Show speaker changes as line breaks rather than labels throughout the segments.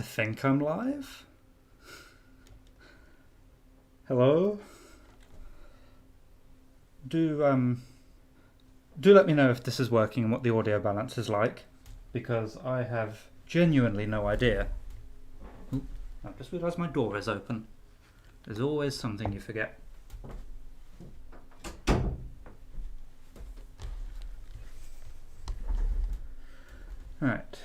I think I'm live. Hello? Do let me know if this is working and what the audio balance is like, because I have genuinely no idea. Ooh, I've just realised my door is open. There's always something you forget. Alright.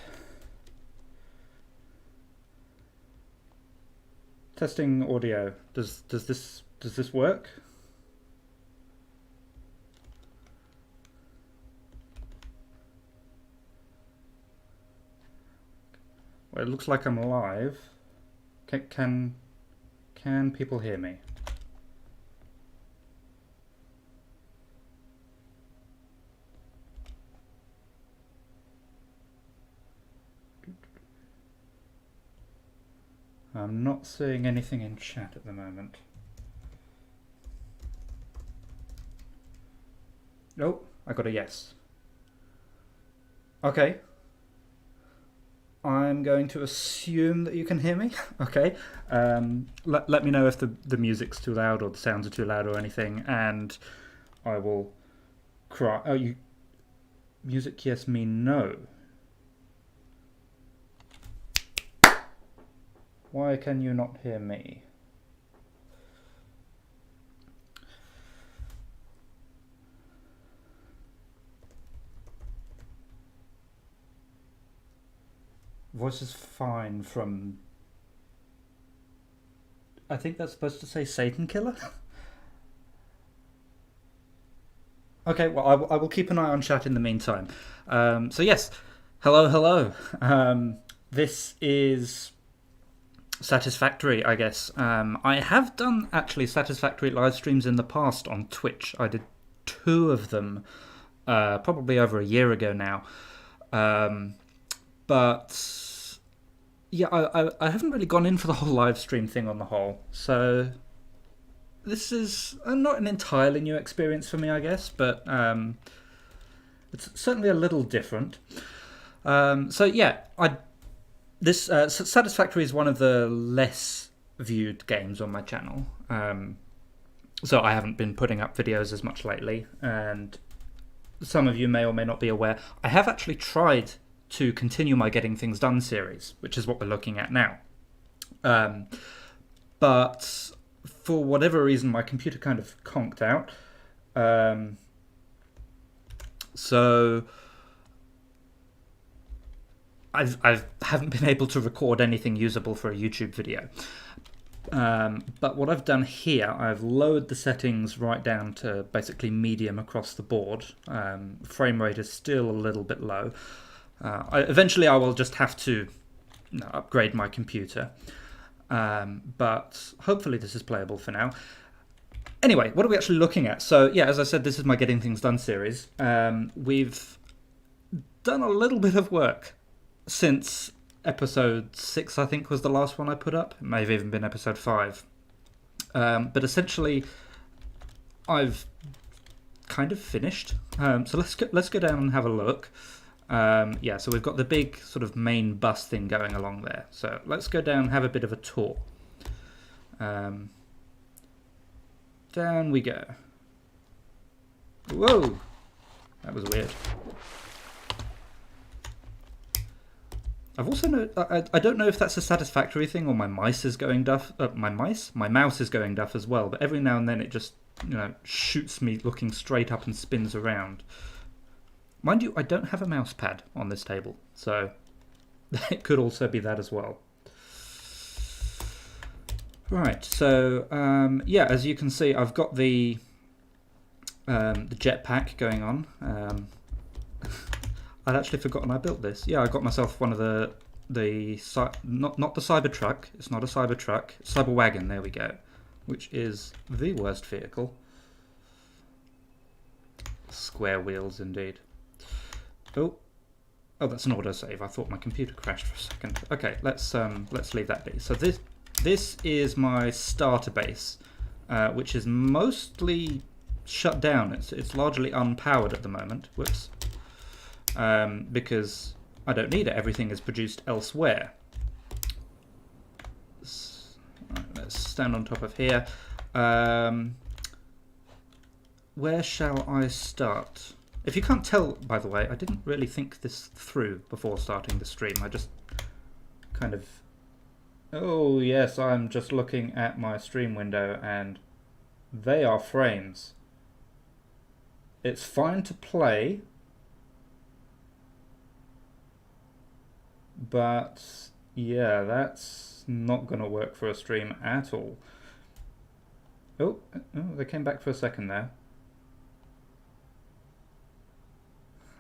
Testing audio. Does this work? Well, it looks like I'm live. Can people hear me? I'm not seeing anything in chat at the moment. Oh, I got a yes. Okay. I'm going to assume that you can hear me. Okay. Let me know if the music's too loud or the sounds are too loud or anything, and I will cry. Oh, you... Music yes, me no. Why can you not hear me? Voice is fine from... I think that's supposed to say Satan Killer? Okay, well, I will keep an eye on chat in the meantime. So yes, hello. This is Satisfactory, I guess. I have done, actually, Satisfactory live streams in the past on Twitch. I did 2 of them, probably over a year ago now. But... yeah, I haven't really gone in for the whole live stream thing on the whole, so this is not an entirely new experience for me, I guess, but it's certainly a little different. So yeah, Satisfactory is one of the less viewed games on my channel, so I haven't been putting up videos as much lately, and some of you may or may not be aware, I have actually tried to continue my Getting Things Done series, which is what we're looking at now. But for whatever reason, my computer kind of conked out. So I haven't been able to record anything usable for a YouTube video. But what I've done here, I've lowered the settings right down to basically medium across the board. Frame rate is still a little bit low. Eventually I will just have to upgrade my computer, but hopefully this is playable for now. Anyway, what are we actually looking at? So yeah, as I said, this is my Getting Things Done series. We've done a little bit of work since episode 6, I think was the last one I put up. It may have even been episode 5. But essentially I've kind of finished. So let's go down and have a look. Yeah, so we've got the big sort of main bus thing going along there. So let's go down and have a bit of a tour. Down we go. Whoa! That was weird. I've also I don't know if that's a Satisfactory thing or my mice is going duff. My mouse is going duff as well. But every now and then it just, shoots me looking straight up and spins around. Mind you, I don't have a mouse pad on this table, so it could also be that as well. Right, so yeah, as you can see, I've got the jetpack going on. I'd actually forgotten I built this. Yeah, I got myself one of not the Cybertruck. It's not a Cybertruck. Cyberwagon. There we go. Which is the worst vehicle. Square wheels, indeed. Oh, that's an autosave. I thought my computer crashed for a second. Okay, let's leave that be. So this is my starter base, which is mostly shut down. It's largely unpowered at the moment. Whoops. Because I don't need it. Everything is produced elsewhere. let's stand on top of here. Where shall I start? If you can't tell, by the way, I didn't really think this through before starting the stream. I just kind of... Oh yes, I'm just looking at my stream window and they are frames. It's fine to play, but yeah, that's not going to work for a stream at all. Oh, they came back for a second there.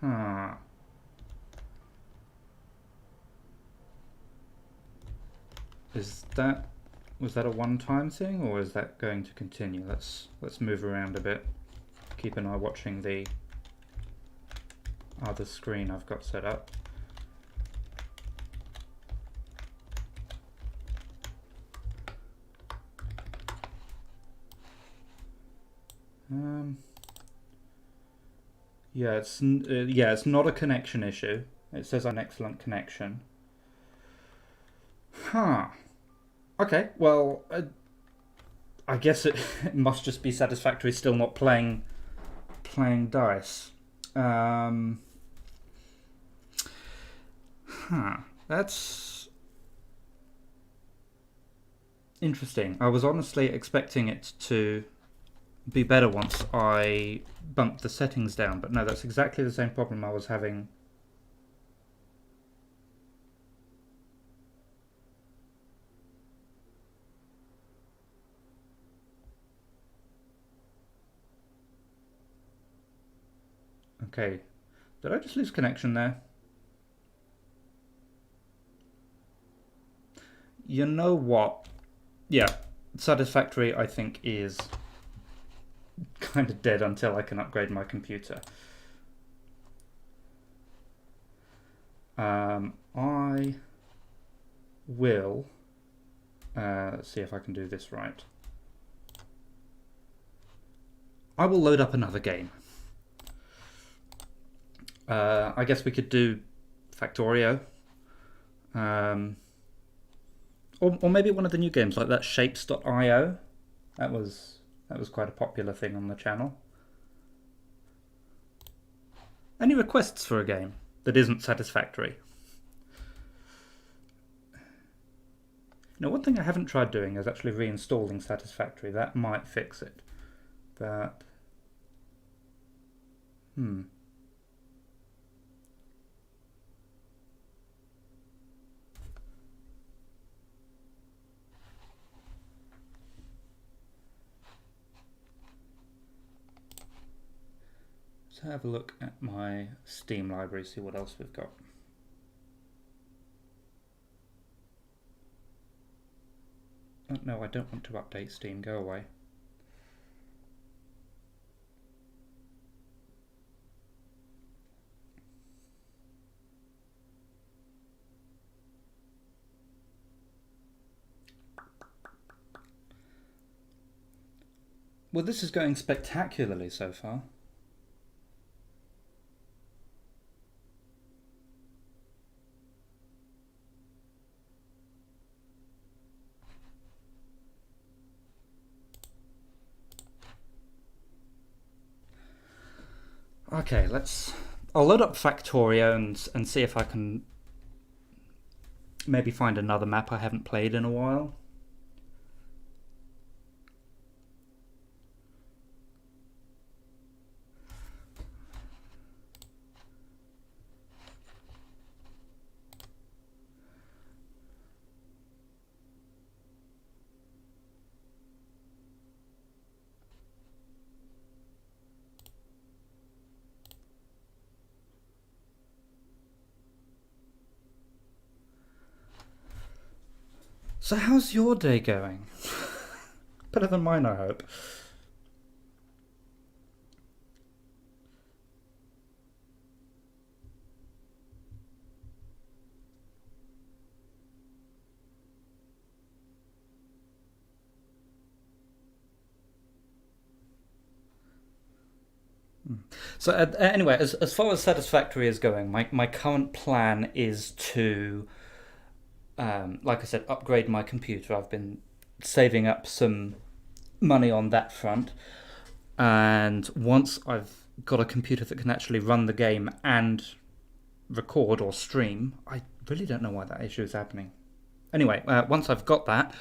Huh. Was that a one-time thing, or is that going to continue? Let's move around a bit. Keep an eye watching the other screen I've got set up. Yeah, it's not a connection issue. It says an excellent connection. Huh. Okay, well, I guess it must just be Satisfactory still not playing dice. That's interesting. I was honestly expecting it to be better once I bumped the settings down, but no, that's exactly the same problem I was having. Okay, did I just lose connection there? You know what? Yeah, Satisfactory I think is kind of dead until I can upgrade my computer. I will let's see if I can do this right. I will load up another game. I guess we could do Factorio, or maybe one of the new games like that Shapes.io. That was quite a popular thing on the channel. Any requests for a game that isn't Satisfactory? Now, one thing I haven't tried doing is actually reinstalling Satisfactory. That might fix it, but let's have a look at my Steam library, see what else we've got. Oh, no, I don't want to update Steam. Go away. Well, this is going spectacularly so far. Okay, I'll load up Factorio and see if I can maybe find another map I haven't played in a while. So how's your day going? Better than mine, I hope. So anyway, as far as Satisfactory is going, my current plan is to, like I said, upgrade my computer. I've been saving up some money on that front. And once I've got a computer that can actually run the game and record or stream, I really don't know why that issue is happening. Anyway, once I've got that,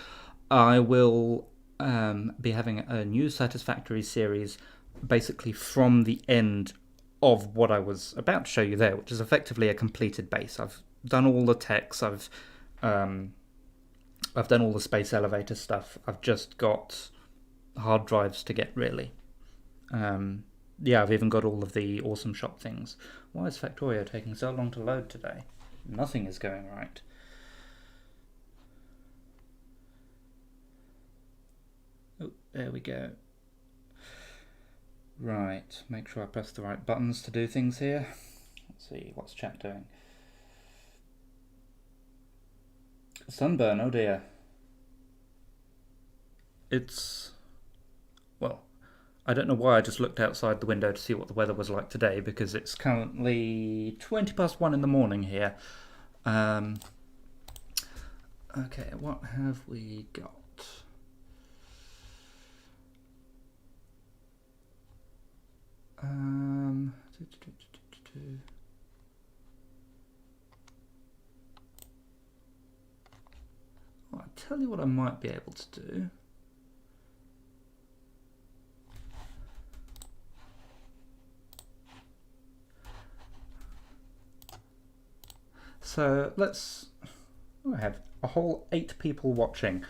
I will be having a new Satisfactory series basically from the end of what I was about to show you there, which is effectively a completed base. I've done all the techs, I've done all the space elevator stuff. I've just got hard drives to get, really. Yeah, I've even got all of the awesome shop things. Why is Factorio taking so long to load today? Nothing is going right. Oh, there we go. Right, make sure I press the right buttons to do things here. Let's see, what's chat doing? Sunburn, oh dear. It's... well, I don't know why I just looked outside the window to see what the weather was like today, because it's currently 20 past 1 in the morning here. Okay, what have we got? I'll tell you what I might be able to do. So let's... I have a whole 8 people watching.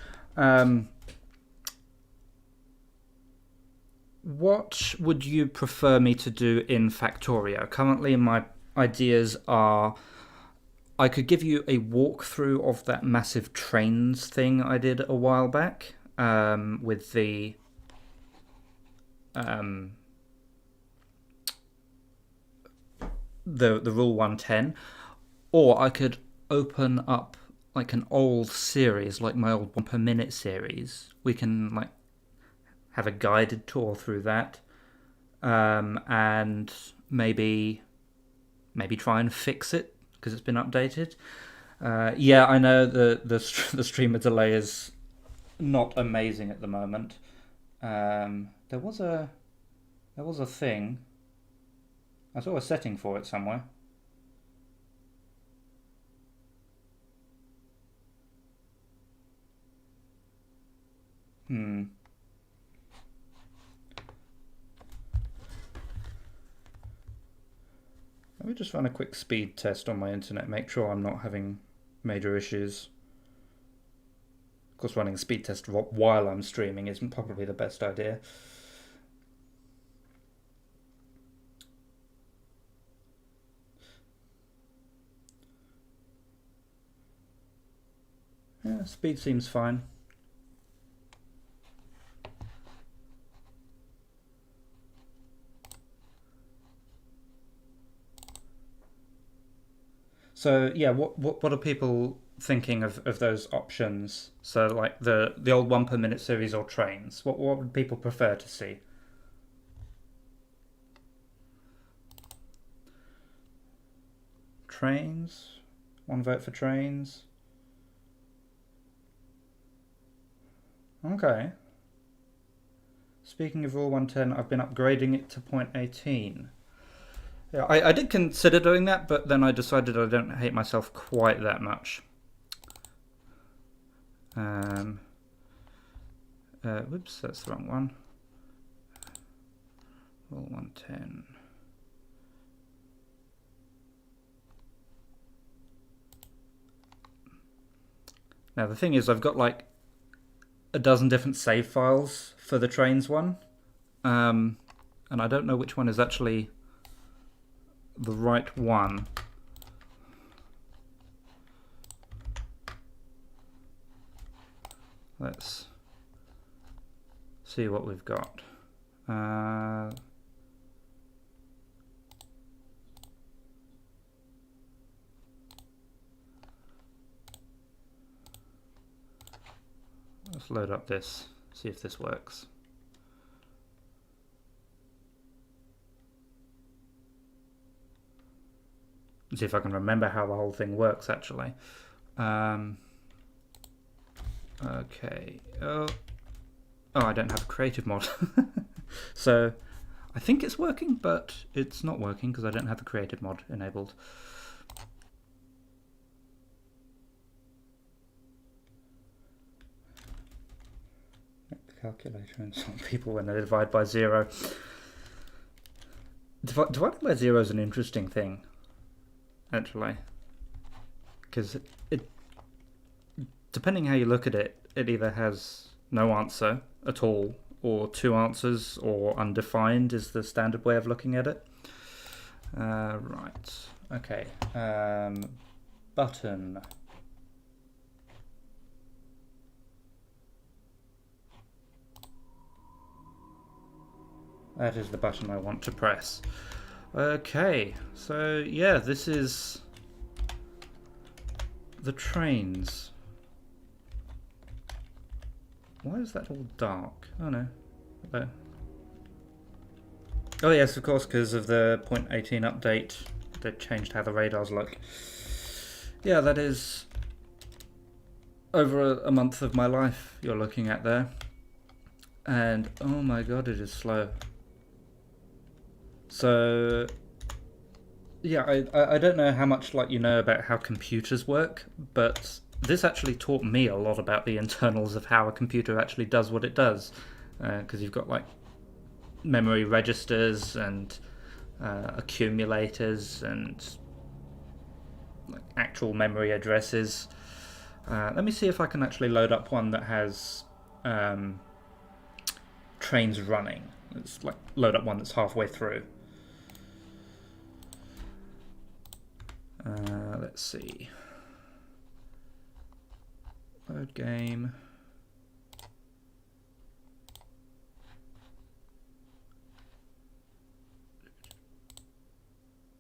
What would you prefer me to do in Factorio? Currently my ideas are... I could give you a walkthrough of that massive trains thing I did a while back, with the Rule 110, or I could open up like an old series, like my old 1 per minute series. We can like have a guided tour through that, and maybe try and fix it because it's been updated. Yeah, I know the streamer delay is not amazing at the moment. There was a thing. I saw a setting for it somewhere. Let me just run a quick speed test on my internet, make sure I'm not having major issues. Of course, running a speed test while I'm streaming isn't probably the best idea. Yeah, speed seems fine. So yeah, what are people thinking of those options? So like the old 1 per minute series or trains. What would people prefer to see? Trains? 1 vote for trains. Okay. Speaking of Rule 110, I've been upgrading it to 0.18. Yeah, I did consider doing that, but then I decided I don't hate myself quite that much. Whoops, that's the wrong one. Rule 110. Now the thing is, I've got like a dozen different save files for the trains one, and I don't know which one is actually the right one. Let's see what we've got. Let's load up this, see if this works. See if I can remember how the whole thing works actually. Okay. Oh, I don't have a creative mod. So I think it's working, but it's not working because I don't have the creative mod enabled. Make the calculator insult people when they divide by 0. Dividing by 0 is an interesting thing, actually, because it depending how you look at it, it either has no answer at all, or 2 answers, or undefined is the standard way of looking at it. Right, okay, button. That is the button I want to press. Okay, so yeah, this is the trains. Why is that all dark? Oh no. Hello. Oh yes, of course, because of the 0.18 update, they've changed how the radars look. Yeah, that is over a month of my life you're looking at there. And oh my god, it is slow. So yeah, I don't know how much you know about how computers work, but this actually taught me a lot about the internals of how a computer actually does what it does, because you've got memory registers and accumulators and actual memory addresses. Let me see if I can actually load up one that has trains running. Let's load up one that's halfway through. Let's see. Load game.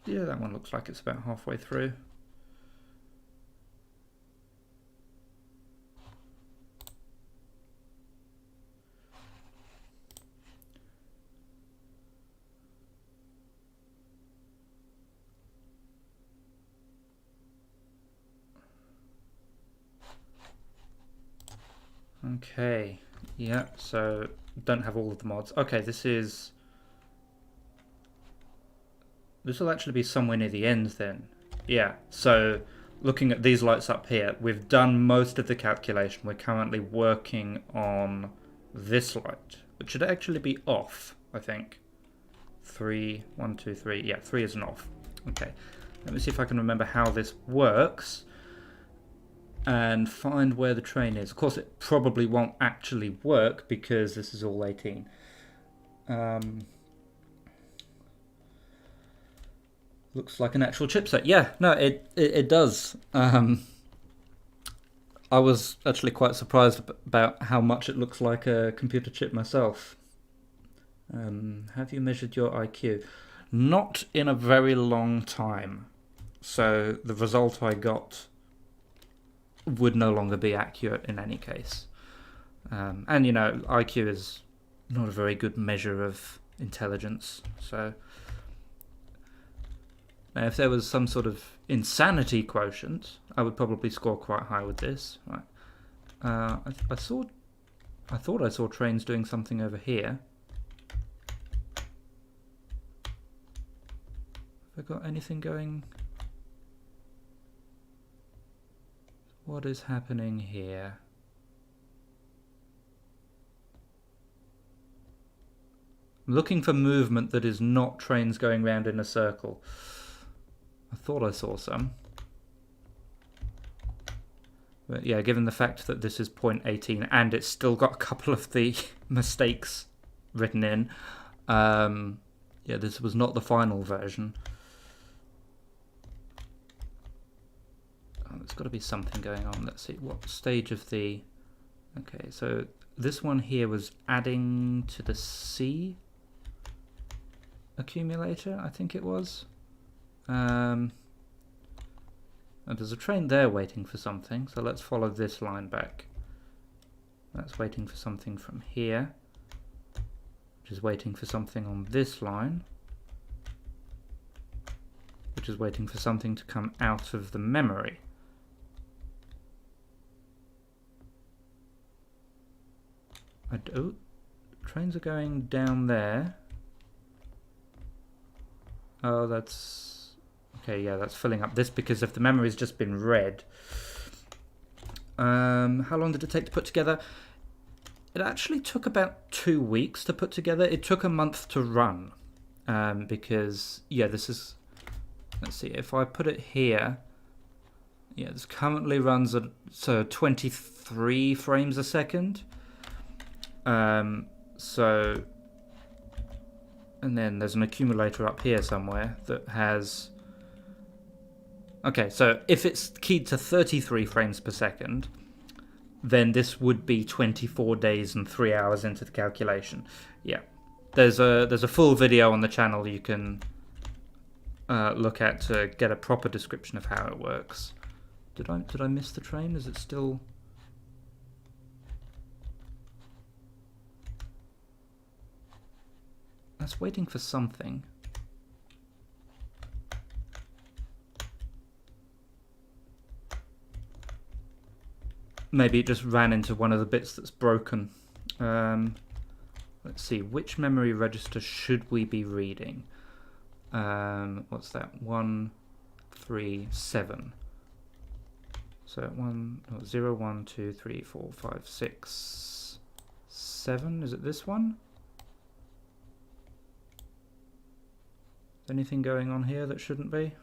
Yeah, that one looks like it's about halfway through. Okay, yeah, so don't have all of the mods. Okay, this will actually be somewhere near the end then. Yeah, so looking at these lights up here, we've done most of the calculation. We're currently working on this light, which should actually be off, I think. 3, 1, 2, 3. Yeah, 3 is an off. Okay, let me see if I can remember how this works and find where the train is. Of course, it probably won't actually work because this is all 18. Looks like an actual chipset. Yeah, no, it does. I was actually quite surprised about how much it looks like a computer chip myself. Have you measured your IQ? Not in a very long time. So the result I got would no longer be accurate in any case. And, you know, IQ is not a very good measure of intelligence. So now, if there was some sort of insanity quotient, I would probably score quite high with this. Right. I thought I saw trains doing something over here. Have I got anything going? What is happening here? I'm looking for movement that is not trains going round in a circle. I thought I saw some. But yeah, given the fact that this is 0.18 and it's still got a couple of the mistakes written in, yeah, this was not the final version. Oh, there's got to be something going on. Let's see, what stage of the... Okay, so this one here was adding to the C accumulator, I think it was. And there's a train there waiting for something, so let's follow this line back. That's waiting for something from here, which is waiting for something on this line, which is waiting for something to come out of the memory. Oh, trains are going down there. Oh, that's... Okay, yeah, that's filling up this because if the memory's just been read. How long did it take to put together? It actually took about 2 weeks to put together. It took a month to run. Because, yeah, this is... Let's see, if I put it here... Yeah, this currently runs at 23 frames a second. So... And then there's an accumulator up here somewhere that has... Okay, so if it's keyed to 33 frames per second, then this would be 24 days and 3 hours into the calculation. Yeah, there's a full video on the channel you can look at to get a proper description of how it works. Did I miss the train? Is it still... That's waiting for something. Maybe it just ran into one of the bits that's broken. Let's see, which memory register should we be reading? What's that? 1, 3, 7. So 0, 1, 2, 3, 4, 5, 6, 7. Is it this one? Anything going on here that shouldn't be?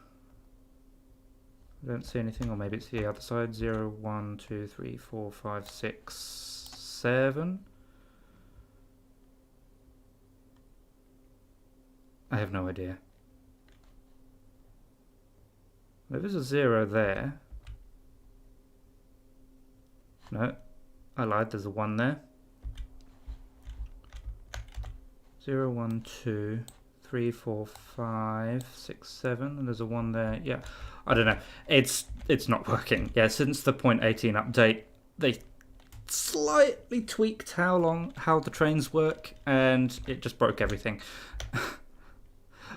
I don't see anything, or maybe it's the other side. 0, 1, 2, 3, 4, 5, 6, 7. I have no idea. There is a 0 there. No, I lied, there's a 1 there. 0, 1, 2, 3, 4, 5, 6, 7, and there's a 1 there. Yeah, I don't know. It's not working. Yeah, since the 0.18 update, they slightly tweaked how the trains work, and it just broke everything.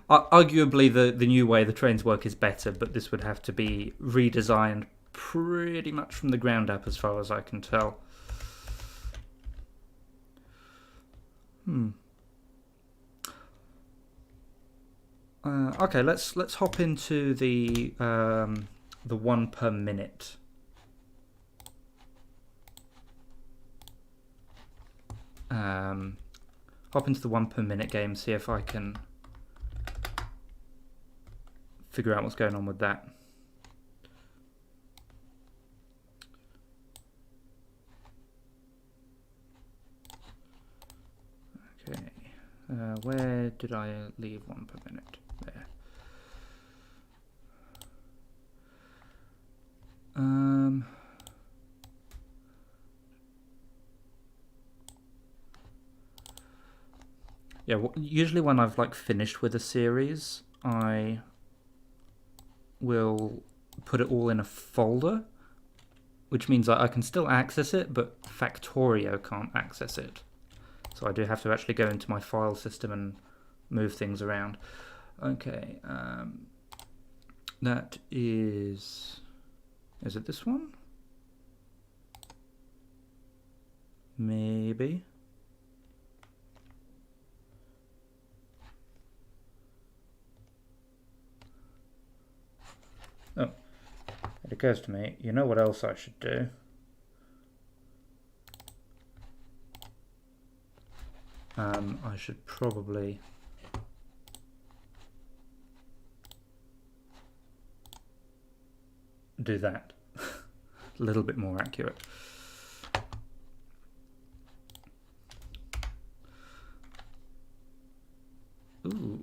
Arguably, the new way the trains work is better, but this would have to be redesigned pretty much from the ground up, as far as I can tell. Okay, let's hop into the 1 per minute. Hop into the 1 per minute game, see if I can figure out what's going on with that. Okay, where did I leave 1 per minute? There. Yeah, usually when I've finished with a series, I will put it all in a folder, which means I can still access it, but Factorio can't access it. So I do have to actually go into my file system and move things around. Okay, that is it this one? Maybe. Oh, it occurs to me, you know what else I should do? I should probably do that. A little bit more accurate. Ooh.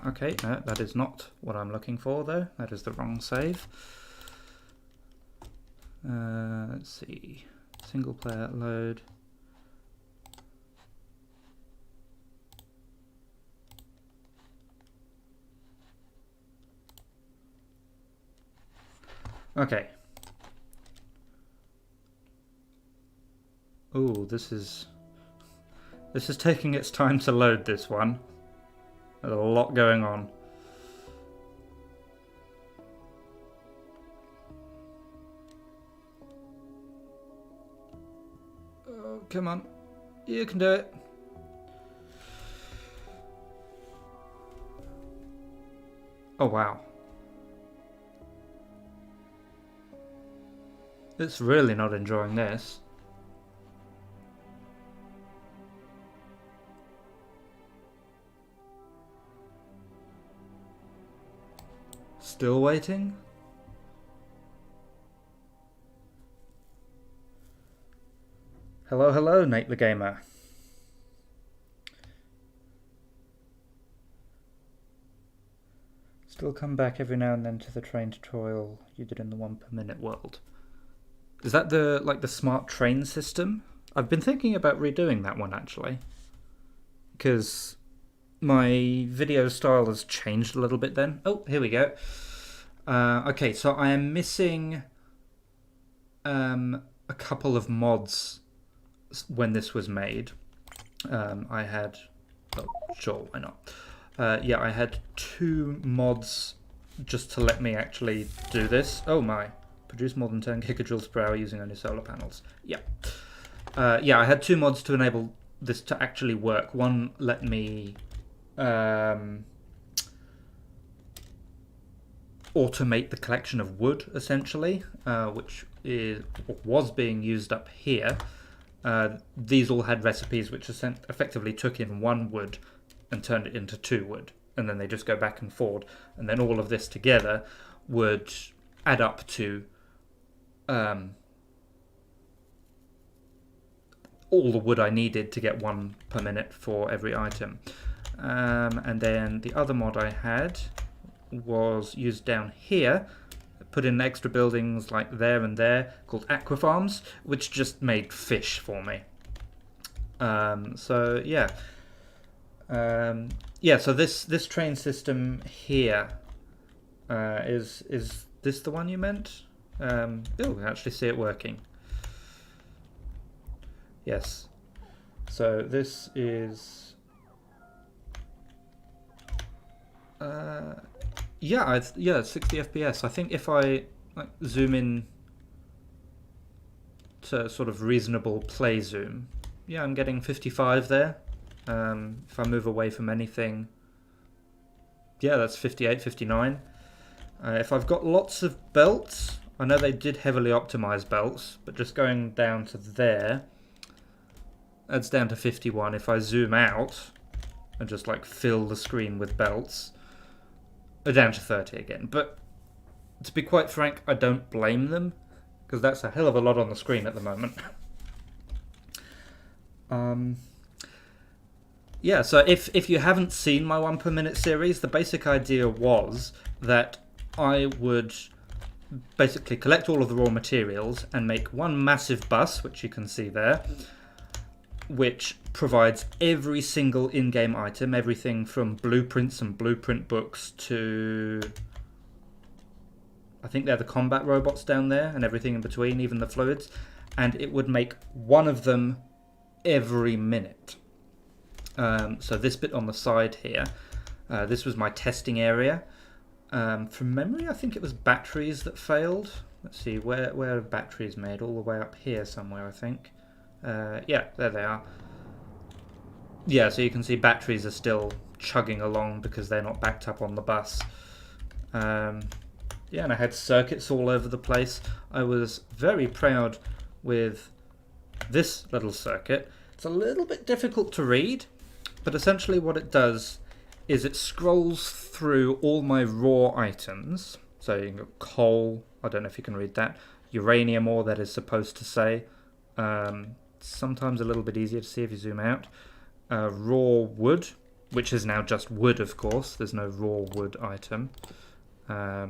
Okay, no, that is not what I'm looking for though. That is the wrong save. Let's see. Single player load. Okay. Ooh, this is taking its time to load, this one. There's a lot going on. Come on. You can do it. Oh, wow. It's really not enjoying this. Still waiting? Hello, hello, Nate the Gamer. Still come back every now and then to the train tutorial you did in the 1 per minute world. Is that the smart train system? I've been thinking about redoing that one actually, because my video style has changed a little bit then. Oh, here we go. Okay, so I am missing a couple of mods when this was made. I had... Oh, sure, why not? Yeah, I had 2 mods just to let me actually do this. Oh my. Produce more than 10 gigajoules per hour using only solar panels. Yeah. Yeah, I had 2 mods to enable this to actually work. One let me automate the collection of wood, essentially, which was being used up here. These all had recipes which effectively took in 1 wood and turned it into 2 wood, and then they just go back and forward, and then all of this together would add up to all the wood I needed to get 1 per minute for every item. And then the other mod I had was used down here, put in extra buildings like there and there, called aquafarms, which just made fish for me. So yeah. Yeah, so this train system here is this the one you meant? Oh, I actually see it working. Yes. So this is yeah, 60 FPS. I think if I zoom in to sort of reasonable play zoom, yeah, I'm getting 55 there. If I move away from anything, yeah, that's 58, 59. If I've got lots of belts, I know they did heavily optimize belts, but just going down to there, that's down to 51. If I zoom out and just fill the screen with belts, down to 30 again. But to be quite frank, I don't blame them, because that's a hell of a lot on the screen at the moment. Yeah, so if you haven't seen my 1 per minute series, the basic idea was that I would basically collect all of the raw materials and make one massive bus, which you can see there, which provides every single in-game item, everything from blueprints and blueprint books to... I think they're the combat robots down there and everything in between, even the fluids, and it would make one of them every minute. So this bit on the side here, this was my testing area. From memory, I think it was batteries that failed. Let's see, where are batteries made? All the way up here somewhere, I think. Yeah, there they are. Yeah, so you can see batteries are still chugging along because they're not backed up on the bus. Yeah, and I had circuits all over the place. I was very proud with this little circuit. It's a little bit difficult to read, but essentially what it does is it scrolls through all my raw items. So you can go coal, I don't know if you can read that, uranium ore, that is supposed to say. Sometimes a little bit easier to see if you zoom out. Raw wood, which is now just wood, of course. There's no raw wood item. I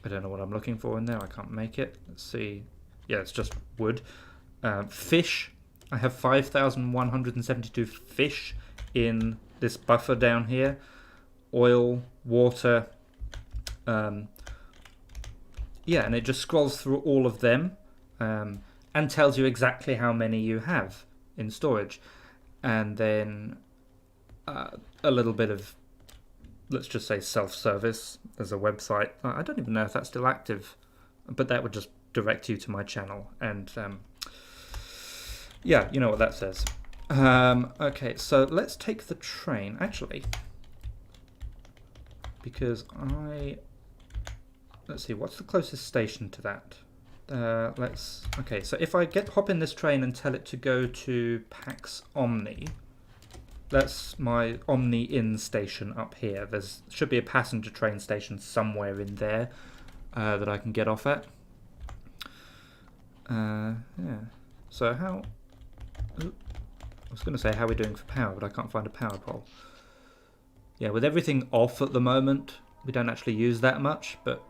don't know what I'm looking for in there. I can't make it. Let's see. Yeah, it's just wood. Fish. I have 5,172 fish in this buffer down here. Oil, water. Yeah, and it just scrolls through all of them and tells you exactly how many you have in storage. And then a little bit of, let's just say, self-service. There's a website. I don't even know if that's still active, but that would just direct you to my channel. And Yeah, you know what that says. Okay, so let's take the train, actually, because let's see, what's the closest station to that? Okay, so if I hop in this train and tell it to go to Pax Omni, that's my Omni Inn station up here. Should be a passenger train station somewhere in there that I can get off at. Yeah. So how... Ooh, I was going to say how we're doing for power, but I can't find a power pole. Yeah, with everything off at the moment, we don't actually use that much, but...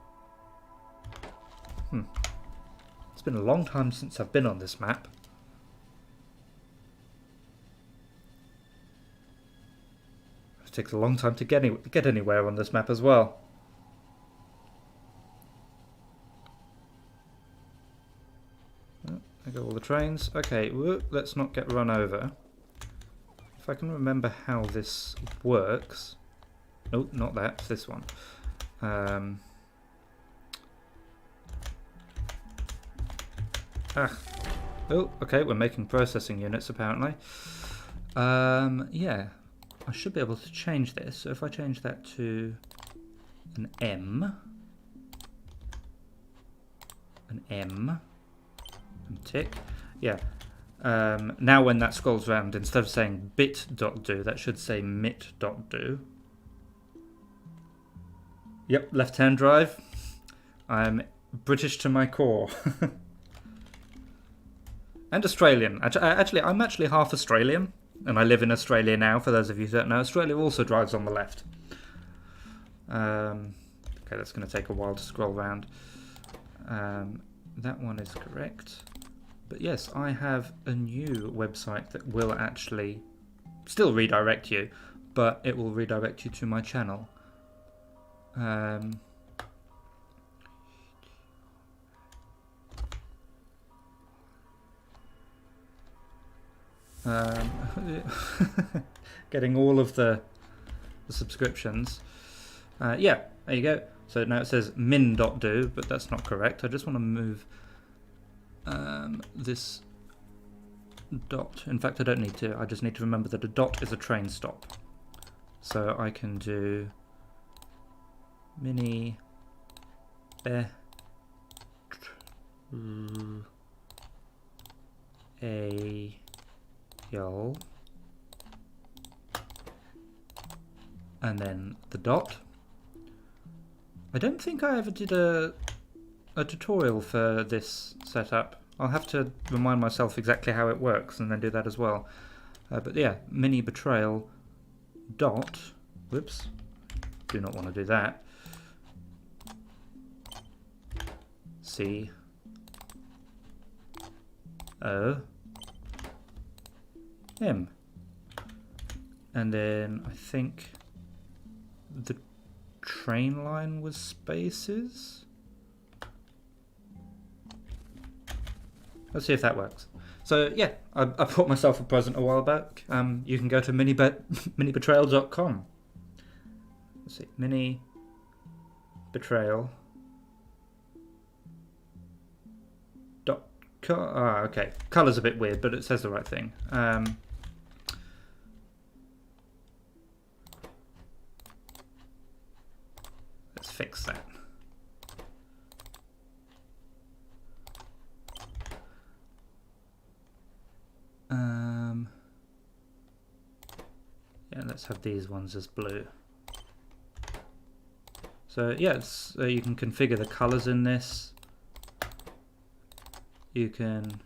It's been a long time since I've been on this map. It takes a long time to get anywhere on this map as well. I got all the trains. Okay, let's not get run over. If I can remember how this works... Oh, not that, it's this one. Oh, okay, we're making processing units apparently. Yeah, I should be able to change this. So if I change that to an M, and tick, yeah. Now when that scrolls around, instead of saying bit.do, that should say mit.do. Yep, left-hand drive. I'm British to my core. And Australian. Actually, I'm actually half Australian, and I live in Australia now, for those of you who don't know. Australia also drives on the left. Okay, that's going to take a while to scroll around. That one is correct. But yes, I have a new website that will actually still redirect you, but it will redirect you to my channel. Getting all of the subscriptions. Yeah, there you go. So now it says min.do, but that's not correct. I just want to move this dot. In fact, I don't need to. I just need to remember that a dot is a train stop. So I can do mini and then the dot. I don't think I ever did a tutorial for this setup. I'll have to remind myself exactly how it works and then do that as well. But yeah, mini betrayal dot. Whoops. Do not want to do that. C O M. And then I think the train line was spaces. Let's see if that works. So yeah, I bought myself a present a while back. You can go to minibetrayal.com. Let's see, mini betrayal. Okay, color's a bit weird, but it says the right thing. Let's fix that. Yeah, let's have these ones as blue. So yeah, you can configure the colors in this. You can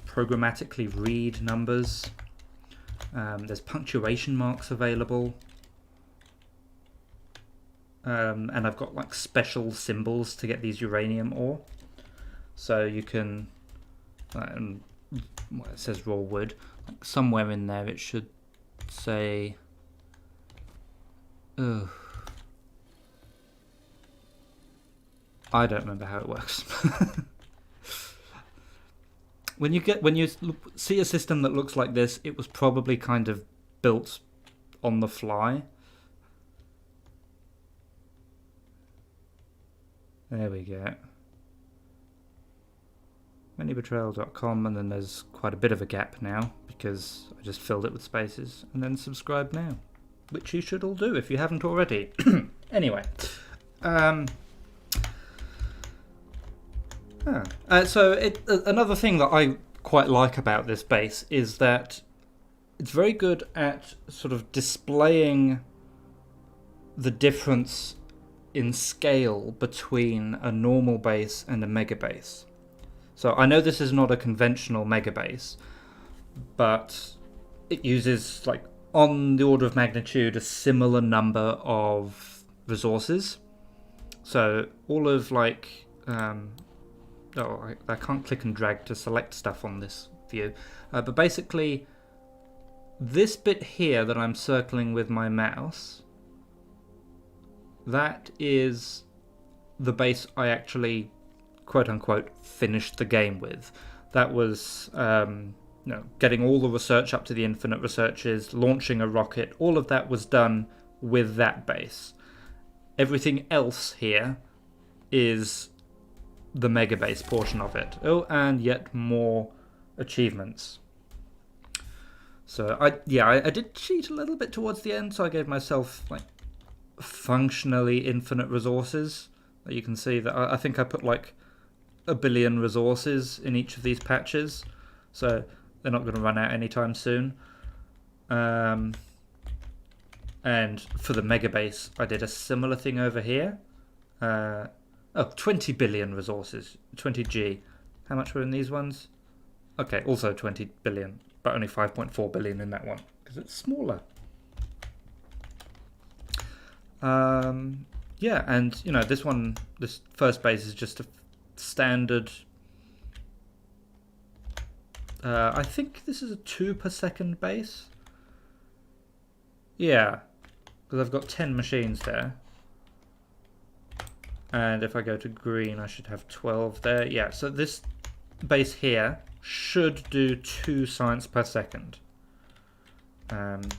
programmatically read numbers. There's punctuation marks available. And I've got special symbols to get these uranium ore. So you can, it says raw wood. Somewhere in there it should say, I don't remember how it works. When you see a system that looks like this, it was probably kind of built on the fly. There we go. Manybetrayal.com, and then there's quite a bit of a gap now because I just filled it with spaces, and then subscribe now, which you should all do if you haven't already. Anyway, another thing that I quite like about this base is that it's very good at sort of displaying the difference in scale between a normal base and a mega base. So I know this is not a conventional mega base, but it uses like on the order of magnitude a similar number of resources. So all of like I can't click and drag to select stuff on this view, but basically this bit here that I'm circling with my mouse, that is the base I actually quote unquote finished the game with. That was getting all the research up to the infinite researches, launching a rocket, all of that was done with that base. Everything else here is the mega base portion of it. Oh, and yet more achievements. So I did cheat a little bit towards the end, so I gave myself like functionally infinite resources. You can see that I think I put like 1 billion resources in each of these patches, so they're not going to run out anytime soon. And for the mega base, I did a similar thing over here. 20 billion resources, 20G. How much were in these ones? Okay, also 20 billion, but only 5.4 billion in that one, because it's smaller. Yeah, and this first base is just a standard. I think this is a 2 per second base. Yeah, because I've got 10 machines there. And if I go to green, I should have 12 there. Yeah, so this base here should do 2 science per second. Let's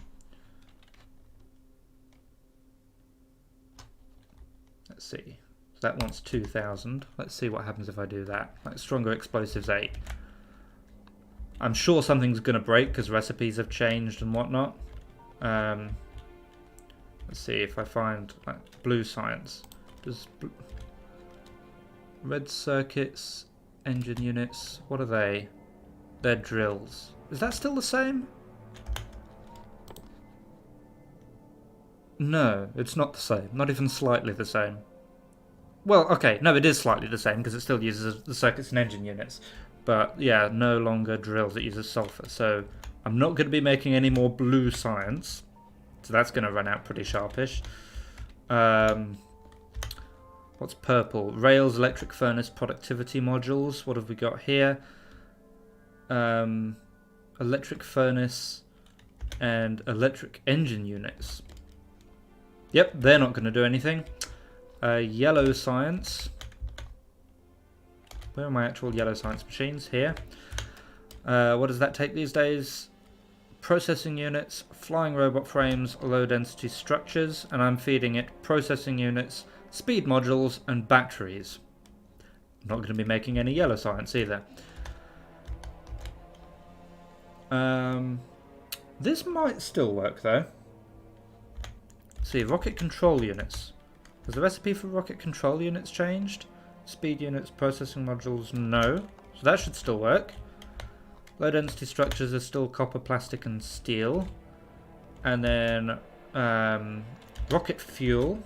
see. So that wants 2,000. Let's see what happens if I do that. Like stronger explosives 8. I'm sure something's going to break because recipes have changed and whatnot. Let's see if I find like blue science. Does red circuits, engine units, what are they? They're drills. Is that still the same? No, it's not the same. Not even slightly the same. Well, okay, no, it is slightly the same because it still uses the circuits and engine units. But yeah, no longer drills. It uses sulfur. So I'm not going to be making any more blue science. So that's going to run out pretty sharpish. What's purple? Rails, electric furnace, productivity modules. What have we got here? Electric furnace and electric engine units. Yep, they're not going to do anything. Yellow science. Where are my actual yellow science machines? Here. What does that take these days? Processing units, flying robot frames, low density structures, and I'm feeding it processing units, speed modules, and batteries. I'm not going to be making any yellow science either. This might still work though. Let's see, rocket control units. Has the recipe for rocket control units changed? Speed units, processing modules, no. So that should still work. Low density structures are still copper, plastic, and steel. And then rocket fuel.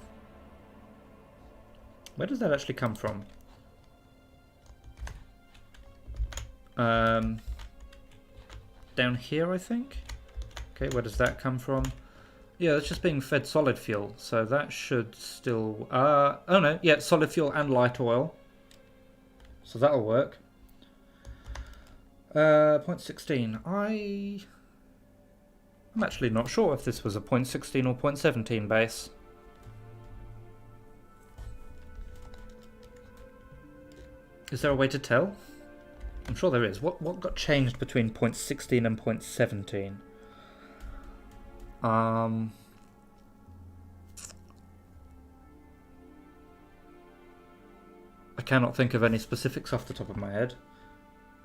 Where does that actually come from? Down here, I think. Okay, where does that come from? Yeah, it's just being fed solid fuel, so that should still... oh no, yeah, solid fuel and light oil. So that'll work. 0.16. I'm actually not sure if this was a 0.16 or 0.17 base. Is there a way to tell? I'm sure there is. What got changed between 0.16 and 0.17? I cannot think of any specifics off the top of my head.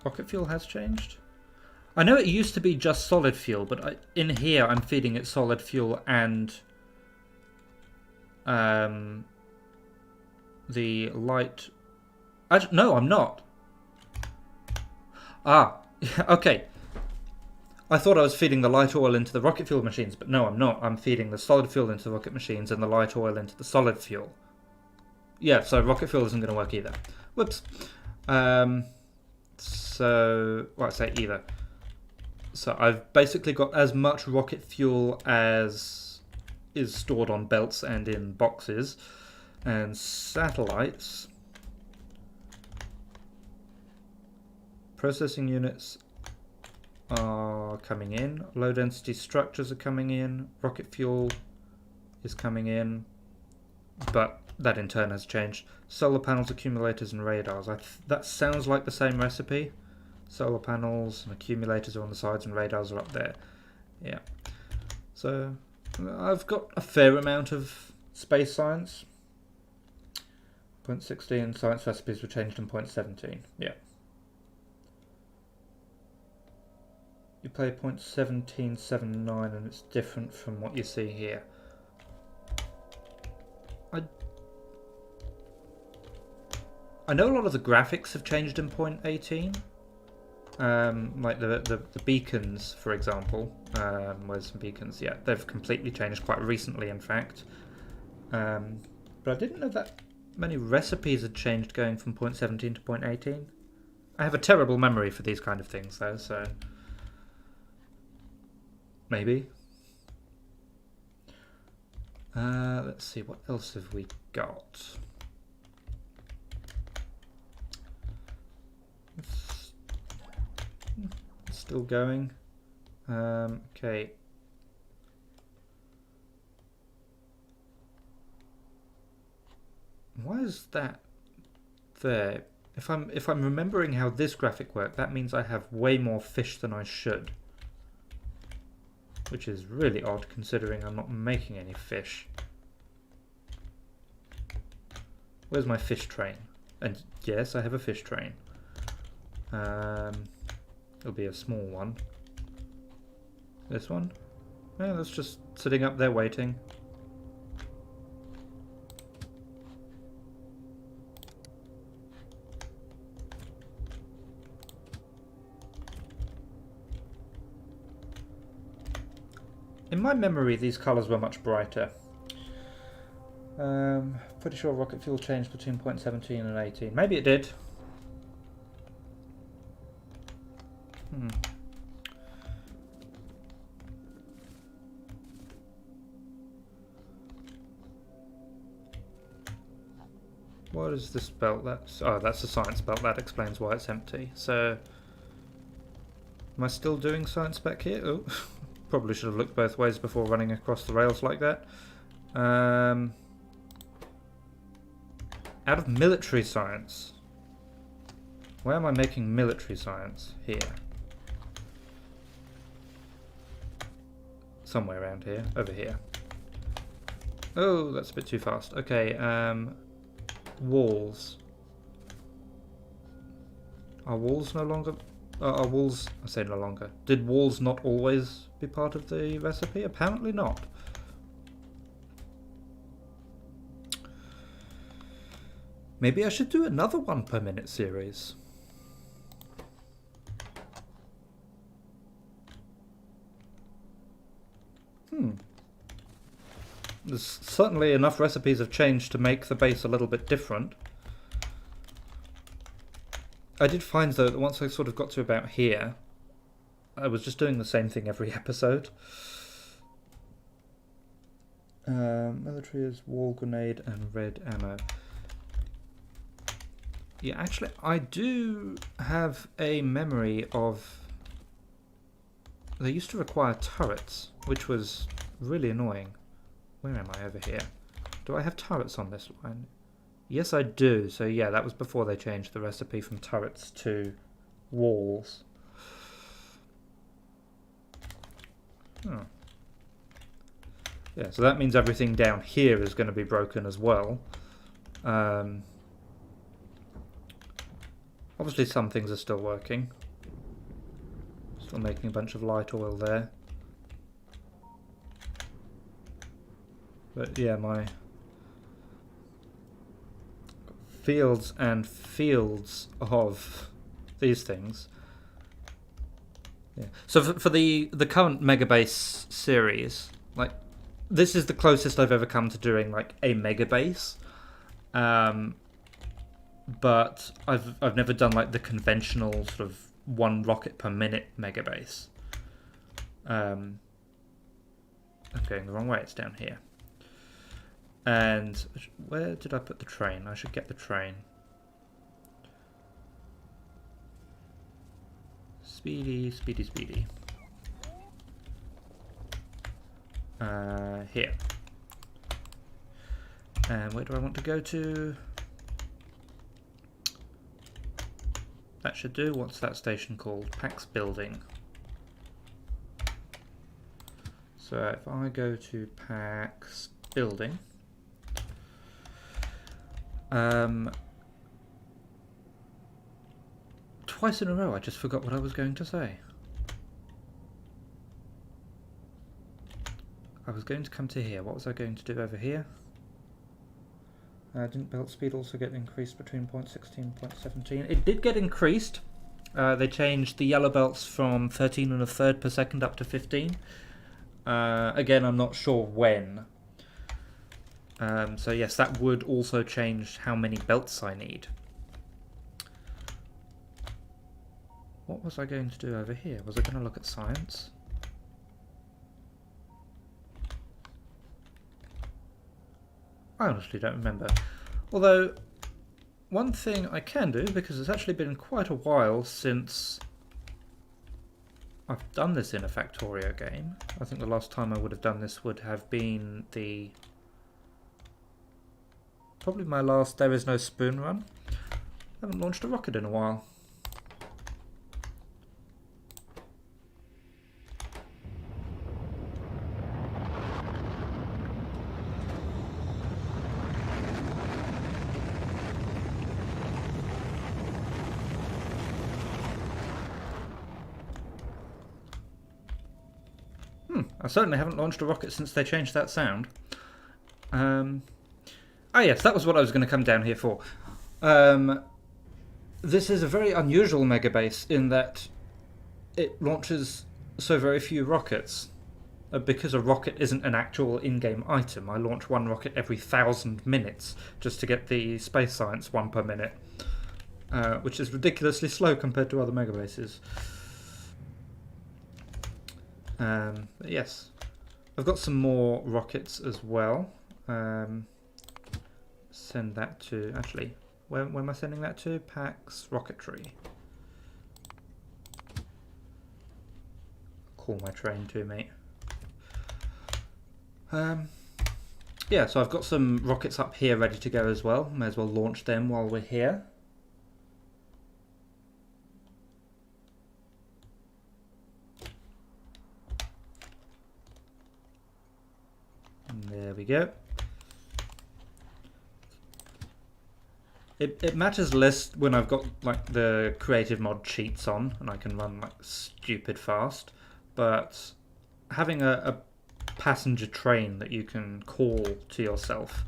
Rocket fuel has changed? I know it used to be just solid fuel, but in here I'm feeding it solid fuel and the light... No, I'm not. Ah, okay. I thought I was feeding the light oil into the rocket fuel machines, but no, I'm not. I'm feeding the solid fuel into the rocket machines and the light oil into the solid fuel. Yeah, so rocket fuel isn't going to work either. Whoops. So, well, I say either. So I've basically got as much rocket fuel as is stored on belts and in boxes. And satellites. Processing units are coming in. Low density structures are coming in. Rocket fuel is coming in. But that in turn has changed. Solar panels, accumulators and radars. That sounds like the same recipe. Solar panels and accumulators are on the sides and radars are up there. Yeah. So I've got a fair amount of space science. 0.16 science recipes were changed in 0.17. Yeah. You play 0.1779 and it's different from what you see here. I know a lot of the graphics have changed in 0.18. Like the beacons, for example. Where's some beacons? Yeah, they've completely changed quite recently, in fact. But I didn't know that many recipes had changed going from 0.17 to 0.18. I have a terrible memory for these kind of things, though, so... Maybe. Let's see, what else have we got? It's still going. Okay. Why is that there? If I'm remembering how this graphic worked, that means I have way more fish than I should. Which is really odd considering I'm not making any fish. Where's my fish train? And yes, I have a fish train. It'll be a small one. This one? Yeah, that's just sitting up there waiting. In my memory, these colours were much brighter. Pretty sure rocket fuel changed between 0.17 and 18. Maybe it did. What is this belt? That's a science belt. That explains why it's empty. So, am I still doing science spec here? Oh, probably should have looked both ways before running across the rails like that. Out of military science. Where am I making military science? Here. Somewhere around here. Over here. Oh, that's a bit too fast. Okay, walls. Are walls no longer... are walls... I say no longer. Did walls not always be part of the recipe? Apparently not. Maybe I should do another 1 per minute series. There's certainly enough recipes have changed to make the base a little bit different. I did find, though, that once I sort of got to about here, I was just doing the same thing every episode. Military is wall grenade and red ammo. Yeah, actually, I do have a memory of... They used to require turrets, which was really annoying. Where am I over here? Do I have turrets on this line? Yes, I do. So yeah, that was before they changed the recipe from turrets to walls. Oh. Yeah, so that means everything down here is going to be broken as well. Oh, Obviously some things are still working. Still making a bunch of light oil there. But yeah, my fields and fields of these things. Yeah. So for the current Megabase series, like, this is the closest I've ever come to doing like a Megabase. But I've never done like the conventional sort of 1 rocket per minute Megabase. I'm going the wrong way, it's down here. And where did I put the train? I should get the train. Speedy, speedy, speedy. Here. And where do I want to go to? That should do. What's that station called? PAX Building. So if I go to PAX Building, twice in a row I just forgot what I was going to say. I was going to come to here. What was I going to do over here? Didn't belt speed also get increased between 0.16 and 0.17? It did get increased. They changed the yellow belts from 13 1/3 per second up to 15. Again, I'm not sure when. So yes, that would also change how many belts I need. What was I going to do over here? Was I going to look at science? I honestly don't remember. Although, one thing I can do, because it's actually been quite a while since I've done this in a Factorio game. I think the last time I would have done this would have been probably my last There Is No Spoon run. I haven't launched a rocket in a while. I certainly haven't launched a rocket since they changed that sound. Yes, that was what I was going to come down here for. This is a very unusual Megabase in that it launches so very few rockets. Because a rocket isn't an actual in-game item, I launch 1 rocket every 1,000 minutes just to get the space science 1 per minute, which is ridiculously slow compared to other Megabases. But yes, I've got some more rockets as well. Send that to, actually, where am I sending that to? PAX Rocketry. Call my train to, mate. Yeah, so I've got some rockets up here ready to go as well. May as well launch them while we're here. And there we go. It matters less when I've got like the creative mod cheats on and I can run like stupid fast, but having a passenger train that you can call to yourself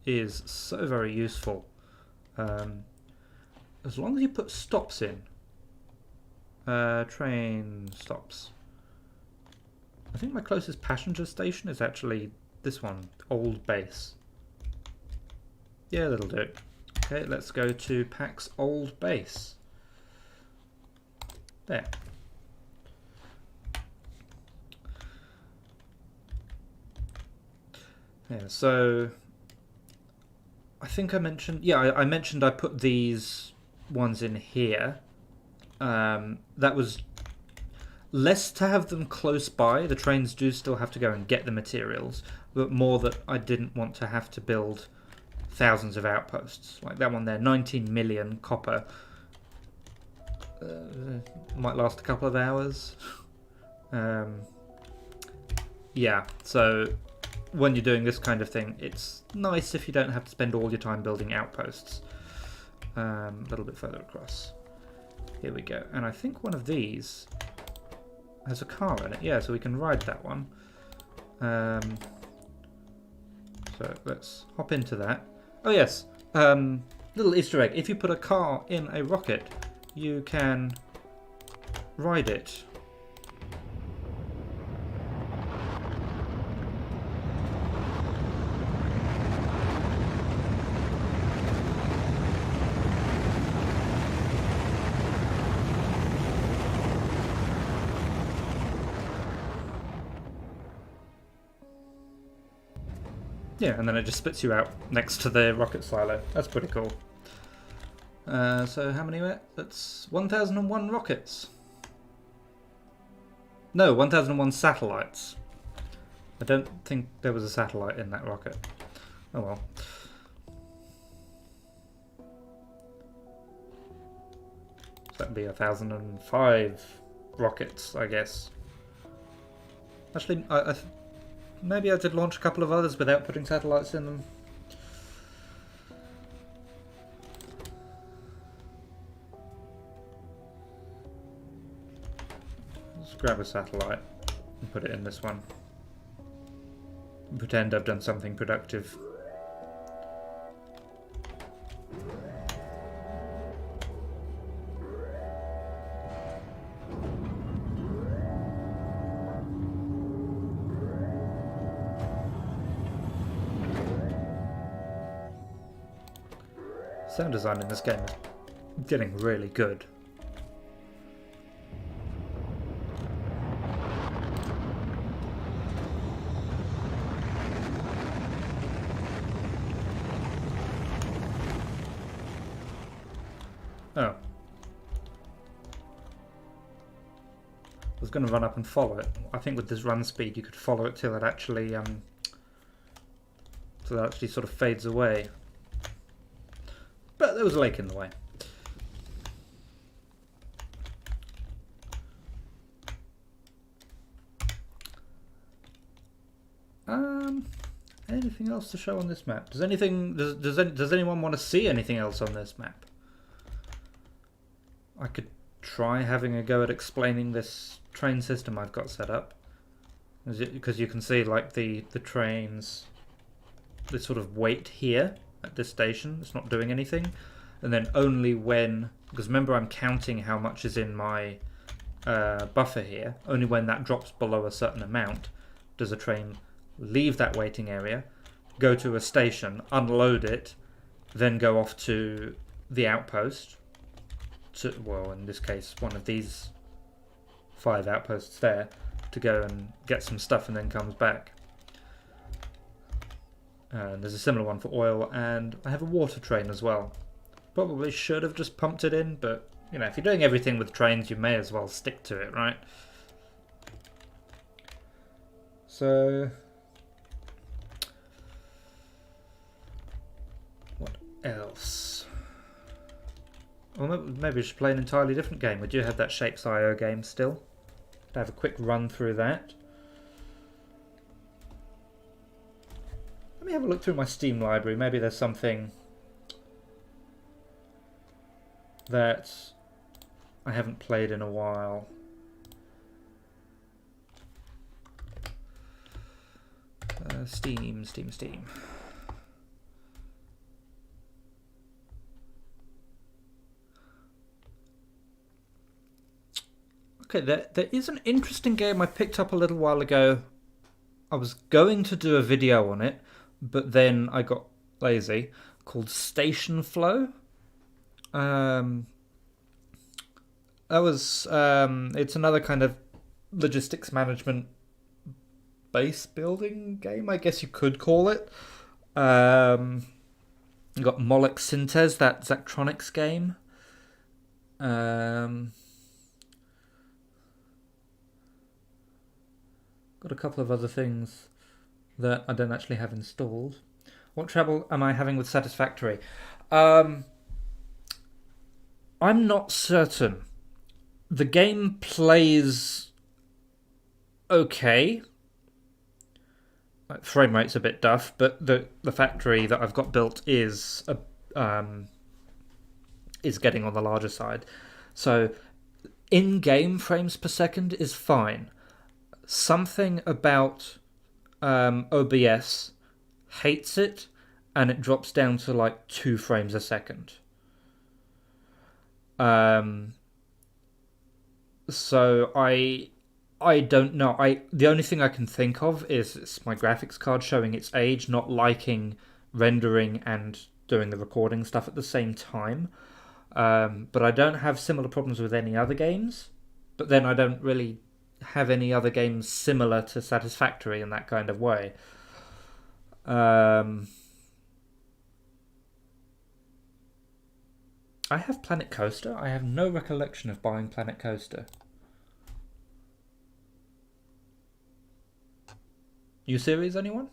is so very useful. As long as you put stops in. Train stops. I think my closest passenger station is actually this one, Old Base. Yeah, that'll do. Okay, let's go to PAX Old Base. There. Yeah, so I think I mentioned, yeah, I mentioned I put these ones in here. That was less to have them close by. The trains do still have to go and get the materials, but more that I didn't want to have to build thousands of outposts. Like that one there, 19 million copper. Might last a couple of hours. Yeah, so when you're doing this kind of thing, it's nice if you don't have to spend all your time building outposts. A little bit further across. Here we go. And I think one of these has a car in it. Yeah, so we can ride that one. So let's hop into that. Oh yes, little Easter egg. If you put a car in a rocket, you can ride it. Yeah, and then it just spits you out next to the rocket silo. That's pretty cool. So how many were? That's 1001 rockets. No, 1001 satellites. I don't think there was a satellite in that rocket. Oh well. So that'd be 1005 rockets, I guess. Actually, maybe I did launch a couple of others without putting satellites in them. Let's grab a satellite and put it in this one. And pretend I've done something productive. Sound design in this game is getting really good. Oh. I was going to run up and follow it. I think with this run speed you could follow it till it actually sort of fades away. But there was a lake in the way. Anything else to show on this map? Does anyone want to see anything else on this map? I could try having a go at explaining this train system I've got set up, because you can see like the trains, they sort of wait here at this station. It's not doing anything, and then only when, because remember I'm counting how much is in my buffer here, only when that drops below a certain amount does a train leave that waiting area, go to a station, unload it, then go off to the outpost, well in this case one of these 5 outposts there, to go and get some stuff and then comes back. There's a similar one for oil, and I have a water train as well. Probably should have just pumped it in, but you know, if you're doing everything with trains, you may as well stick to it, right? So, what else? Well, maybe we should play an entirely different game. We do have that Shapes.io game still. To have a quick run through that. Let me have a look through my Steam library. Maybe there's something that I haven't played in a while. Steam. Okay, there is an interesting game I picked up a little while ago. I was going to do a video on it, but then I got lazy, called STATIOnflow. It's another kind of logistics management base building game, I guess you could call it. You got MOLEK-SYNTEZ, that Zachtronics game. Got a couple of other things that I don't actually have installed. What trouble am I having with Satisfactory? I'm not certain. The game plays okay. Like, frame rate's a bit duff, but the factory that I've got built is getting on the larger side. So in-game frames per second is fine. Something about OBS hates it, and it drops down to like 2 frames a second. So I don't know. The only thing I can think of is it's my graphics card showing its age, not liking rendering and doing the recording stuff at the same time. But I don't have similar problems with any other games. But then I don't really have any other games similar to Satisfactory in that kind of way. I have Planet Coaster. I have no recollection of buying Planet Coaster. You serious, anyone?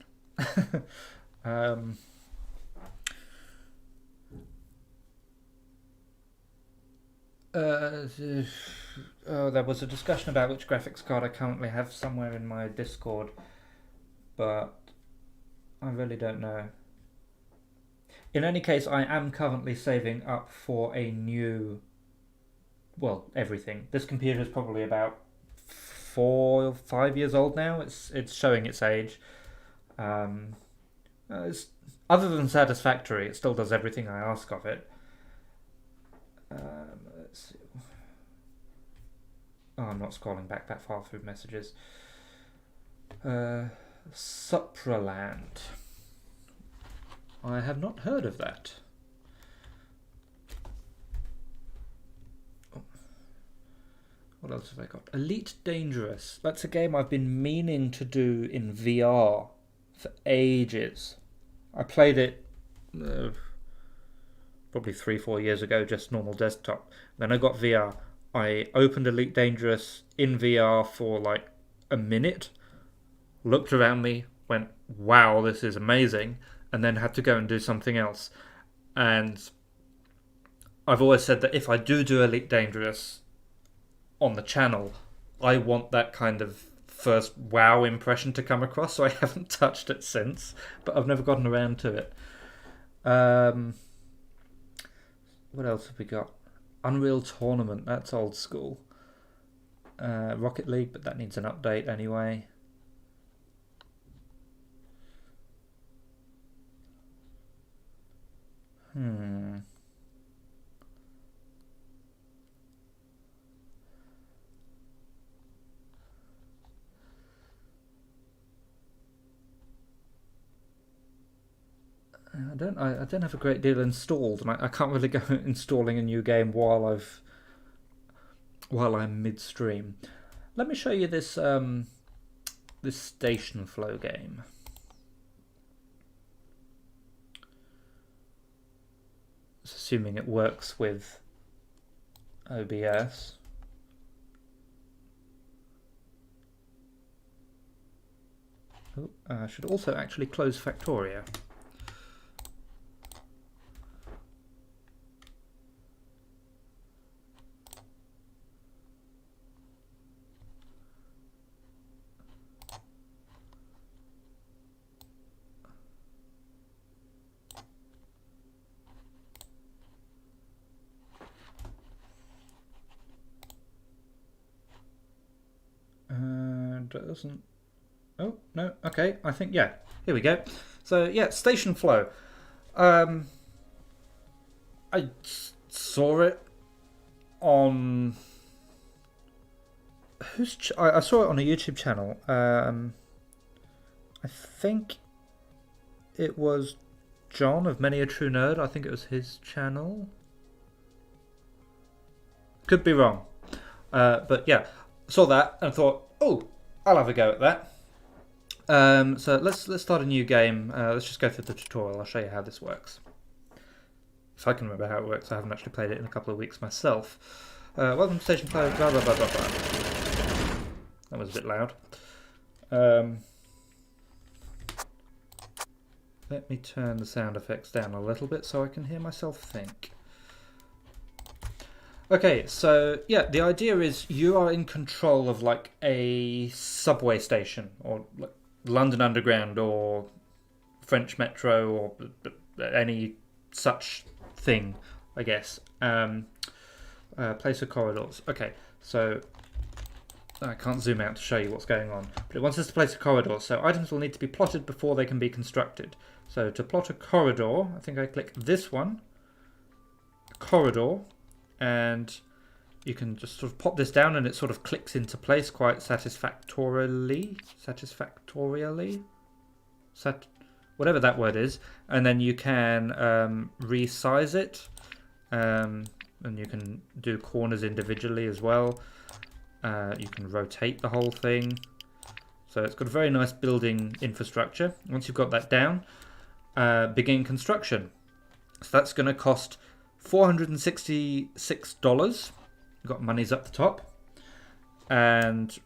There was a discussion about which graphics card I currently have somewhere in my Discord, but I really don't know. In any case, I am currently saving up for a new, well, everything. This computer is probably about 4 or 5 years old now. It's showing its age. Other than Satisfactory, it still does everything I ask of it. Let's see. Oh, I'm not scrolling back that far through messages. Supraland. I have not heard of that. What else have I got? Elite Dangerous. That's a game I've been meaning to do in VR for ages. I played it probably 3-4 years ago, just normal desktop. Then I got VR. I opened Elite Dangerous in VR for like a minute, looked around me, went, wow, this is amazing, and then had to go and do something else. And I've always said that if I do Elite Dangerous on the channel, I want that kind of first wow impression to come across, so I haven't touched it since, but I've never gotten around to it. What else have we got? Unreal Tournament, that's old school. Rocket League, but that needs an update anyway. I don't have a great deal installed, and I can't really go installing a new game while I'm midstream. Let me show you this this STATIOnflow game. It's assuming it works with OBS. Oh, I should also actually close Factorio. Doesn't. Oh no. Okay. I think yeah. Here we go. So yeah, STATIOnflow. I saw it on I saw it on a YouTube channel. I think it was John of Many a True Nerd. I think it was his channel. Could be wrong. But yeah, saw that and thought, oh, I'll have a go at that. So let's start a new game. Let's just go through the tutorial. I'll show you how this works. If I can remember how it works. I haven't actually played it in a couple of weeks myself. Welcome to STATIOnflow. Blah blah blah blah blah. That was a bit loud. Let me turn the sound effects down a little bit so I can hear myself think. Okay, so yeah, the idea is you are in control of like a subway station or like London Underground or French Metro or any such thing, I guess. Place of corridors. Okay, so I can't zoom out to show you what's going on, but it wants us to place a corridor. So items will need to be plotted before they can be constructed. So to plot a corridor, I think I click this one, corridor, and you can just sort of pop this down and it sort of clicks into place quite satisfactorily, whatever that word is. And then you can resize it, and you can do corners individually as well. You can rotate the whole thing. So it's got a very nice building infrastructure. Once you've got that down, begin construction. So that's going to cost $466. You've got monies up the top. And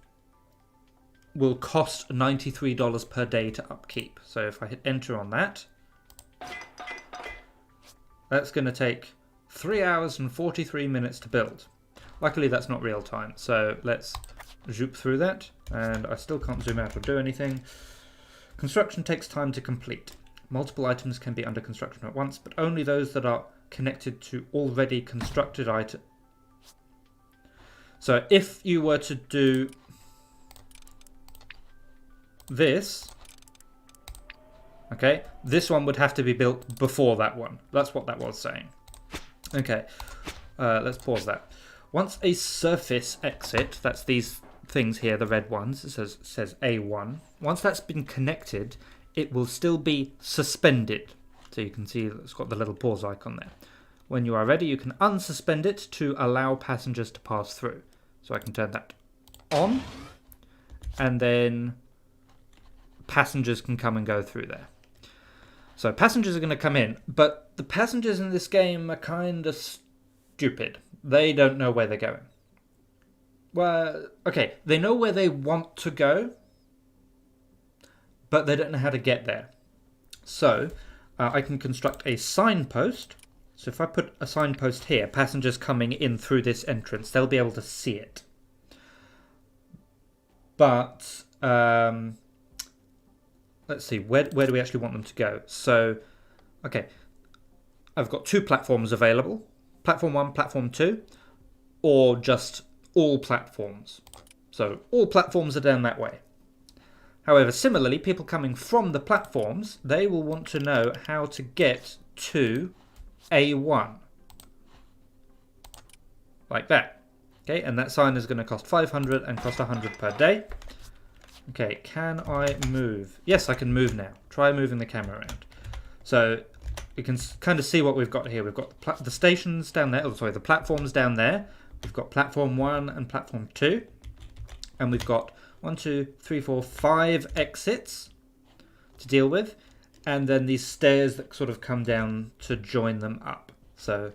will cost $93 per day to upkeep. So if I hit enter on that, that's going to take 3 hours and 43 minutes to build. Luckily that's not real time, so let's zoop through that, and I still can't zoom out or do anything. Construction takes time to complete. Multiple items can be under construction at once, but only those that are connected to already constructed items. So if you were to do this, okay, this one would have to be built before that one. That's what that was saying. Okay, let's pause that. Once a surface exit, that's these things here, the red ones, it says A1. Once that's been connected, it will still be suspended. So you can see it's got the little pause icon there. When you are ready, you can unsuspend it to allow passengers to pass through. So I can turn that on, and then passengers can come and go through there. So passengers are going to come in, but the passengers in this game are kind of stupid. They don't know where they're going. Well, okay, they know where they want to go, but they don't know how to get there. So I can construct a signpost. So if I put a signpost here, passengers coming in through this entrance, they'll be able to see it. But let's see, where do we actually want them to go? So, okay, I've got 2 platforms available. Platform 1, Platform 2, or just all platforms. So all platforms are down that way. However, similarly, people coming from the platforms, they will want to know how to get to A1. Like that. Okay, and that sign is going to cost 500 and cost 100 per day. Okay, can I move? Yes, I can move now. Try moving the camera around. So you can kind of see what we've got here. We've got the stations down there, the platforms down there. We've got platform 1 and platform 2. And we've got 1, 2, 3, 4, 5 exits to deal with. And then these stairs that sort of come down to join them up. So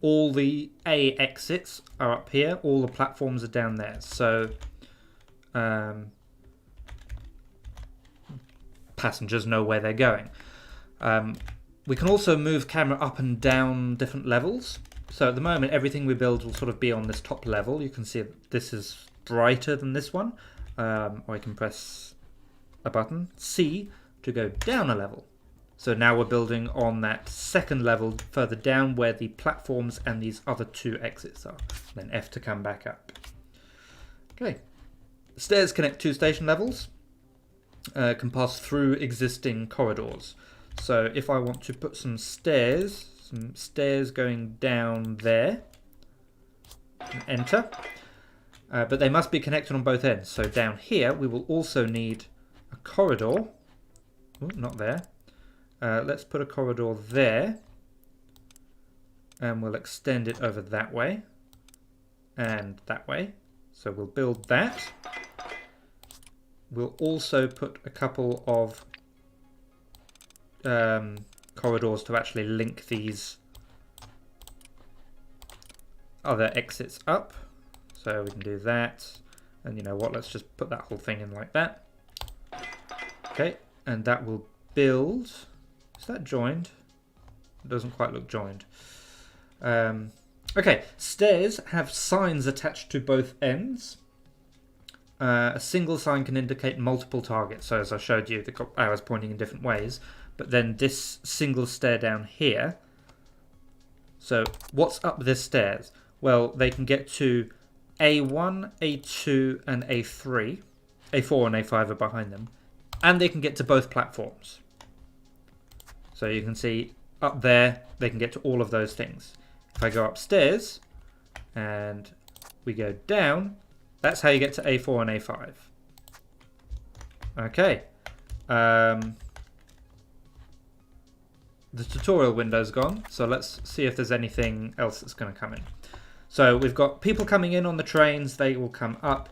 all the A exits are up here. All the platforms are down there. So passengers know where they're going. We can also move camera up and down different levels. So at the moment, everything we build will sort of be on this top level. You can see this is brighter than this one. Or I can press a button, C, to go down a level. So now we're building on that second level further down where the platforms and these other 2 exits are. Then F to come back up. Okay. Stairs connect 2 station levels. Can pass through existing corridors. So if I want to put some stairs going down there, and enter. But they must be connected on both ends. So down here, we will also need a corridor. Ooh, not there. Let's put a corridor there. And we'll extend it over that way. And that way. So we'll build that. We'll also put a couple of corridors to actually link these other exits up. So we can do that. And you know what, let's just put that whole thing in like that. Okay, and that will build. Is that joined? It doesn't quite look joined. Okay, stairs have signs attached to both ends. A single sign can indicate multiple targets. So as I showed you, the arrows pointing in different ways. But then this single stair down here. So what's up this stairs? well, they can get to A1, A2, and A3. A4 and A5 are behind them. And they can get to both platforms. So you can see up there, they can get to all of those things. If I go upstairs and we go down, that's how you get to A4 and A5. Okay. The tutorial window's gone, so let's see if there's anything else that's going to come in. So we've got people coming in on the trains. They will come up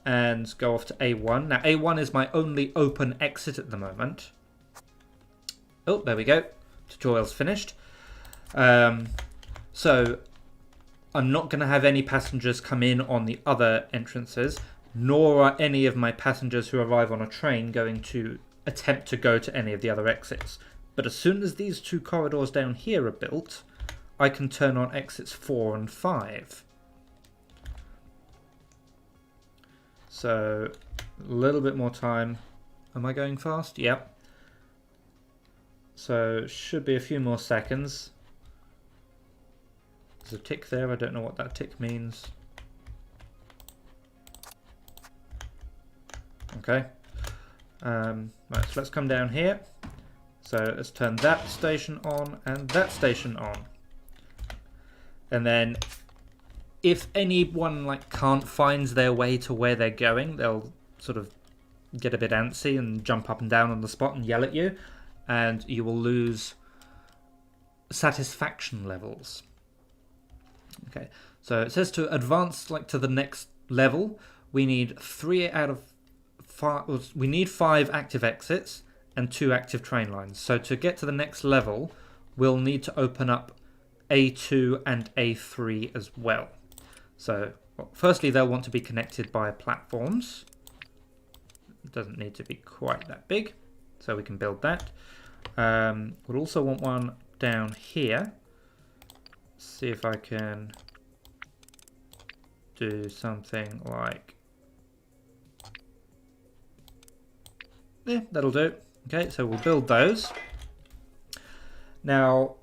and go off to A1. Now A1 is my only open exit at the moment. Oh, there we go. Tutorial's finished. So I'm not going to have any passengers come in on the other entrances, nor are any of my passengers who arrive on a train going to attempt to go to any of the other exits. But as soon as these two corridors down here are built, I can turn on exits 4 and 5. So a little bit more time. Am I going fast? Yep. So should be a few more seconds. There's a tick there. I don't know what that tick means. Okay. Right, so let's come down here. So let's turn that station on and that station on. And then if anyone can't find their way to where they're going, they'll sort of get a bit antsy and jump up and down on the spot and yell at you, and you will lose satisfaction levels. Okay, so it says to advance to the next level, we need 3 out of 5. We need 5 active exits and 2 active train lines. So to get to the next level, we'll need to open up A2 and A3 as well. So firstly, they'll want to be connected by platforms. It doesn't need to be quite that big, so we can build that. We'll also want one down here. See if I can do something like... yeah, that'll do. Okay, so we'll build those. Now,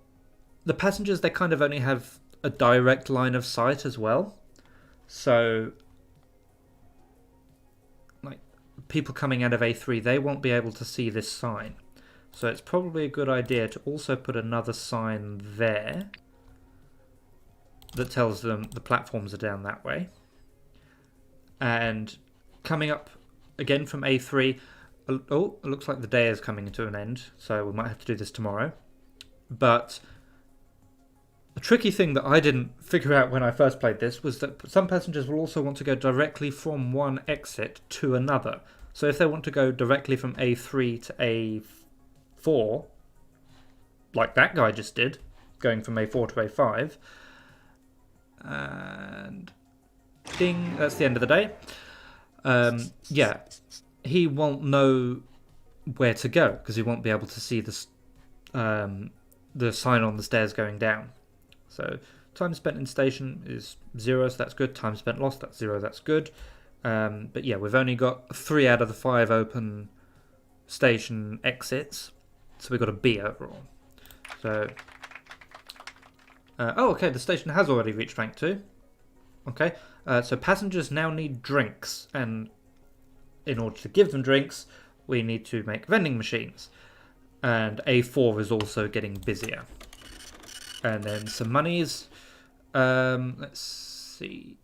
the passengers, they kind of only have a direct line of sight as well. So, people coming out of A3, they won't be able to see this sign. So it's probably a good idea to also put another sign there that tells them the platforms are down that way. And coming up again from A3... oh, it looks like the day is coming to an end, so we might have to do this tomorrow. But a tricky thing that I didn't figure out when I first played this was that some passengers will also want to go directly from one exit to another. So if they want to go directly from A3 to A4, like that guy just did, going from A4 to A5, and ding, that's the end of the day. Yeah. He won't know where to go because he won't be able to see the sign on the stairs going down. So time spent in station is 0, so that's good. Time spent lost, that's 0, that's good. But yeah, we've only got 3 out of the 5 open station exits, so we've got a B overall. So, oh, okay, the station has already reached rank 2. Okay, so passengers now need drinks, and in order to give them drinks, we need to make vending machines. And A4 is also getting busier. And then some monies. Let's see.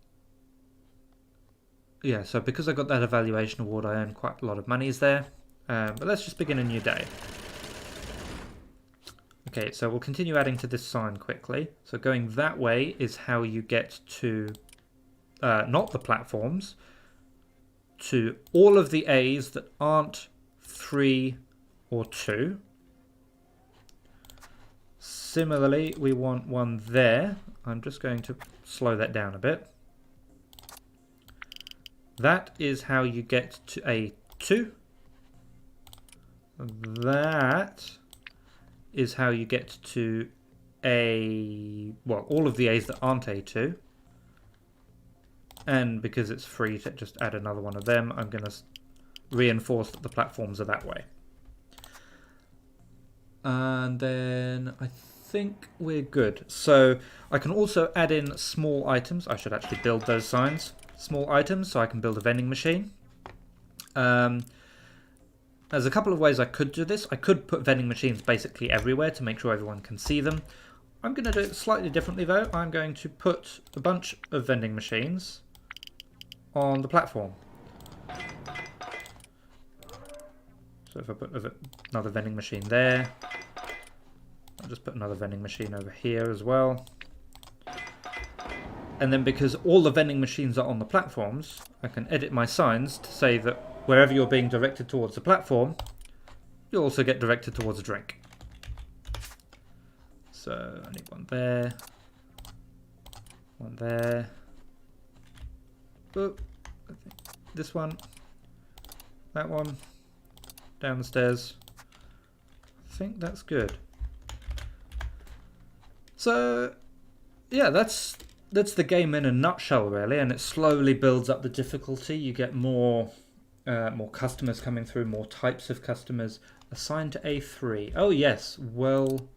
Yeah, so because I got that evaluation award, I earned quite a lot of monies there. But let's just begin a new day. Okay, so we'll continue adding to this sign quickly. So going that way is how you get to, not the platforms, to all of the A's that aren't 3 or 2. Similarly, we want one there. I'm just going to slow that down a bit. That is how you get to A2. That is how you get to all of the A's that aren't A2. And because it's free to just add another one of them, I'm going to reinforce that the platforms are that way. And then I think we're good. So I can also add in small items. I should actually build those signs. Small items, so I can build a vending machine. There's a couple of ways I could do this. I could put vending machines basically everywhere to make sure everyone can see them. I'm going to do it slightly differently though. I'm going to put a bunch of vending machines on the platform. So if I put another vending machine there, I'll just put another vending machine over here as well. And then because all the vending machines are on the platforms, I can edit my signs to say that wherever you're being directed towards the platform, you'll also get directed towards a drink. So I need one there, one there. Oop, I think this one, that one, down the stairs. I think that's good. So yeah, that's the game in a nutshell really, and it slowly builds up the difficulty. You get more customers coming through, more types of customers. Assigned to A3. Oh yes, well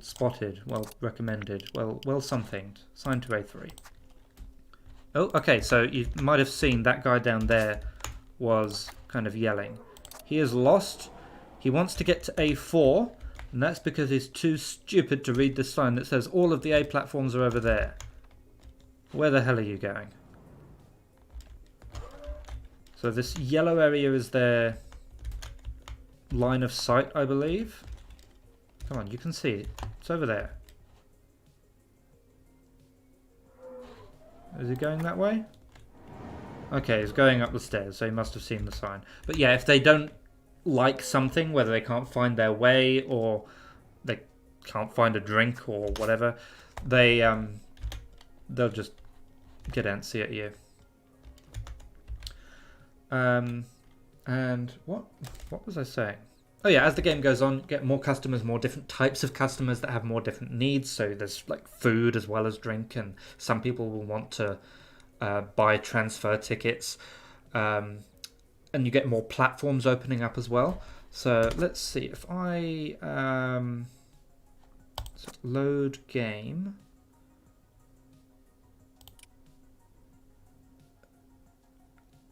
spotted, well recommended, well something. Assigned to A3. Oh, okay, so you might have seen that guy down there was kind of yelling. He is lost. He wants to get to A4, and that's because he's too stupid to read the sign that says all of the A platforms are over there. Where the hell are you going? So this yellow area is their line of sight, I believe. Come on, you can see it. It's over there. Is he going that way? Okay, he's going up the stairs, so he must have seen the sign. But yeah, if they don't like something, whether they can't find their way or they can't find a drink or whatever, they'll just get antsy at you. And what was I saying? Oh yeah, as the game goes on, you get more customers, more different types of customers that have more different needs. So there's like food as well as drink, and some people will want to buy transfer tickets. And you get more platforms opening up as well. So let's see, if I so load game.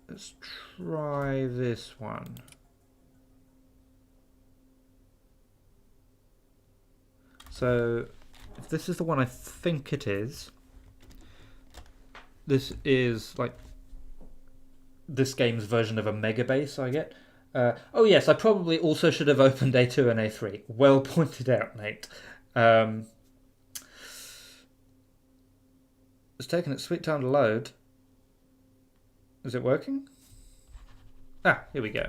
Let's try this one. So if this is the one I think it is, this is like this game's version of a mega base I get. Oh yes, I probably also should have opened A2 and A3. Well pointed out, Nate. It's taken its sweet time to load. Is it working? Ah, here we go.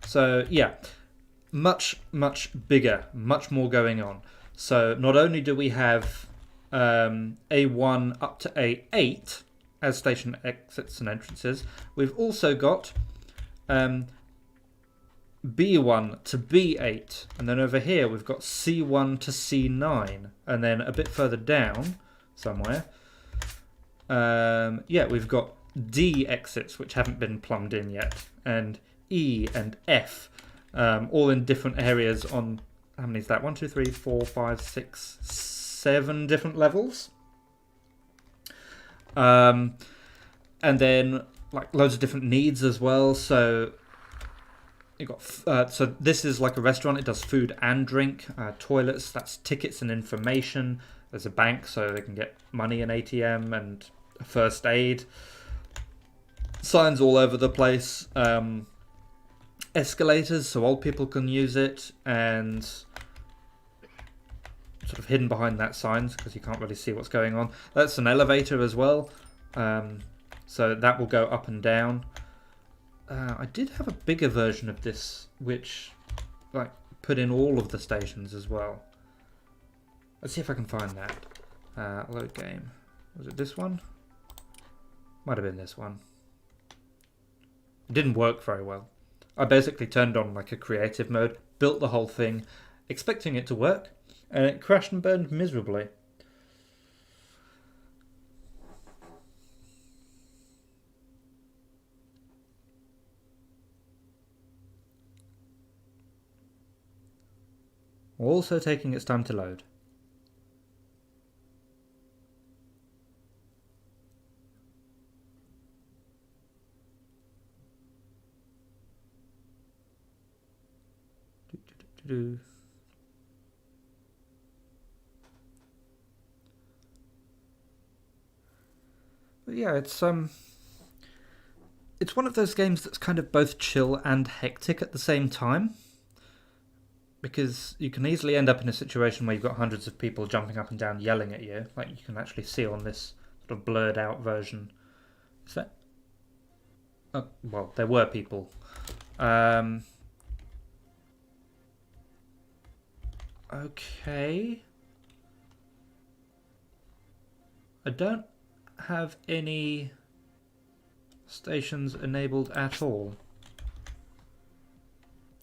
So yeah, much bigger, much more going on. So not only do we have A1 up to A8 as station exits and entrances, we've also got B1 to B8, and then over here we've got C1 to C9, and then a bit further down somewhere, yeah, we've got D exits which haven't been plumbed in yet, and E and F, all in different areas on, how many is that? 1, 2, 3, 4, 5, 6, 7 different levels. And then like loads of different needs as well. So you got so this is like a restaurant. It does food and drink. Toilets, that's tickets and information. There's a bank, so they can get money and ATM and first aid. Signs all over the place. Escalators, so old people can use it, and sort of hidden behind that signs because you can't really see what's going on. That's an elevator as well, so that will go up and down. I did have a bigger version of this which like put in all of the stations as well. Let's see if I can find that. Load game. Was it this one? Might have been this one. It didn't work very well. I basically turned on like a creative mode, built the whole thing, expecting it to work, and it crashed and burned miserably. Also taking its time to load. But yeah, it's one of those games that's kind of both chill and hectic at the same time. Because you can easily end up in a situation where you've got hundreds of people jumping up and down yelling at you, like you can actually see on this sort of blurred out version. Is that? Oh, well, there were people. Okay. I don't have any stations enabled at all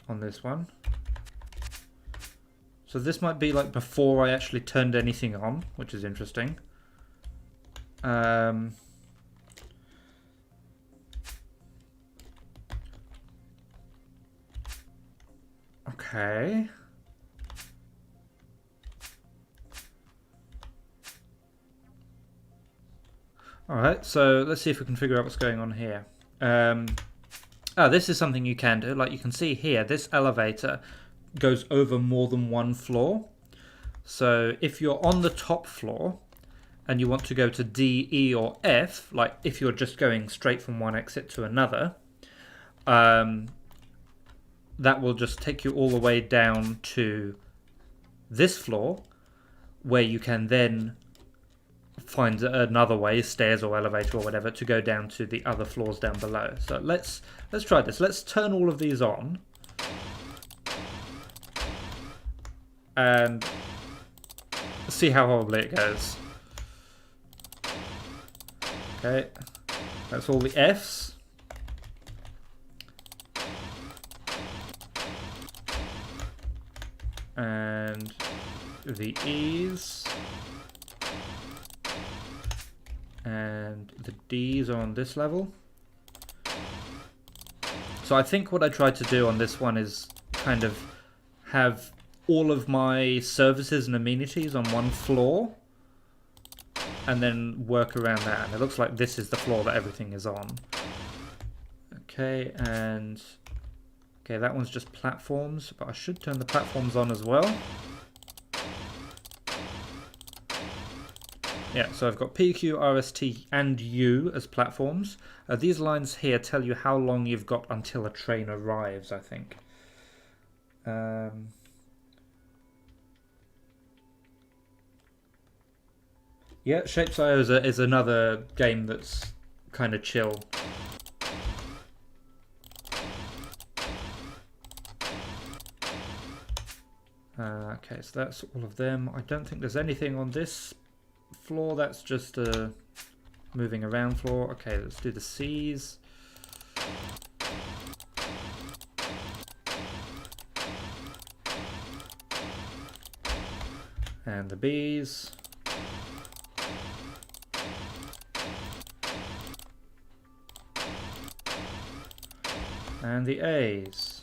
on this one. So this might be like before I actually turned anything on, which is interesting. Okay. Alright, so let's see if we can figure out what's going on here. This is something you can do. Like you can see here, this elevator goes over more than one floor. So if you're on the top floor and you want to go to D, E, or F, like if you're just going straight from one exit to another, that will just take you all the way down to this floor, where you can then find another way, stairs or elevator or whatever, to go down to the other floors down below. So let's try this. Let's turn all of these on. And see how horribly it goes. Okay, that's all the Fs. And the E's. And the D's are on this level. So I think what I tried to do on this one is kind of have all of my services and amenities on one floor and then work around that. And it looks like this is the floor that everything is on. Okay, and okay, that one's just platforms, but I should turn the platforms on as well. Yeah, so I've got P, Q, R, S, T, and U as platforms. These lines here tell you how long you've got until a train arrives, I think. Yeah, Shapes.io is another game that's kind of chill. Okay, so that's all of them. I don't think there's anything on this floor. That's just a moving around floor. Okay, let's do the C's. And the B's. And the A's.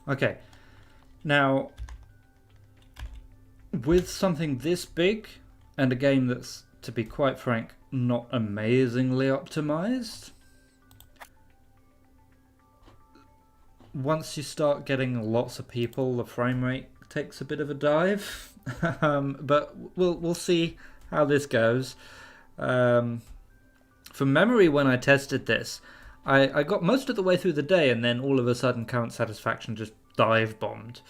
Okay, now with something this big and a game that's, to be quite frank, not amazingly optimized, once you start getting lots of people, the frame rate takes a bit of a dive. But we'll see how this goes. From memory, when I tested this, I got most of the way through the day, and then all of a sudden current satisfaction just dive bombed.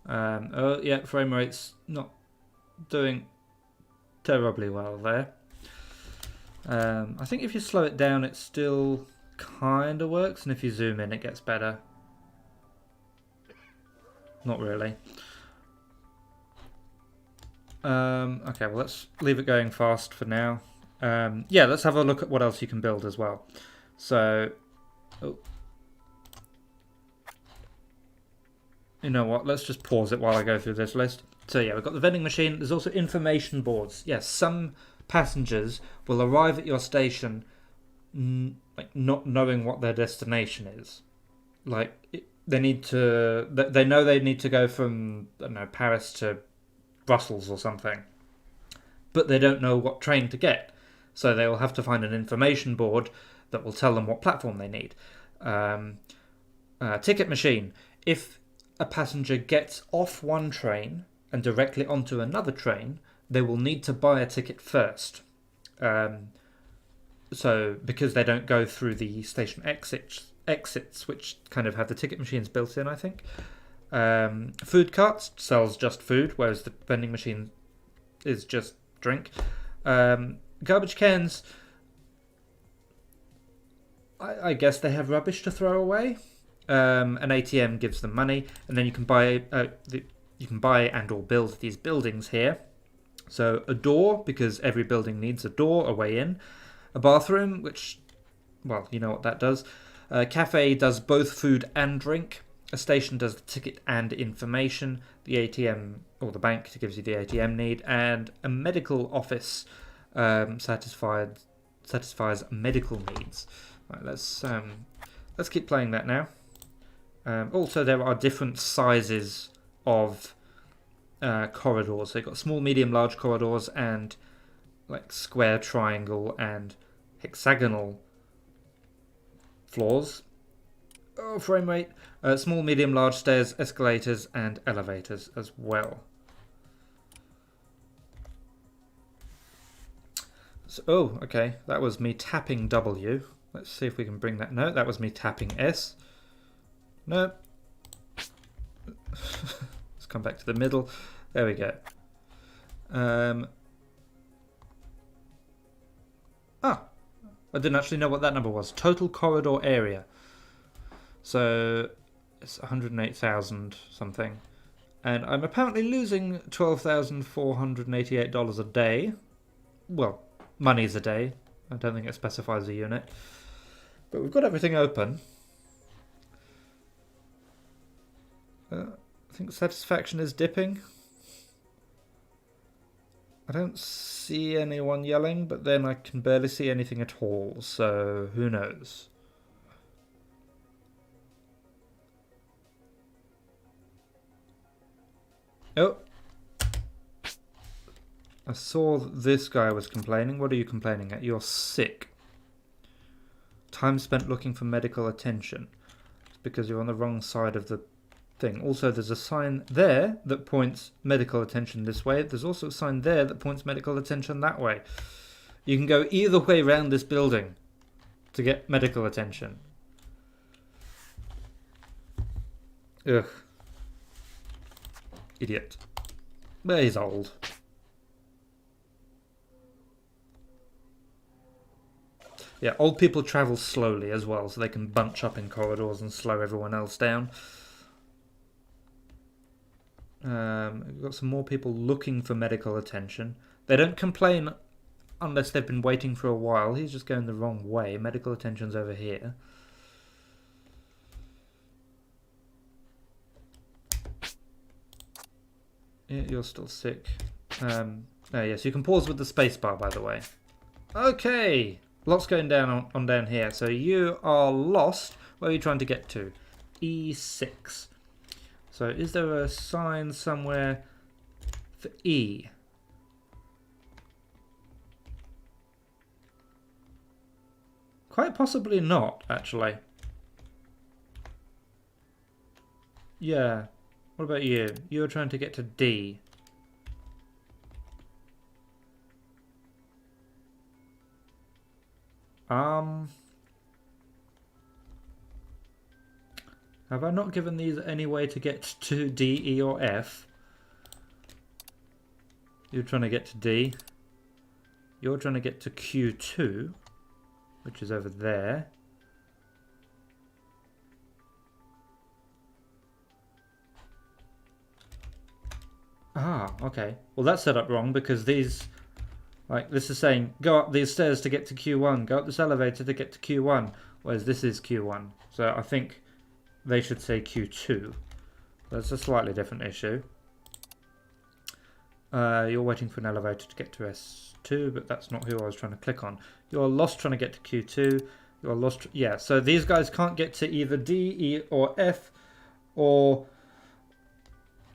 Oh yeah, frame rate's not doing terribly well there. I think if you slow it down, it still kind of works, and if you zoom in, it gets better. Not really. Okay, well, let's leave it going fast for now. Yeah, let's have a look at what else you can build as well. So, oh. You know what, let's just pause it while I go through this list. So yeah, we've got the vending machine. There's also information boards. Yes, some passengers will arrive at your station like not knowing what their destination is. Like they need to, they know they need to go from, I don't know, Paris to Brussels or something, but they don't know what train to get. So they will have to find an information board that will tell them what platform they need. Ticket machine. If a passenger gets off one train and directly onto another train, they will need to buy a ticket first. So because they don't go through the station exits, which kind of have the ticket machines built in, I think. Food carts sells just food, whereas the vending machine is just drink. Garbage cans, I guess they have rubbish to throw away. An ATM gives them money, and then you can buy and or build these buildings here. So a door, because every building needs a door, a way in. A bathroom, which, well, you know what that does. A cafe does both food and drink. A station does the ticket and information. The ATM, or the bank, gives you the ATM need. And a medical office satisfies medical needs. Right, let's keep playing that now. Also, there are different sizes of corridors. So you've got small, medium, large corridors, and like square, triangle, and hexagonal floors. Oh, frame rate. Small, medium, large stairs, escalators, and elevators as well. So, oh, okay. That was me tapping W. Let's see if we can bring that. No, that was me tapping S. No. Let's come back to the middle. There we go. I didn't actually know what that number was. Total corridor area. So it's 108,000 something. And I'm apparently losing $12,488 a day. Well, money's a day. I don't think it specifies a unit. But we've got everything open. I think satisfaction is dipping. I don't see anyone yelling, but then I can barely see anything at all, so who knows? Oh. I saw this guy was complaining. What are you complaining at? You're sick. Time spent looking for medical attention. It's because you're on the wrong side of the thing. Also, there's a sign there that points medical attention this way. There's also a sign there that points medical attention that way. You can go either way around this building to get medical attention. Ugh. Idiot. But he's old. Yeah, old people travel slowly as well, so they can bunch up in corridors and slow everyone else down. We've got some more people looking for medical attention. They don't complain unless they've been waiting for a while. He's just going the wrong way. Medical attention's over here. Yeah, you're still sick. Oh yes, you can pause with the spacebar, by the way. Okay, lots going down on down here. So you are lost. Where are you trying to get to? E6. So is there a sign somewhere for E? Quite possibly not, actually. Yeah. What about you? You're trying to get to D. Have I not given these any way to get to D, E, or F? You're trying to get to D. You're trying to get to Q2, which is over there. Ah, okay. Well, that's set up wrong because these, like, this is saying go up these stairs to get to Q1, go up this elevator to get to Q1, whereas this is Q1. So I think they should say Q2. That's a slightly different issue. You're waiting for an elevator to get to S2, but that's not who I was trying to click on. You're lost trying to get to Q2. You're lost. Yeah, so these guys can't get to either D, E, or F, or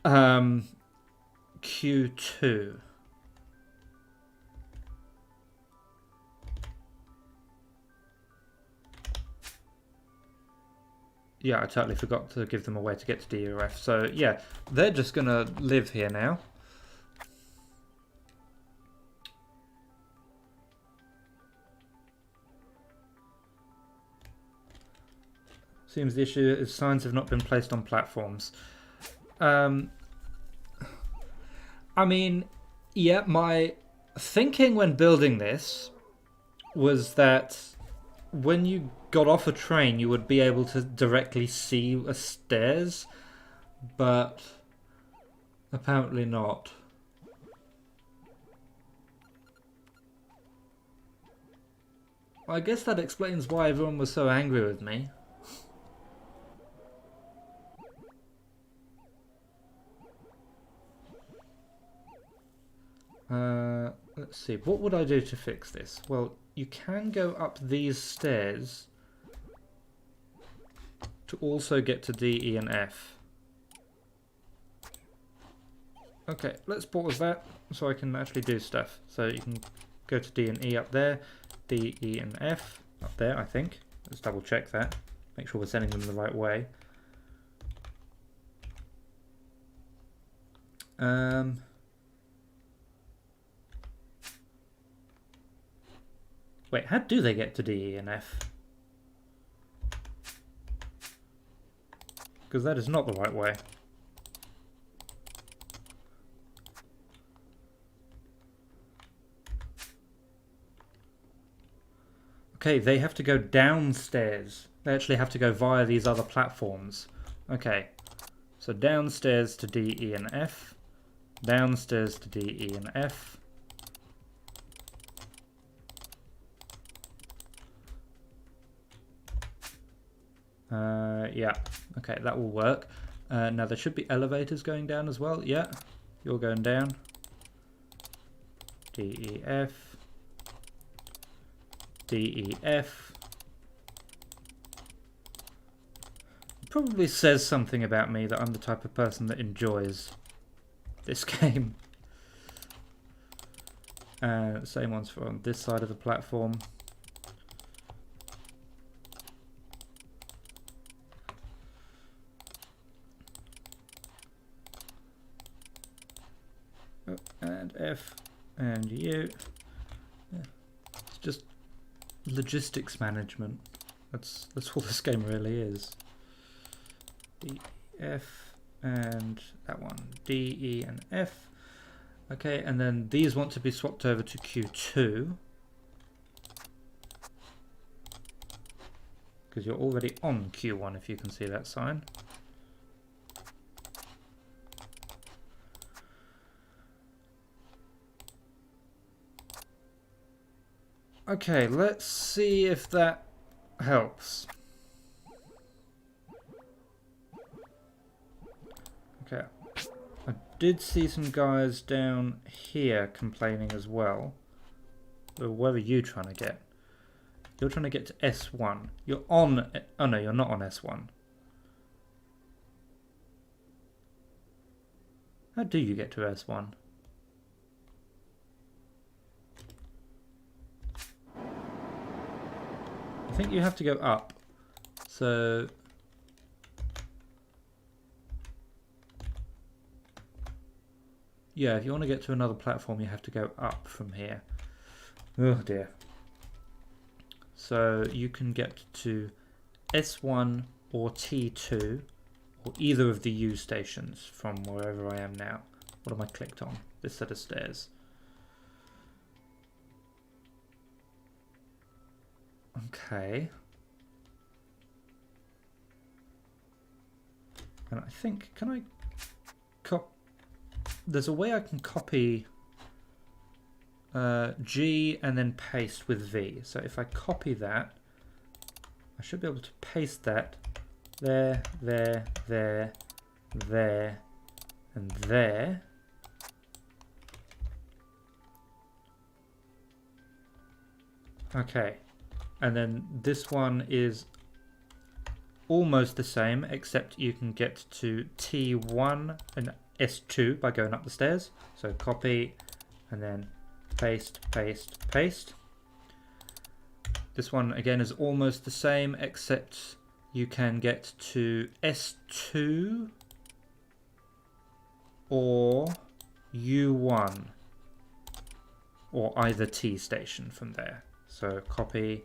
Q2. Yeah, I totally forgot to give them a way to get to D or F. So yeah, they're just gonna live here now. Seems the issue is signs have not been placed on platforms. I mean, yeah, my thinking when building this was that when you got off a train, you would be able to directly see a stairs, but apparently not. I guess that explains why everyone was so angry with me. Let's see, what would I do to fix this? Well, you can go up these stairs to also get to D, E, and F. Okay, let's pause that so I can actually do stuff. So you can go to D and E up there, D, E, and F up there, I think. Let's double check that. Make sure we're sending them the right way. Wait, how do they get to D, E, and F? Because that is not the right way. Okay, they have to go downstairs. They actually have to go via these other platforms. Okay, so downstairs to D, E, and F. Downstairs to D, E, and F. Yeah, okay, that will work. Now there should be elevators going down as well. Yeah, you're going down. D, E, F. D, E, F. Probably says something about me that I'm the type of person that enjoys this game. Same ones for on this side of the platform. Oh, and F and U. Yeah. It's just logistics management. That's all this game really is. D, F, and that one. D, E, and F. Okay, and then these want to be swapped over to Q2. Because you're already on Q1, if you can see that sign. Okay, let's see if that helps. Okay, I did see some guys down here complaining as well. So where are you trying to get? You're trying to get to S1. You're on... Oh no, you're not on S1. How do you get to S1? I think you have to go up. So... yeah, if you want to get to another platform, you have to go up from here. Oh dear. So you can get to S1 or T2 or either of the U stations from wherever I am now. What am I clicked on? This set of stairs. Okay. And I think, can I there's a way I can copy G and then paste with V. So if I copy that, I should be able to paste that there, there, there, there, and there. Okay, and then this one is almost the same, except you can get to T1 and S2 by going up the stairs. So copy and then paste, paste, paste. This one again is almost the same, except you can get to S2 or U1 or either T station from there. So copy,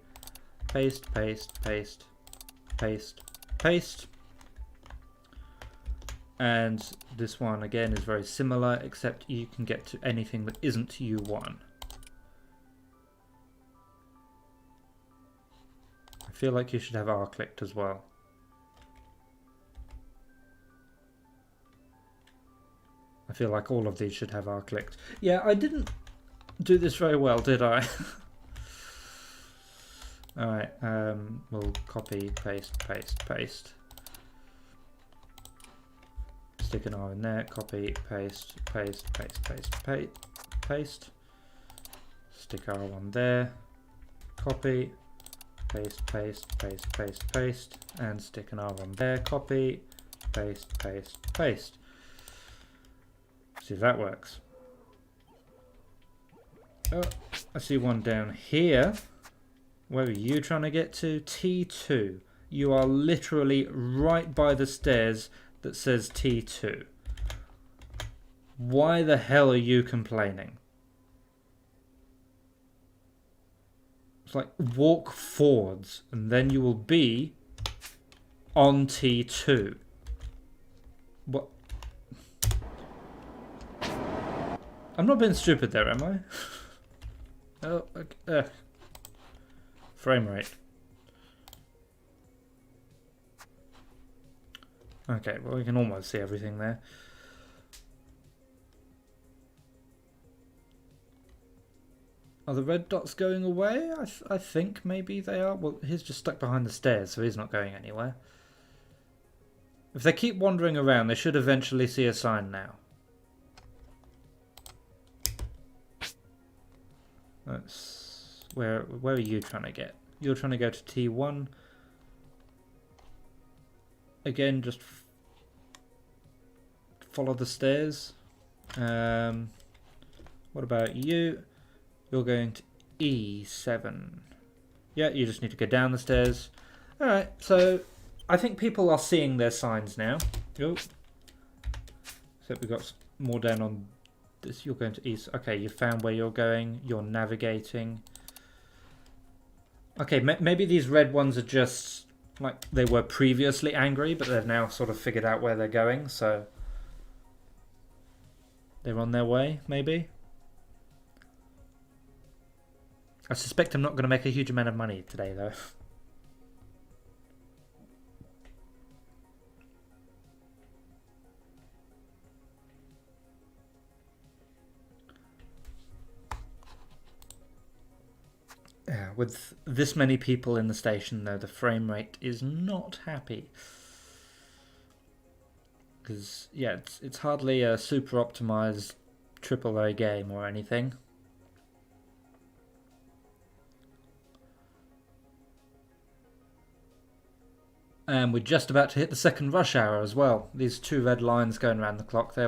paste, paste, paste, paste, paste. And this one again is very similar, except you can get to anything that isn't U1. I feel like you should have R clicked as well. I feel like all of these should have R clicked. Yeah, I didn't do this very well, did I? Alright, we'll copy, paste, paste, paste. Stick an R in there, copy, paste, paste, paste, paste, paste, paste. Stick R1 there, copy, paste, paste, paste, paste, paste, and stick an R1 there, copy, paste, paste, paste. See if that works. Oh, I see one down here. Where are you trying to get to? T2. You are literally right by the stairs that says T2. Why the hell are you complaining? It's like walk forwards and then you will be on T2. What? I'm not being stupid there, am I? Oh, okay. Frame rate. Okay, well we can almost see everything there. Are the red dots going away? I think maybe they are. Well, he's just stuck behind the stairs, so he's not going anywhere. If they keep wandering around, they should eventually see a sign now. That's where are you trying to get? You're trying to go to T1. Again, just follow the stairs. What about you? You're going to E7. Yeah, you just need to go down the stairs. Alright, so I think people are seeing their signs now. Oh. Except we've got more down on this. You're going to East. Okay, you found where you're going. You're navigating. Okay, maybe these red ones are just like they were previously angry, but they've now sort of figured out where they're going, so they're on their way, maybe. I suspect I'm not going to make a huge amount of money today, though. Yeah, with this many people in the station, though, the frame rate is not happy. Because, yeah, it's hardly a super optimized AAA game or anything. And we're just about to hit the second rush hour as well. These two red lines going around the clock there,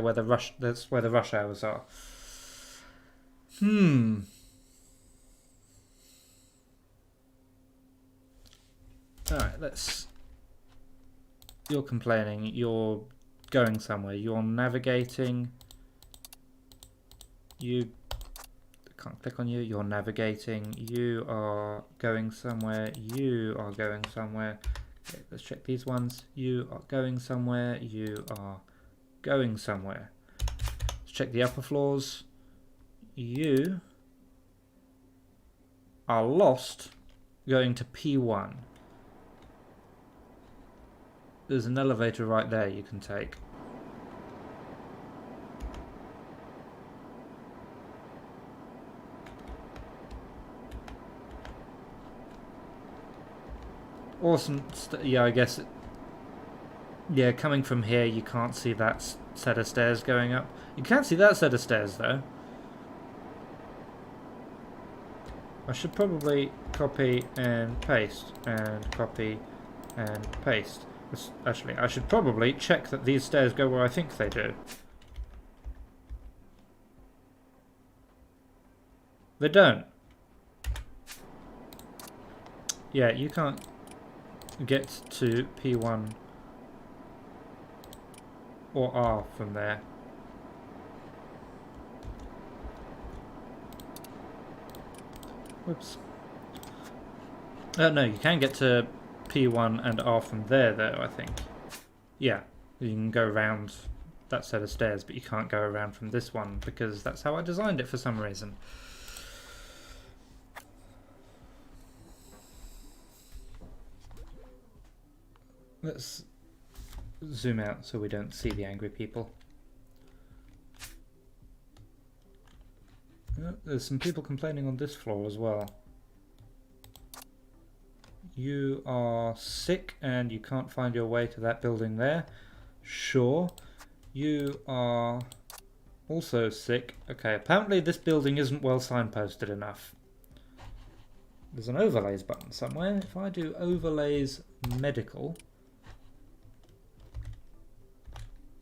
that's where the rush hours are. Alright, you're complaining, you're going somewhere, you're navigating. You can't click on you, you're navigating, you are going somewhere, you are going somewhere. Okay, let's check these ones. You are going somewhere, you are going somewhere. Let's check the upper floors. You are lost going to P1. There's an elevator right there you can take. Awesome. Yeah, I guess. Yeah, coming from here, you can't see that set of stairs going up. You can see that set of stairs, though. I should probably copy and paste and copy and paste. Actually, I should probably check that these stairs go where I think they do. They don't. Yeah, you can't get to P1 or R from there. Whoops. No, you can get to P1 and R from there, though, I think. Yeah, you can go around that set of stairs, but you can't go around from this one, because that's how I designed it for some reason. Let's zoom out so we don't see the angry people. There's some people complaining on this floor as well. You are sick and you can't find your way to that building there. Sure. You are also sick. Okay, apparently this building isn't well signposted enough. There's an overlays button somewhere. If I do overlays medical.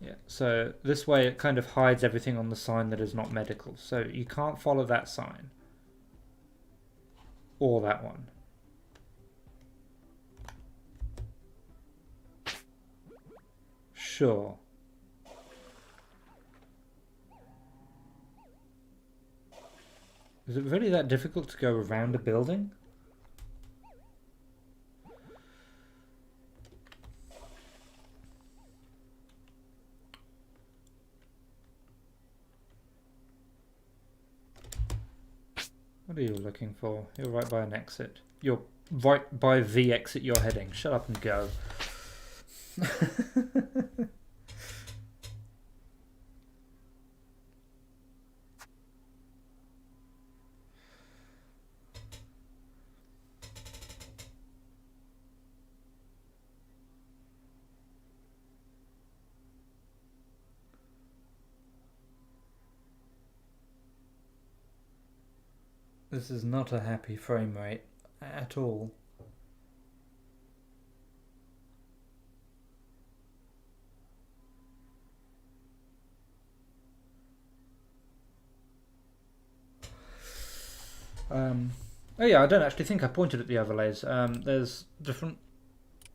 Yeah, so this way it kind of hides everything on the sign that is not medical. So you can't follow that sign. Or that one. Sure. Is it really that difficult to go around a building? What are you looking for? You're right by an exit. You're right by the exit you're heading. Shut up and go. This is not a happy frame rate at all. Oh yeah, I don't actually think I pointed at the overlays. There's different...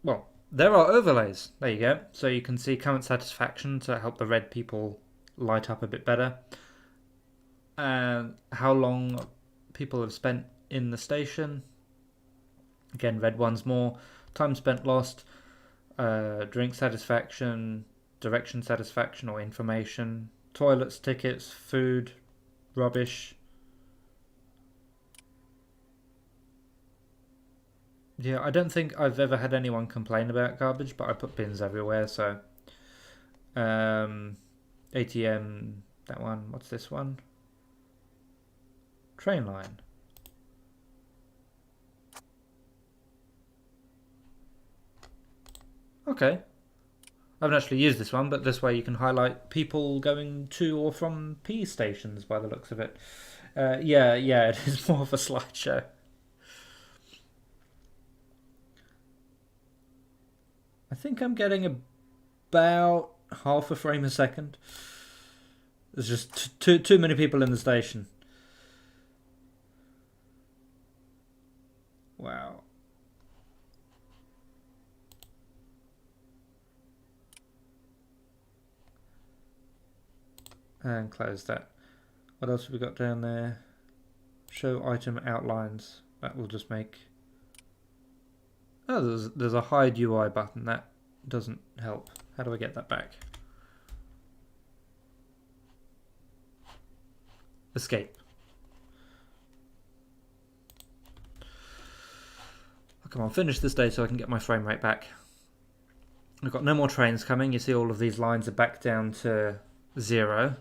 Well, there are overlays. There you go. So you can see current satisfaction to help the red people light up a bit better. And how long people have spent in the station. Again, red one's more. Time spent lost. Drink satisfaction. Direction satisfaction or information. Toilets, tickets, food, rubbish. Yeah, I don't think I've ever had anyone complain about garbage, but I put bins everywhere, so... ATM, that one. What's this one? Train line. Okay. I haven't actually used this one, but this way you can highlight people going to or from P stations by the looks of it. Yeah, it is more of a slideshow. I think I'm getting about half a frame a second. There's just too many people in the station. Wow. And close that. What else have we got down there? Show item outlines. That will just make... Oh, there's a hide UI button. That doesn't help. How do I get that back? Escape. Oh, come on, finish this day so I can get my frame rate back. I've got no more trains coming. You see all of these lines are back down to 0.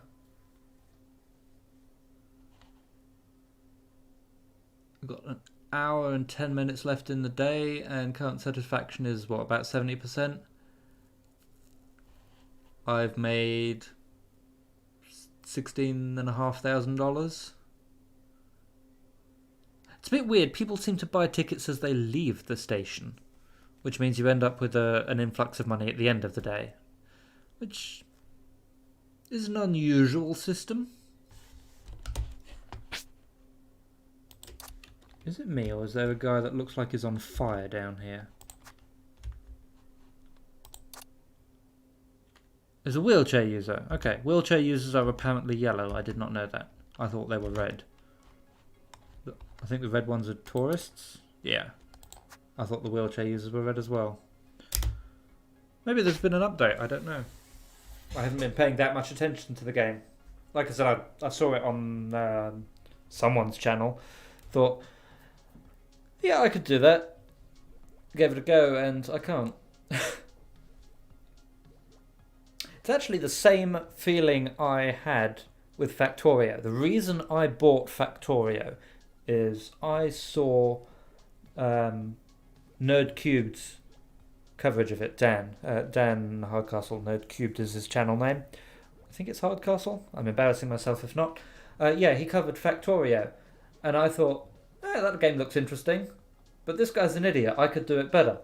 I've got an hour and 10 minutes left in the day, and current satisfaction is what, about 70%? I've made $16,500. It's a bit weird. People seem to buy tickets as they leave the station, which means you end up with an influx of money at the end of the day, which is an unusual system. Is it me, or is there a guy that looks like he's on fire down here? There's a wheelchair user. Okay, wheelchair users are apparently yellow. I did not know that. I thought they were red. I think the red ones are tourists. Yeah. I thought the wheelchair users were red as well. Maybe there's been an update. I don't know. I haven't been paying that much attention to the game. Like I said, I saw it on someone's channel. Thought, yeah, I could do that. Gave it a go, and I can't. It's actually the same feeling I had with Factorio. The reason I bought Factorio is I saw Nerd Cubed's coverage of it. Dan Hardcastle, Nerd Cubed is his channel name. I think it's Hardcastle. I'm embarrassing myself if not. Yeah, he covered Factorio, and I thought, that game looks interesting, but this guy's an idiot. I could do it better.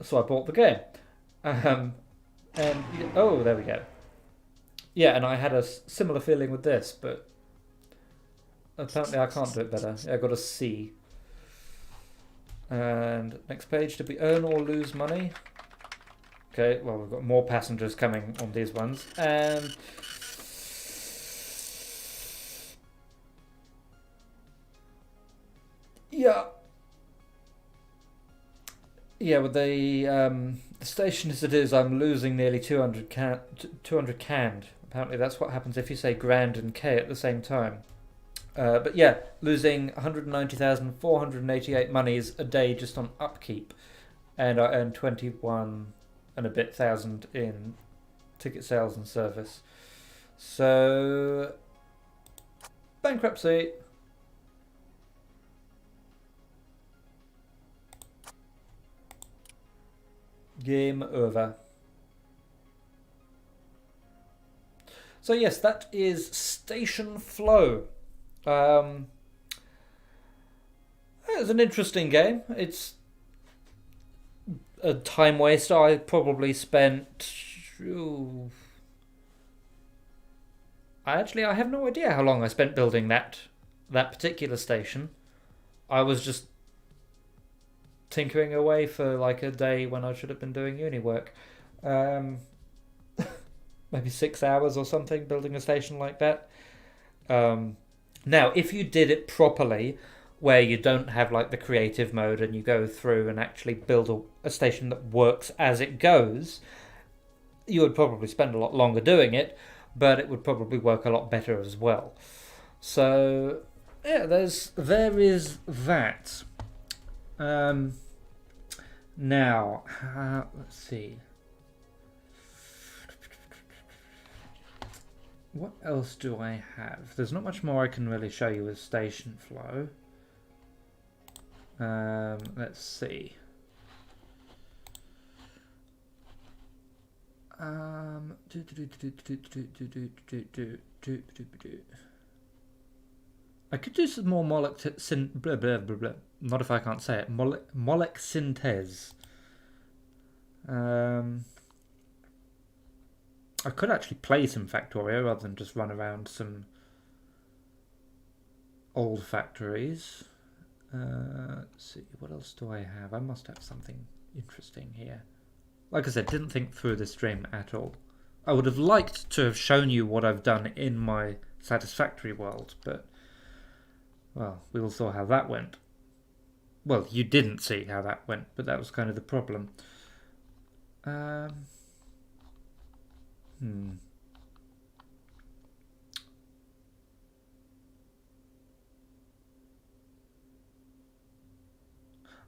So I bought the game. And oh, there we go. Yeah, and I had a similar feeling with this, but apparently I can't do it better. I got a C. And next page, did we earn or lose money? Okay, well, we've got more passengers coming on these ones. And yeah, with the station as it is, I'm losing nearly 200 canned. Apparently that's what happens if you say grand and K at the same time. But yeah, losing 190,488 monies a day just on upkeep. And I earned 21 and a bit thousand in ticket sales and service. So, bankruptcy. Game over. So yes, that is STATIOnflow. It's an interesting game. It's a time waster. I probably spent... I have no idea how long I spent building that particular station. I was just tinkering away for like a day when I should have been doing uni work. Maybe 6 hours or something building a station like that. Now, if you did it properly, where you don't have like the creative mode and you go through and actually build a station that works as it goes, you would probably spend a lot longer doing it, but it would probably work a lot better as well. So yeah, there is that. Now, let's see. What else do I have? There's not much more I can really show you with STATIOnflow. Let's see. I could do some more MOLEK-SYNTEZ. Not if I can't say it. MOLEK-SYNTEZ. I could actually play some Factorio rather than just run around some old factories. Let's see, what else do I have? I must have something interesting here. Like I said, didn't think through the stream at all. I would have liked to have shown you what I've done in my Satisfactory world, but, well, we all saw how that went. Well, you didn't see how that went, but that was kind of the problem.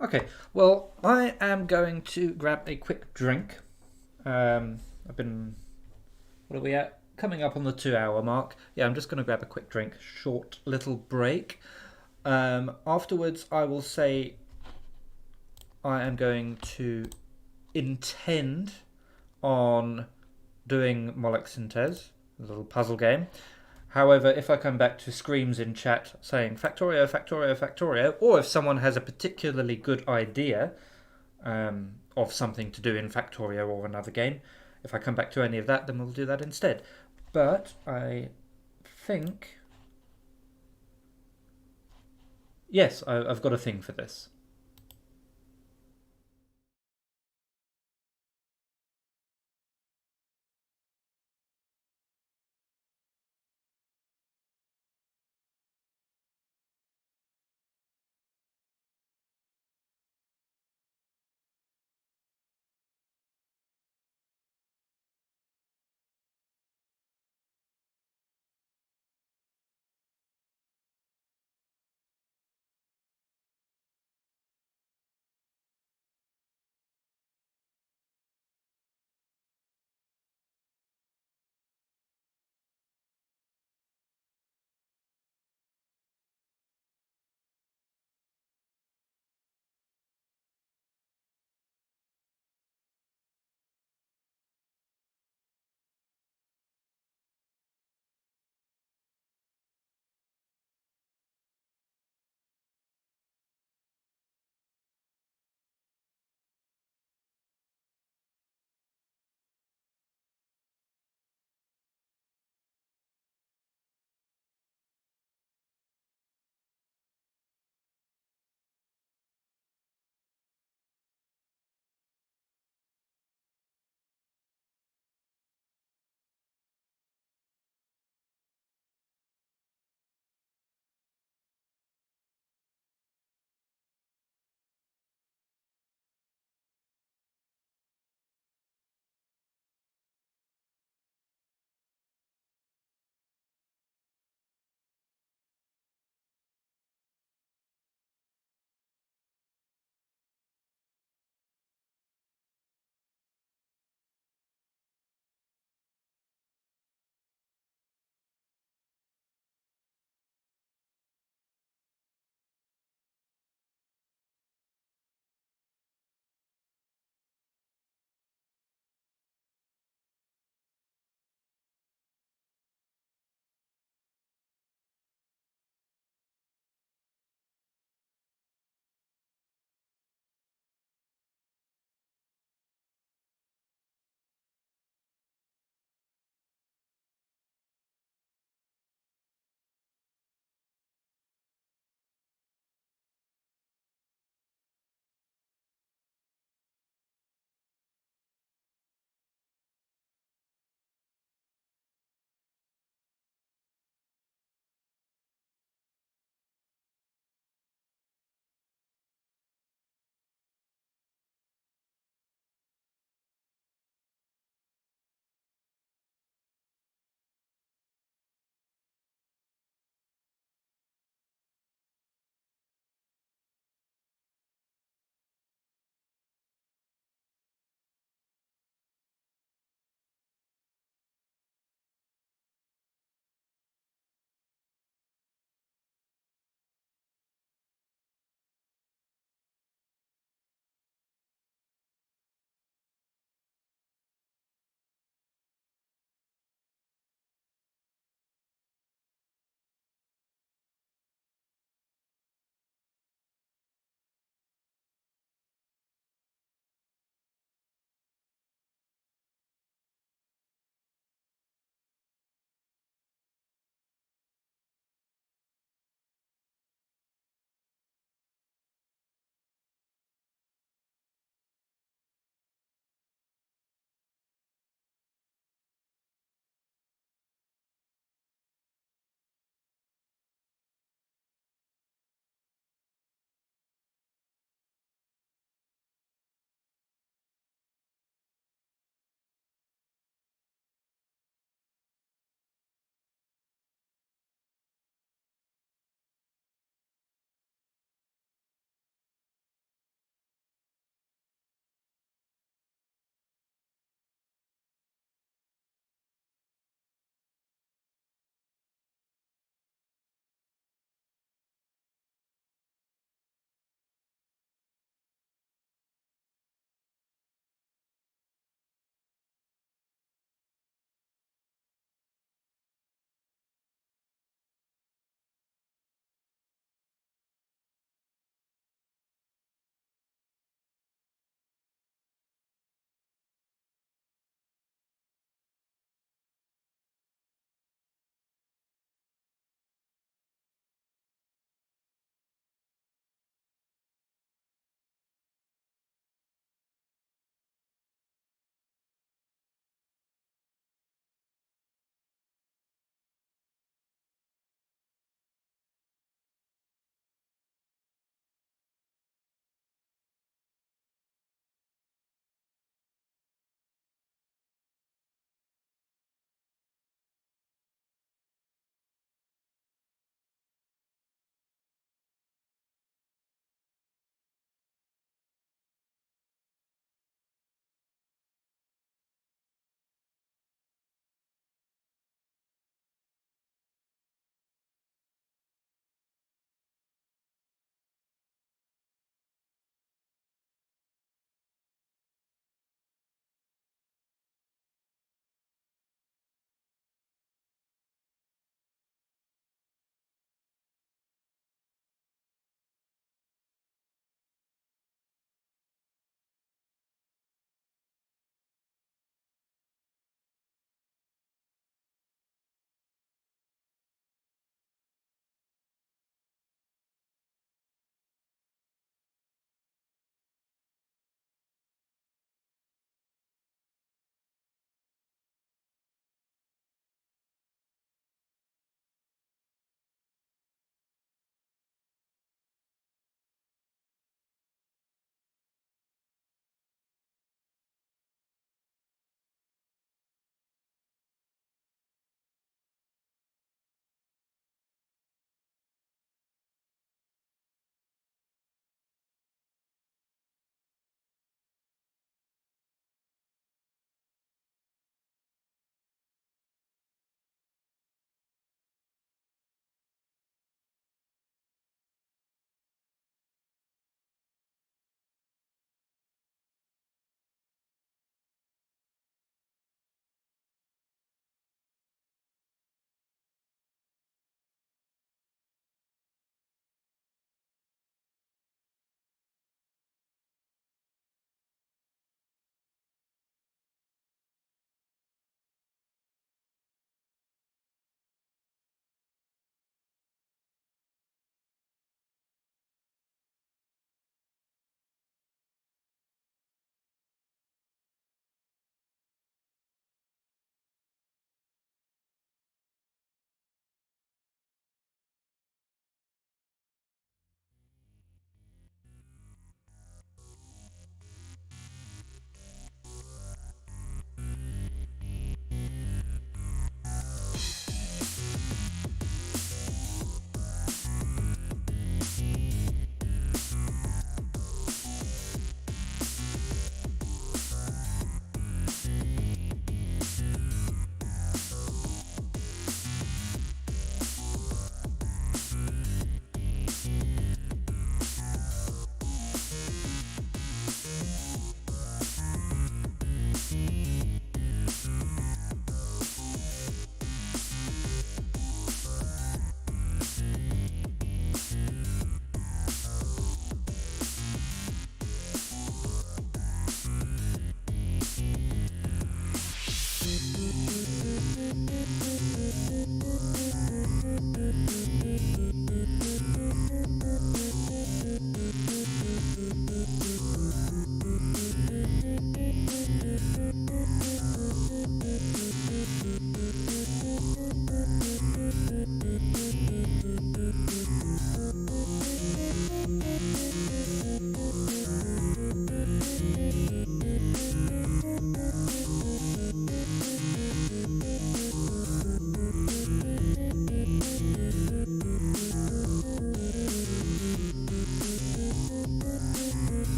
Okay, well, I am going to grab a quick drink. What are we at? Coming up on the 2-hour mark. Yeah, I'm just going to grab a quick drink, short little break. Afterwards, I will say I am going to intend on doing MOLEK-SYNTEZ, a little puzzle game. However, if I come back to screams in chat saying Factorio, Factorio, Factorio, or if someone has a particularly good idea of something to do in Factorio or another game, if I come back to any of that, then we'll do that instead. But I think... Yes, I've got a thing for this.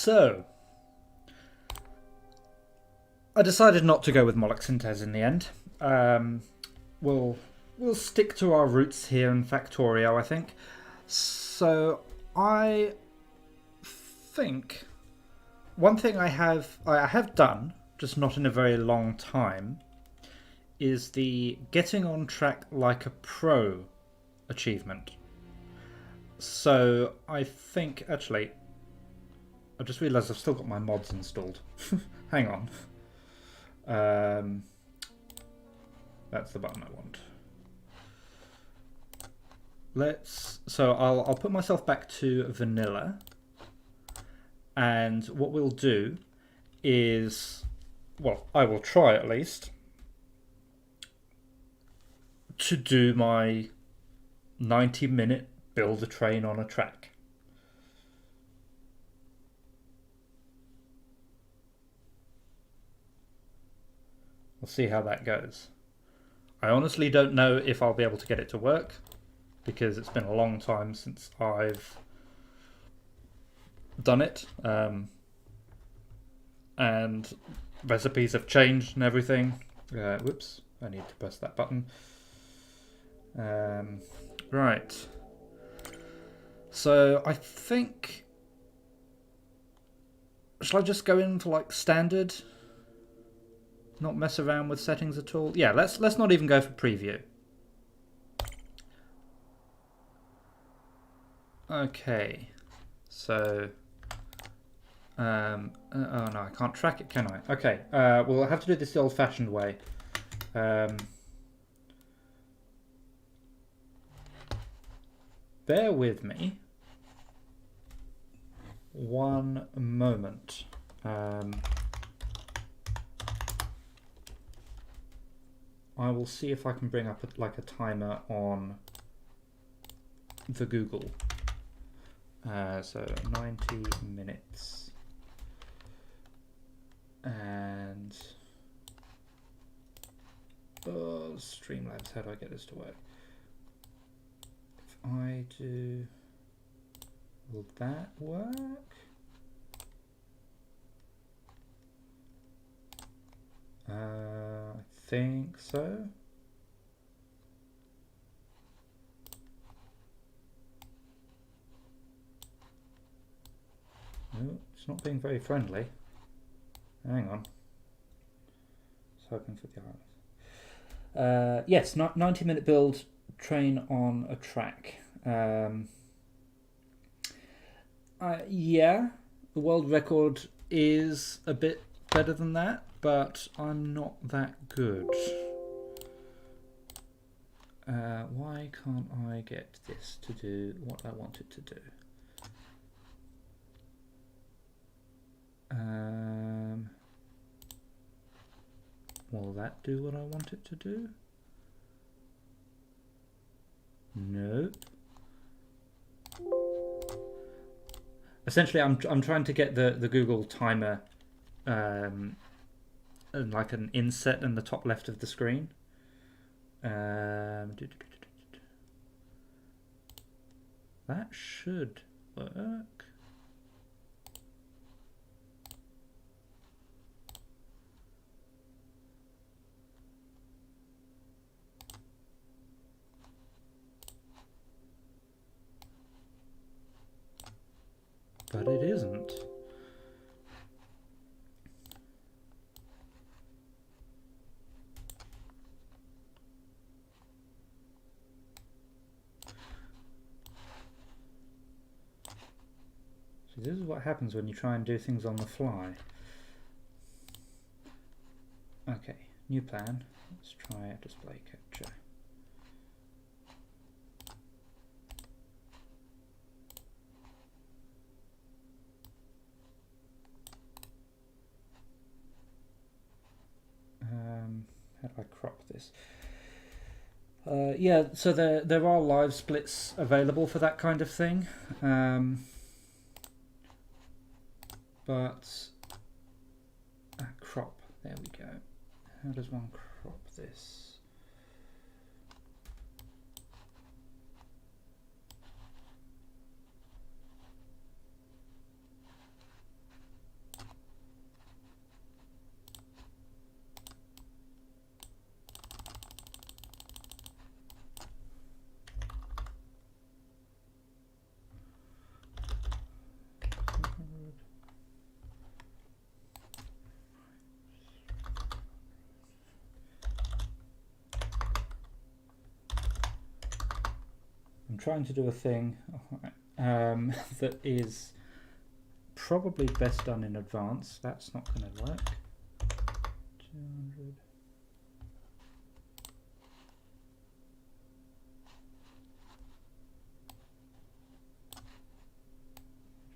So, I decided not to go with MOLEK-SYNTEZ in the end. We'll stick to our roots here in Factorio, I think. So, I think one thing I have done, just not in a very long time, is the getting on track like a pro achievement. So I think, actually, I just realised I've still got my mods installed. Hang on. That's the button I want. So I'll put myself back to vanilla. And what we'll do is, well, I will try at least to do my 90-minute build a train on a track. We'll see how that goes. I honestly don't know if I'll be able to get it to work because it's been a long time since I've done it, and recipes have changed and everything. Whoops, I need to press that button. Right. So I think, shall I just go in for like standard? Not mess around with settings at all? Yeah, let's not even go for preview. Okay. So oh no, I can't track it, can I? Okay, we'll have to do this the old-fashioned way. Bear with me one moment. I will see if I can bring up like a timer on the Google. So 90 minutes. And Streamlabs, how do I get this to work? If I do, will that work? I think so. No, it's not being very friendly. Hang on. I was hoping for the islands. Yes, 90-minute build, train on a track. Yeah, the world record is a bit better than that, but I'm not that good. Why can't I get this to do what I want it to do? Will that do what I want it to do? Nope. Essentially, I'm trying to get the Google timer like an inset in the top left of the screen. That should work. But it isn't. So this is what happens when you try and do things on the fly. Okay, new plan. Let's try a display capture. How do I crop this? Yeah, so there are live splits available for that kind of thing, but crop. There we go. How does one crop this? I'm trying to do a thing that is probably best done in advance. That's not going to work. 200.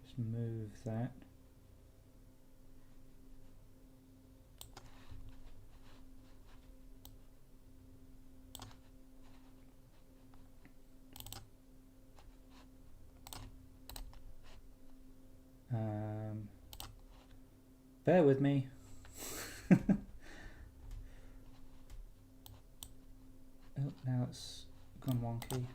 Just move that. Bear with me. Oh, now it's gone wonky.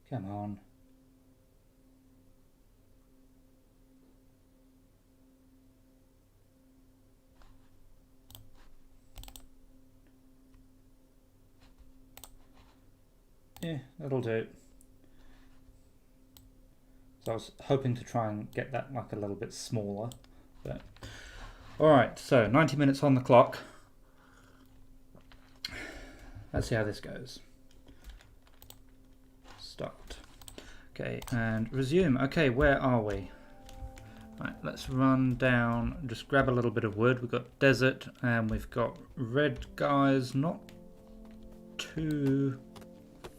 Come on. Yeah, that'll do. So I was hoping to try and get that like a little bit smaller, but alright, so 90 minutes on the clock. Let's see how this goes. Start. Okay, and resume. Okay, where are we? Right, let's run down, just grab a little bit of wood. We've got desert and we've got red guys, not too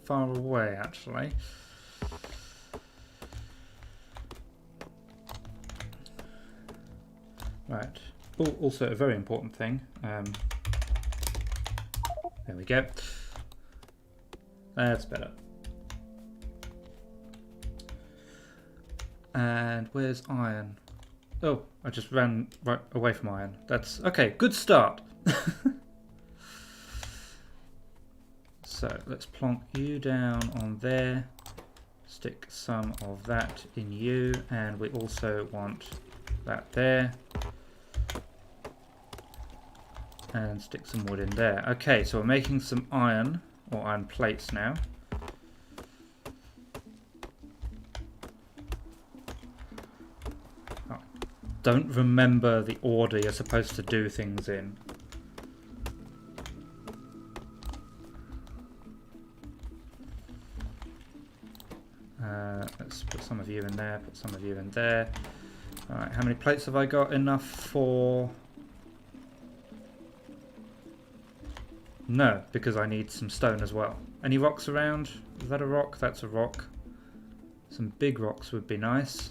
far away actually. Right, also a very important thing. There we go. That's better. And where's iron? Oh, I just ran right away from iron. That's okay, good start. So let's plonk you down on there, stick some of that in you, and we also want that there, and stick some wood in there. Okay, so we're making some iron, or iron plates now. Don't remember the order you're supposed to do things in. Let's put some of you in there, put some of you in there. Alright, how many plates have I got? Enough for... No, because I need some stone as well. Any rocks around? Is that a rock? That's a rock. Some big rocks would be nice.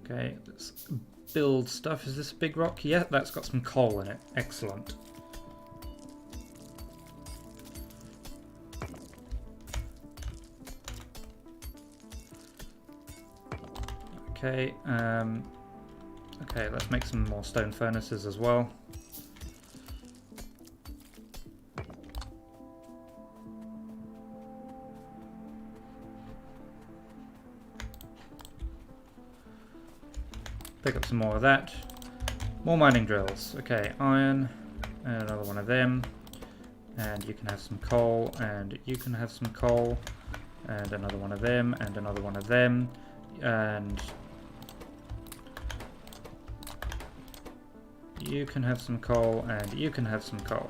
Okay, let's build stuff. Is this a big rock? Yeah, that's got some coal in it. Excellent. Okay, okay, let's make some more stone furnaces as well. Pick up some more of that. More mining drills. Okay, iron, and another one of them. And you can have some coal, and you can have some coal, and another one of them, and another one of them, and you can have some coal, and you can have some coal.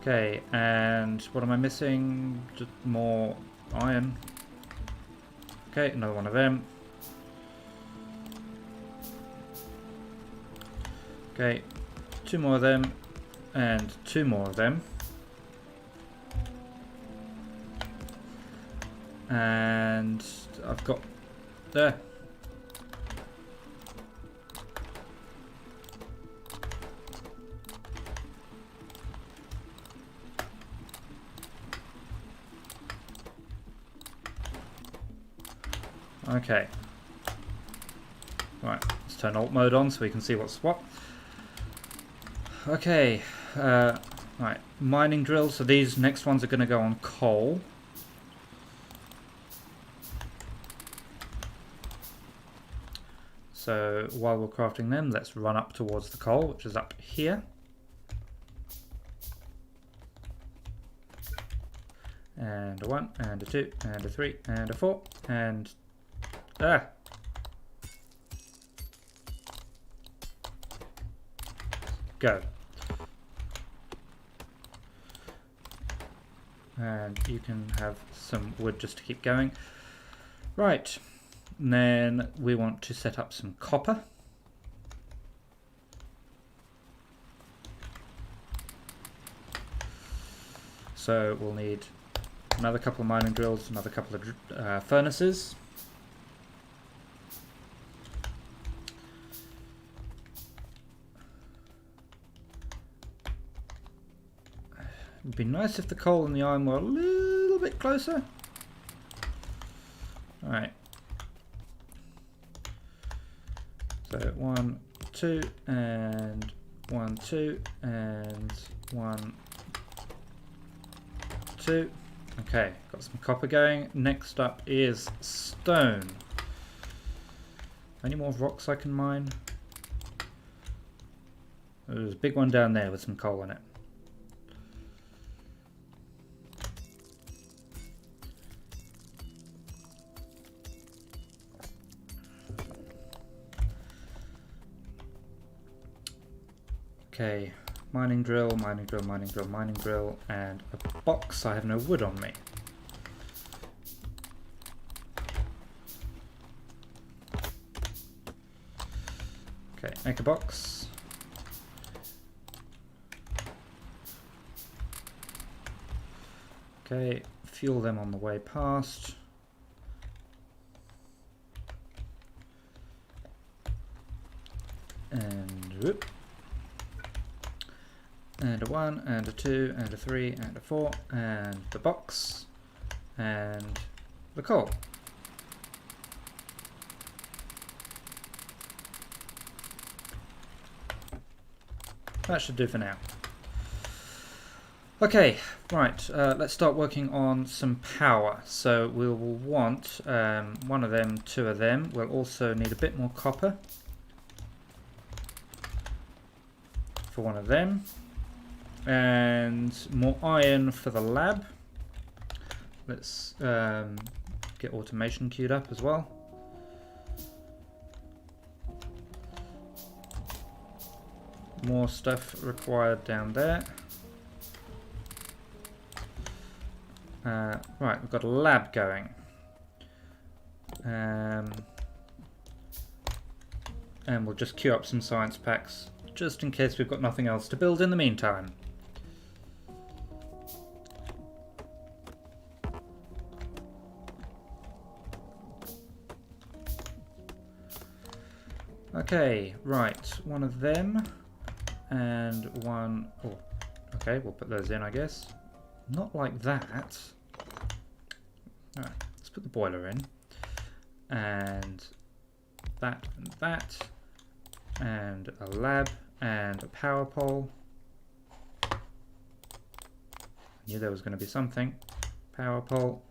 Okay, and what am I missing? Just more iron. Okay, another one of them. Okay, two more of them, and two more of them. And I've got there. Okay. Right, let's turn alt mode on so we can see what's what. Okay, Right, mining drills. So these next ones are going to go on coal. So while we're crafting them, let's run up towards the coal, which is up here. And a 1, and a 2, and a 3, and a 4, and... Go. And you can have some wood just to keep going. Right. And then we want to set up some copper. So we'll need another couple of mining drills, another couple of furnaces. It'd be nice if the coal and the iron were a little bit closer. Alright. So 1, 2, and 1, 2, and 1, 2. Okay, got some copper going. Next up is stone. Any more rocks I can mine? There's a big one down there with some coal in it. Okay, mining drill, mining drill, mining drill, mining drill, and a box. I have no wood on me. Okay, make a box. Okay, fuel them on the way past. And whoop. And a 1, and a 2, and a 3, and a 4, and the box, and the coal. That should do for now. Okay, right, let's start working on some power. So we'll want 1 of them, 2 of them. We'll also need a bit more copper for 1 of them. And more iron for the lab. Let's get automation queued up as well. More stuff required down there. Right, we've got a lab going. And we'll just queue up some science packs, just in case we've got nothing else to build in the meantime. Okay, right, 1 of them, and 1, oh, okay, we'll put those in, I guess. Not like that. Alright, let's put the boiler in, and that, and a lab, and a power pole. I knew there was going to be something. Power pole,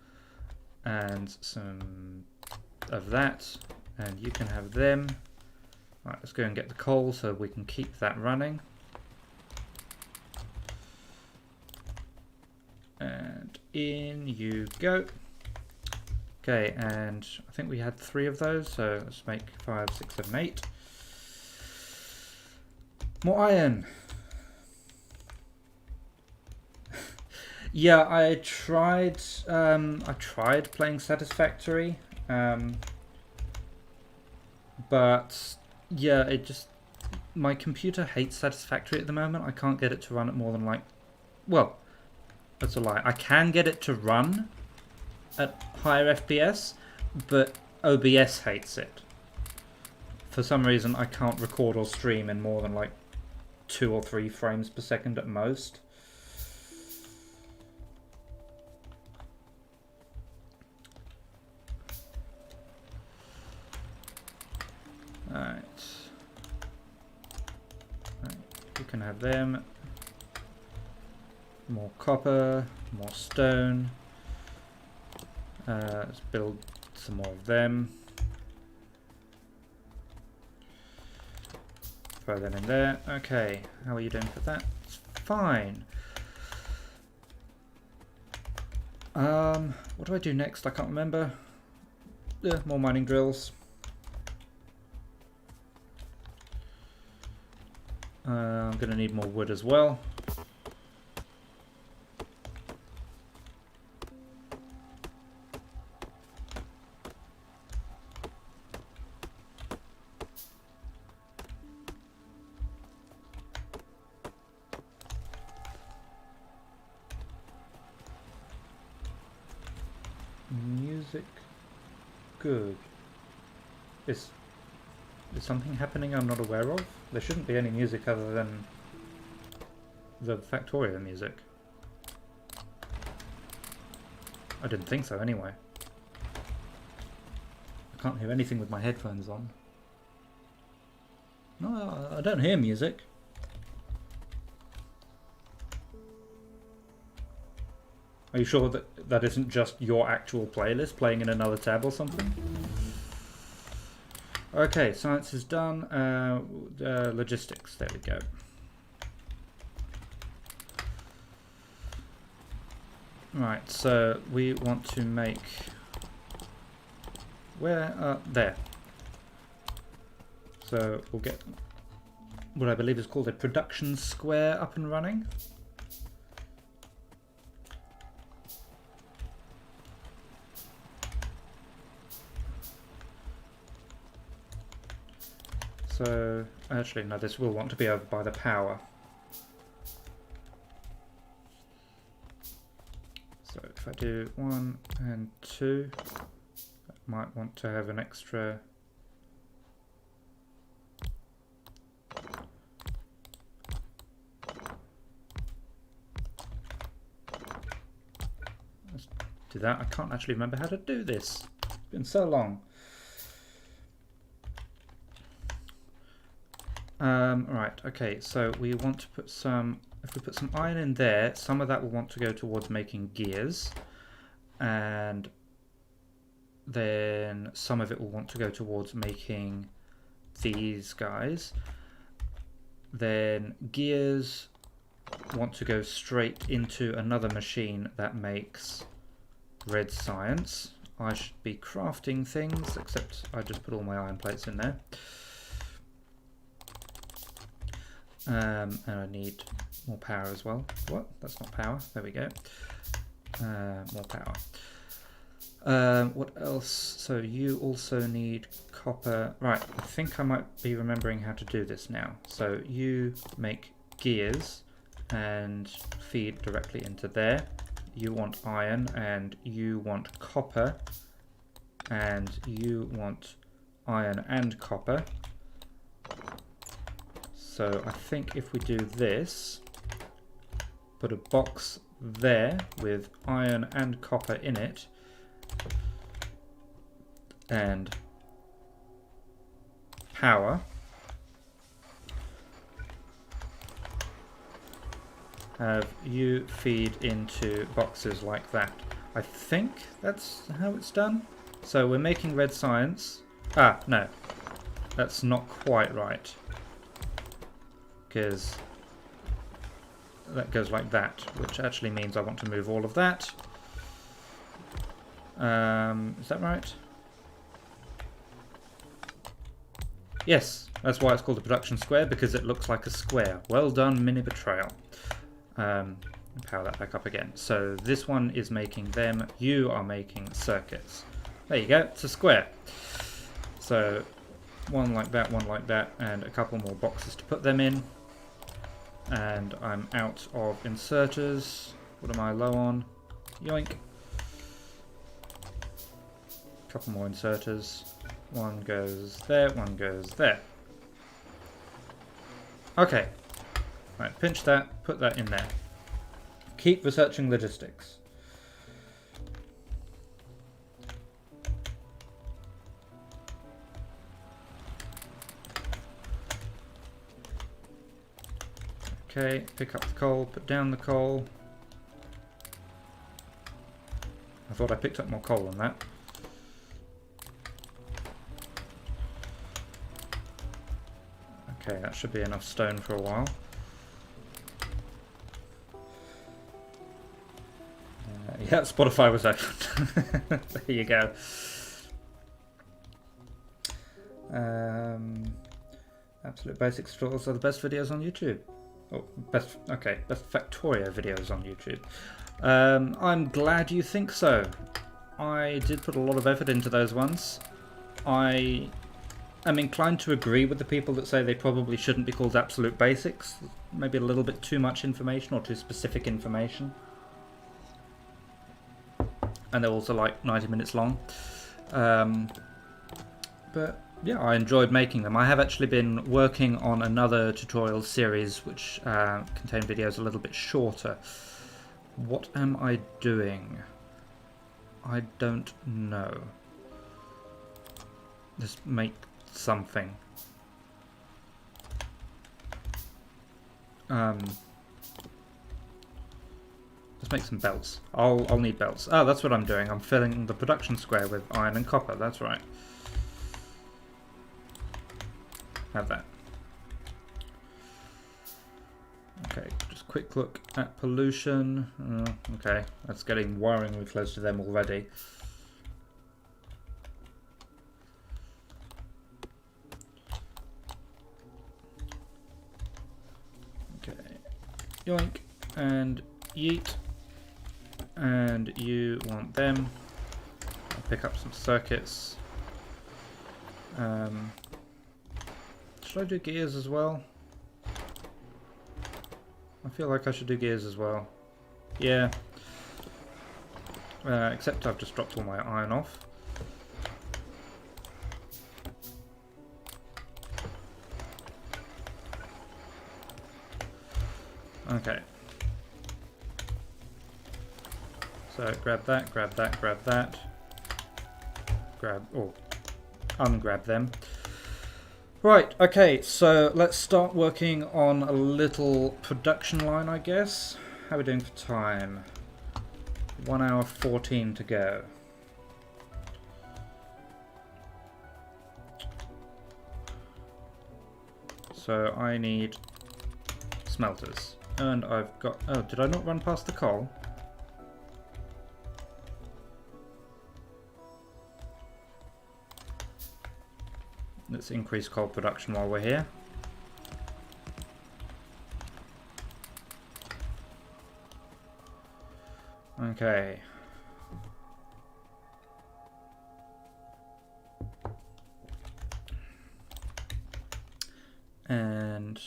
and some of that, and you can have them. Right, let's go and get the coal so we can keep that running. And in you go. Okay, and I think we had 3 of those, so let's make 5, 6, 7, 8. More iron. Yeah, I tried playing Satisfactory, but yeah, it just, my computer hates Satisfactory at the moment. I can't get it to run at more than like, well, that's a lie. I can get it to run at higher FPS, but OBS hates it. For some reason, I can't record or stream in more than like 2 or 3 frames per second at most. Alright. You can have them. More copper, more stone. Let's build some more of them. Throw them in there. Okay, how are you doing for that? It's fine. What do I do next? I can't remember. More mining drills. I'm going to need more wood as well. Music. Good. Is something happening I'm not aware of? There shouldn't be any music other than the Factorio music. I didn't think so anyway. I can't hear anything with my headphones on. No, I don't hear music. Are you sure that that isn't just your actual playlist playing in another tab or something? Okay, science is done. Logistics, there we go. Right, so we want to make... Where? There. So we'll get what I believe is called a production square up and running. So, actually, no, this will want to be over by the power. So if I do 1 and 2, I might want to have an extra... Let's do that. I can't actually remember how to do this. It's been so long. Right, okay, so we want to put some, if we put some iron in there, some of that will want to go towards making gears, and then some of it will want to go towards making these guys. Then gears want to go straight into another machine that makes red science. I should be crafting things, except I just put all my iron plates in there. And I need more power as well. What? That's not power. There we go. More power. What else? So you also need copper. Right, I think I might be remembering how to do this now. So you make gears and feed directly into there. You want iron and you want copper. And you want iron and copper. So I think if we do this, put a box there with iron and copper in it, and power, have you feed into boxes like that. I think that's how it's done. So we're making red science. Ah, no, that's not quite right. Because that goes like that, which actually means I want to move all of that. Is that right? Yes, that's why it's called a production square, because it looks like a square. Well done, mini betrayal. Power that back up again. So this one is making them, you are making circuits. There you go, it's a square. So one like that, and a couple more boxes to put them in. And I'm out of inserters. What am I low on? Yoink. Couple more inserters. One goes there, one goes there. Okay. Right, pinch that, put that in there. Keep researching logistics. Okay, pick up the coal, put down the coal. thought I picked up more coal on that. Okay, that should be enough stone for a while. Yeah, Spotify was open. There you go. Absolute basic tutorials are the best videos on YouTube. Oh, best Factorio videos on YouTube. I'm glad you think so. I did put a lot of effort into those ones. I am inclined to agree with the people that say they probably shouldn't be called absolute basics. Maybe a little bit too much information or too specific information. And they're also like 90 minutes long. But yeah, I enjoyed making them. I have actually been working on another tutorial series which contain videos a little bit shorter. What am I doing? I don't know. Just make something. Let's make some belts. I'll need belts. Oh, that's what I'm doing. I'm filling the production square with iron and copper. That's right. Have that. Okay, just quick look at pollution. Okay, that's getting worryingly close to them already. Okay, yoink and yeet. And you want them. I'll pick up some circuits. Should I do gears as well? I feel like I should do gears as well. Yeah. Except I've just dropped all my iron off. Okay. So grab that, grab that, grab that. Ungrab them. Right, okay, so let's start working on a little production line, I guess. How are we doing for time? 1 hour 14 to go. So I need smelters. And I've got... Oh, did I not run past the coal? Let's increase coal production while we're here. Okay. And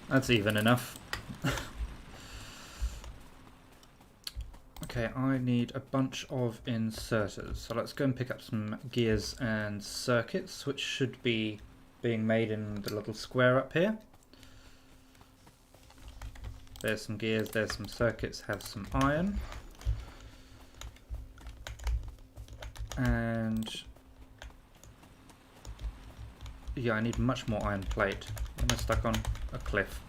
that's even enough. Okay, I need a bunch of inserters. So let's go and pick up some gears and circuits, which should be being made in the little square up here. There's some gears, there's some circuits, have some iron. And yeah, I need much more iron plate. Am I stuck on a cliff?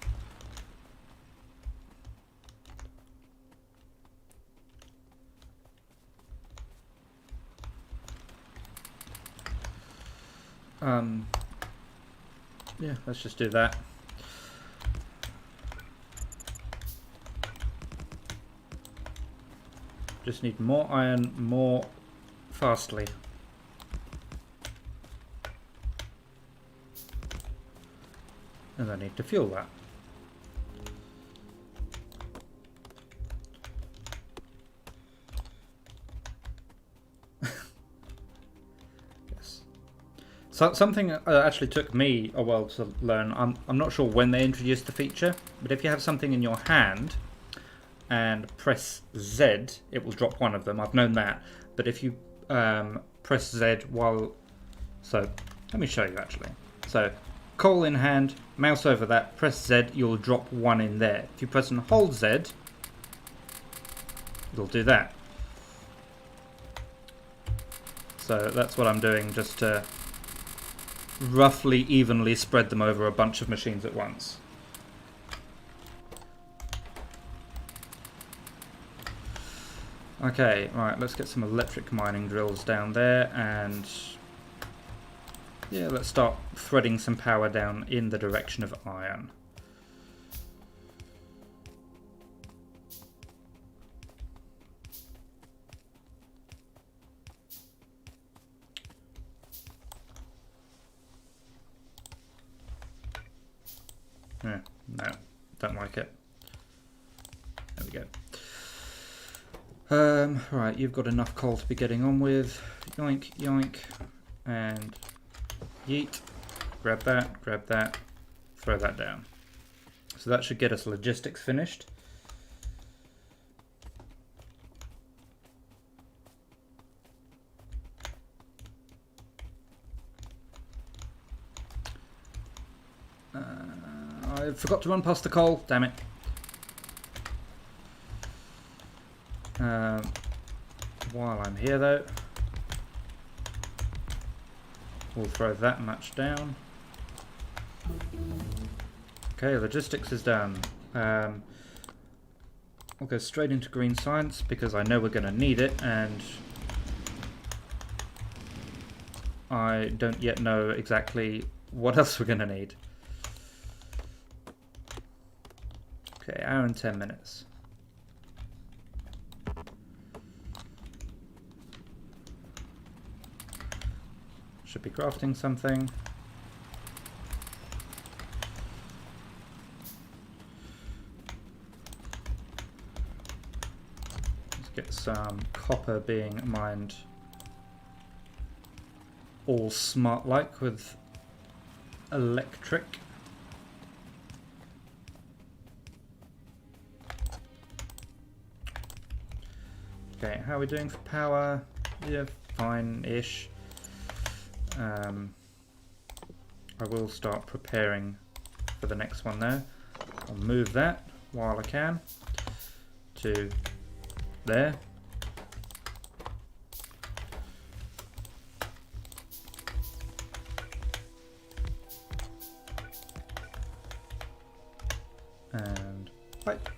Yeah, let's just do that. Just need more iron, more fastly. And I need to fuel that. So something actually took me a while to learn. I'm not sure when they introduced the feature, but if you have something in your hand and press Z, it will drop one of them. I've known that. But if you press Z while... So, let me show you actually. So, coal in hand, mouse over that, press Z, you'll drop one in there. If you press and hold Z, it'll do that. So that's what I'm doing, just to roughly evenly spread them over a bunch of machines at once. Okay, right, let's get some electric mining drills down there, and yeah, let's start threading some power down in the direction of iron. Yeah, no, don't like it. There we go. Right, you've got enough coal to be getting on with. Yoink, yoink, and yeet. Grab that, throw that down. So that should get us logistics finished. I forgot to run past the coal, damn it. While I'm here though, we'll throw that much down. Okay, logistics is done. I'll go straight into green science because I know we're going to need it, and I don't yet know exactly what else we're going to need. Okay, hour and 10 minutes. Should be crafting something. Let's get some copper being mined all smart-like with electric. Okay, how are we doing for power? Yeah, fine-ish. I will start preparing for the next one there. I'll move that while I can to there. And pipe.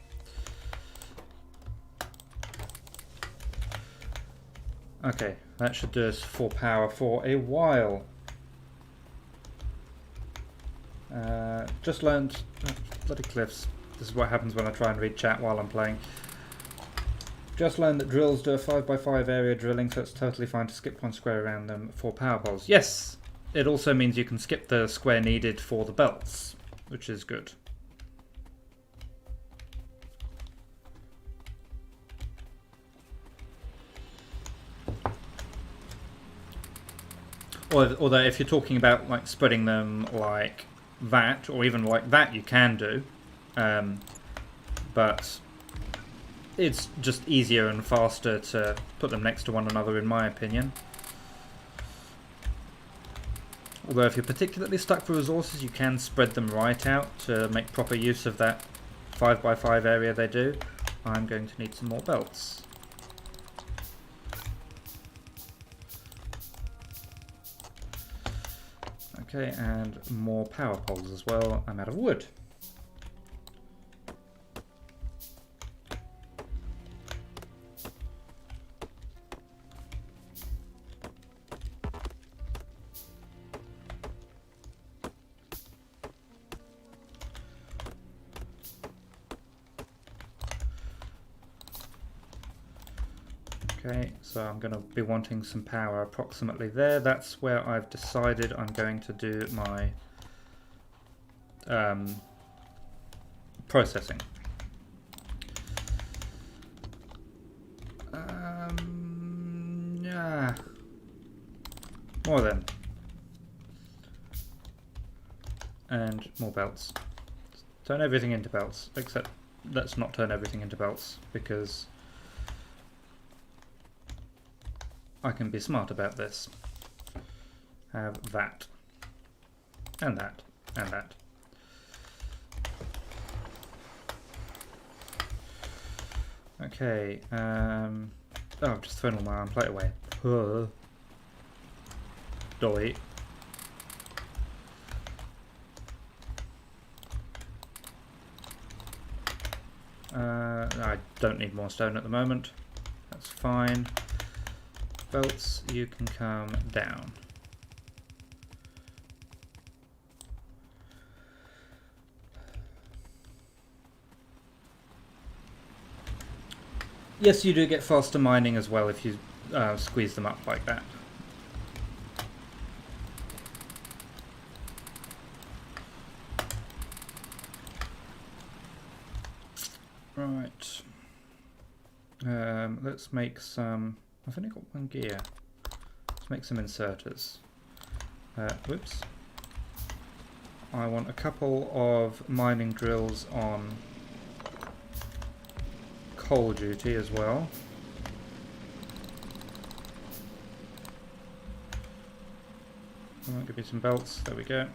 Okay, that should do us for power for a while. Just learned, bloody cliffs. This is what happens when I try and read chat while I'm playing. Just learned that drills do a 5x5 area drilling, so it's totally fine to skip one square around them for power poles. Yes, it also means you can skip the square needed for the belts, which is good. Although if you're talking about like spreading them like that, or even like that, you can do, but it's just easier and faster to put them next to one another, in my opinion. Although if you're particularly stuck for resources, you can spread them right out to make proper use of that 5x5 area they do. I'm going to need some more belts. Okay, and more power poles as well. I'm out of wood. Okay, so I'm going to be wanting some power approximately there. That's where I've decided I'm going to do my processing. Yeah, more then. And more belts. Turn everything into belts, except let's not turn everything into belts, because I can be smart about this. Have that. And that. And that. Okay. Oh, I've just thrown all my iron plate away. Dolly. I don't need more stone at the moment. That's fine. Belts, you can come down. Yes, you do get faster mining as well if you squeeze them up like that. Right. Let's make some... I've only got one gear. Let's make some inserters. Whoops. I want a couple of mining drills on coal duty as well. I'll give you some belts. There we go.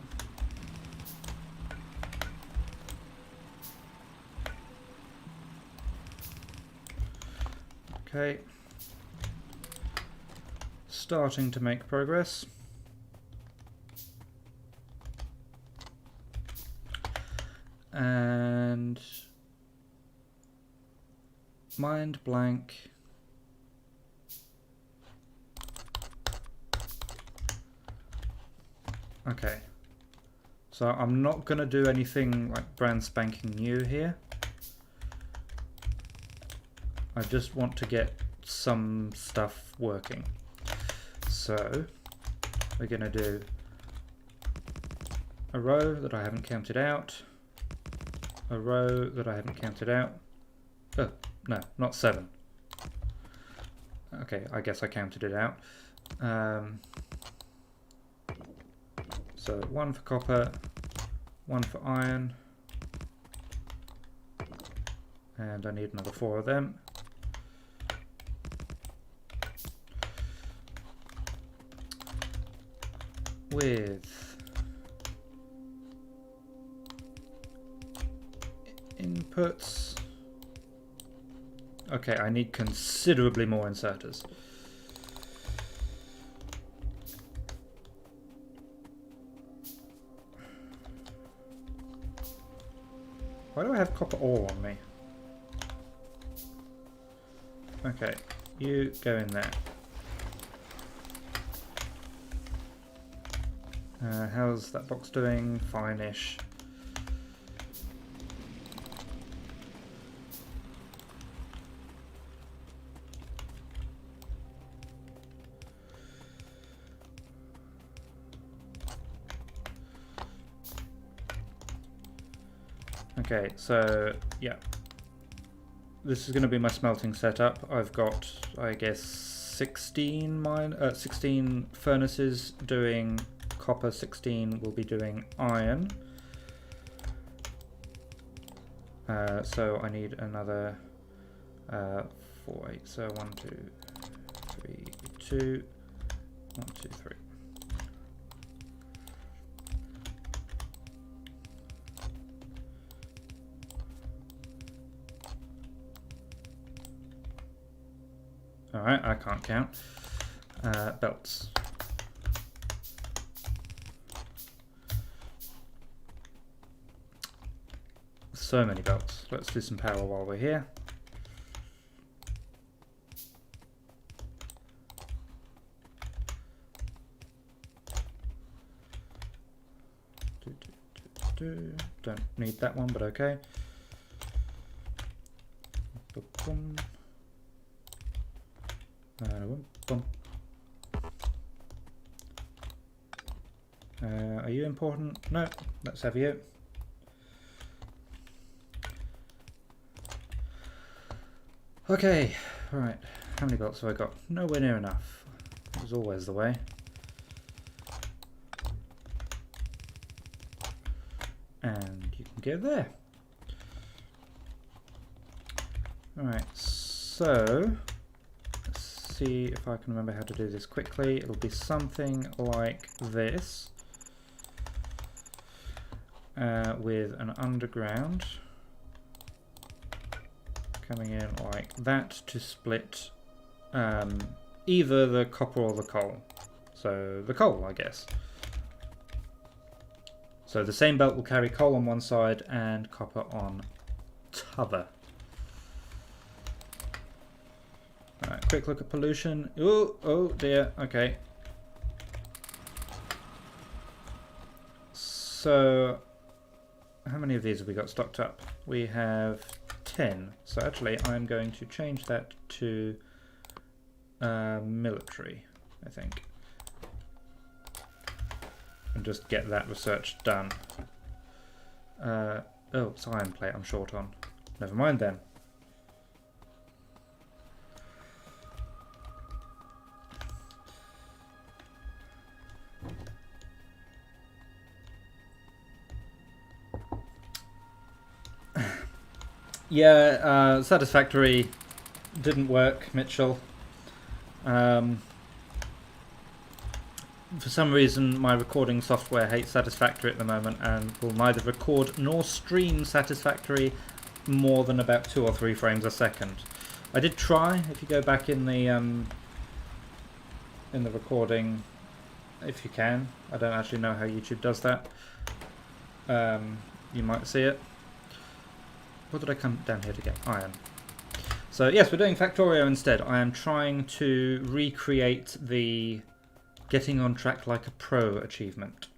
Okay. Starting to make progress. And mind blank. Okay. So I'm not going to do anything like brand spanking new here. I just want to get some stuff working. So we're going to do a row that I haven't counted out, a row that I haven't counted out. Oh, no, not 7. Okay, I guess I counted it out. So 1 for copper, 1 for iron, and I need another 4 of them. With inputs. Okay, I need considerably more inserters. Why do I have copper ore on me? Okay, you go in there. How's that box doing? Fine-ish. Okay, so yeah, this is going to be my smelting setup. I've got, I guess, 16 furnaces doing copper, 16 will be doing iron. So I need another 4, 8. So 1, 2, 3, 2, 1, 2, 3. Alright, I can't count. Belts. So many belts. Let's do some power while we're here. Don't need that one, but okay. Are you important? No, let's have you. Okay, right. How many belts have I got? Nowhere near enough. It was always the way. And you can go there. Alright, so let's see if I can remember how to do this quickly. It'll be something like this. With an underground coming in like that to split either the copper or the coal. So the coal, I guess. So the same belt will carry coal on one side and copper on t'other. quick look at pollution. Oh dear, okay. So, how many of these have we got stocked up? We have 10. So actually, I'm going to change that to military, I think. And just get that research done. Oh, it's iron plate I'm short on. Never mind then. Yeah, Satisfactory didn't work, Mitchell. For some reason, my recording software hates Satisfactory at the moment and will neither record nor stream Satisfactory more than about 2 or 3 frames a second. I did try. If you go back in the recording, if you can, I don't actually know how YouTube does that. You might see it. What did I come down here to get? Iron. So yes, we're doing Factorio instead. I am trying to recreate the getting on track like a pro achievement.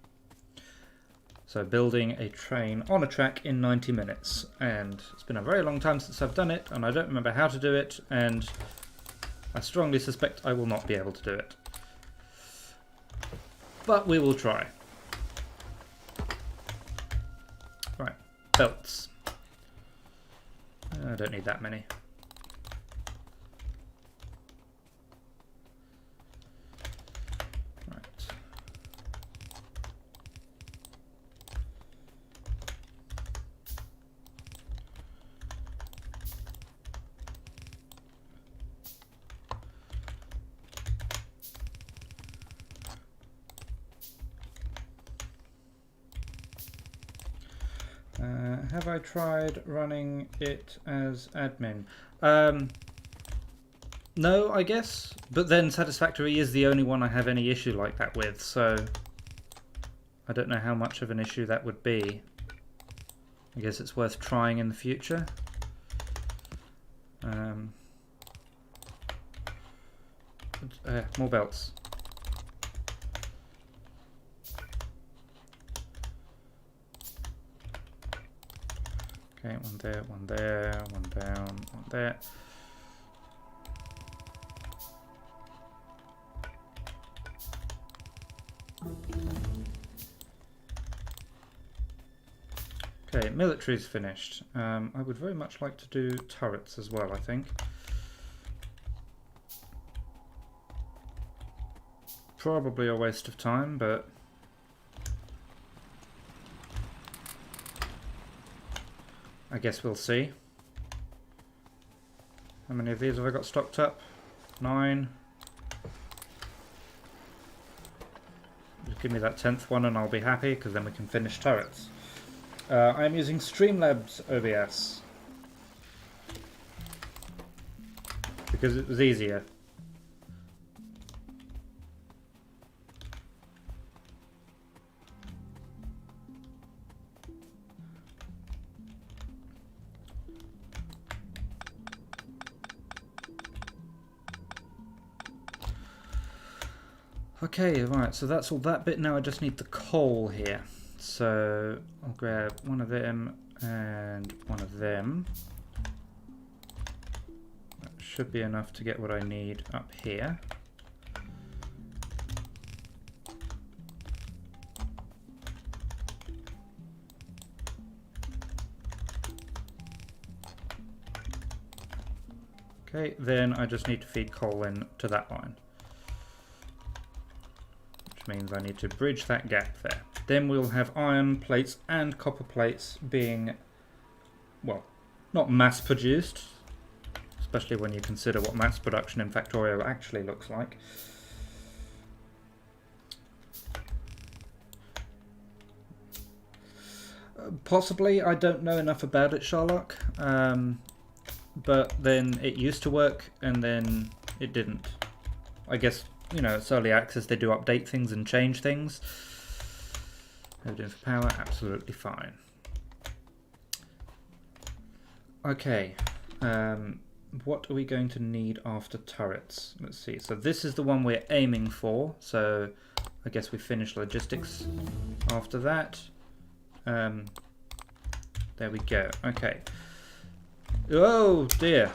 So building a train on a track in 90 minutes. And it's been a very long time since I've done it, and I don't remember how to do it, and I strongly suspect I will not be able to do it. But we will try. Right, belts. I don't need that many. Right. Have I tried running it as admin? No, I guess. But then Satisfactory is the only one I have any issue like that with, so I don't know how much of an issue that would be. I guess it's worth trying in the future. More belts. Okay, one there, one there, one down, one there. Okay, military's finished. I would very much like to do turrets as well, I think. Probably a waste of time, but I guess we'll see. How many of these have I got stocked up? 9. Just give me that 10th one and I'll be happy, because then we can finish turrets. I'm using Streamlabs OBS because it was easier. Okay, right, so that's all that bit. Now I just need the coal here. So I'll grab one of them and one of them. That should be enough to get what I need up here. Okay, then I just need to feed coal in to that line. Means I need to bridge that gap there. Then we'll have iron plates and copper plates being, well, not mass produced, especially when you consider what mass production in Factorio actually looks like. Possibly, I don't know enough about it, Sherlock, but then it used to work and then it didn't. I guess, you know, it's early access, they do update things and change things. How are we doing for power? Absolutely fine. Okay, what are we going to need after turrets? Let's see. So this is the one we're aiming for. So I guess we finish logistics after that. There we go. Okay. Oh dear.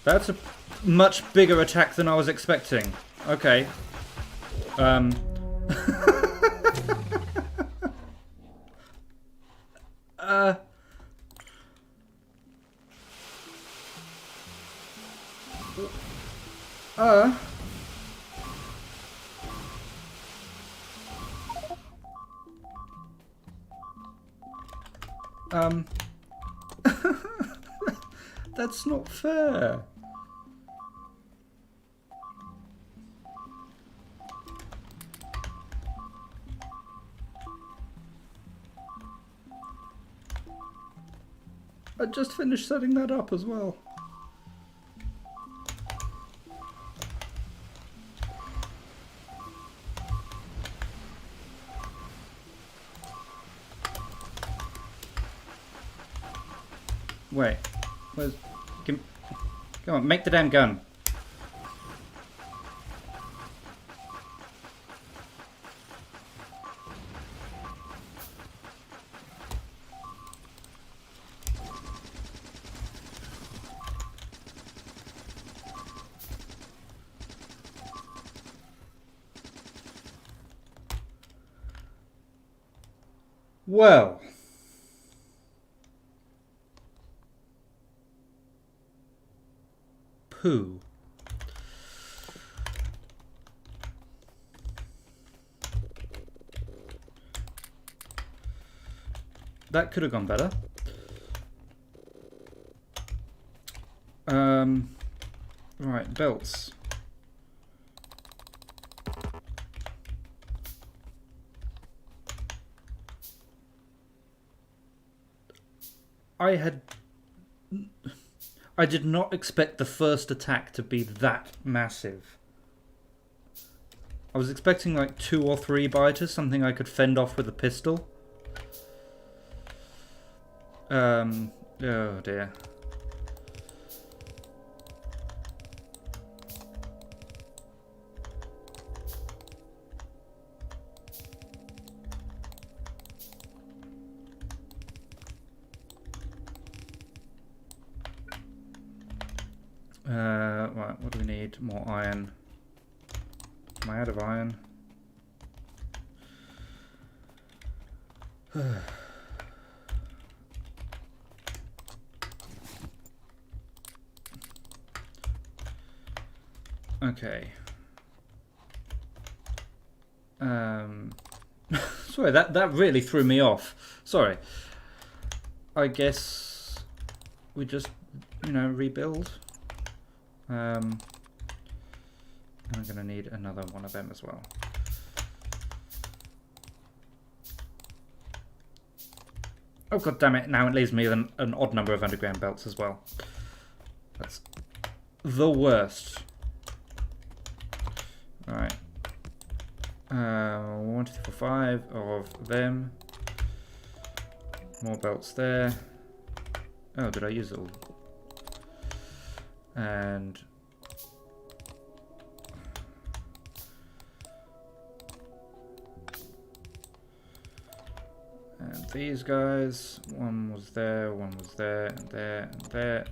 That's a much bigger attack than I was expecting. Okay. That's not fair. I just finished setting that up as well. Wait, where's... Come on, make the damn gun. Well... Poo. That could have gone better. Right, belts. I did not expect the first attack to be that massive. I was expecting like 2 or 3 biters, something I could fend off with a pistol. Oh dear. Right, what do we need? More iron. Am I out of iron? Okay. Sorry, that really threw me off. Sorry. I guess we just, you know, rebuild. I'm gonna need another one of them as well. Oh god damn it, now it leaves me with an odd number of underground belts as well. That's the worst. Alright. 1, 2, 3, 4, 5 of them. More belts there. Oh, did I use it all? And these guys, one was there, one was there, and there, and there.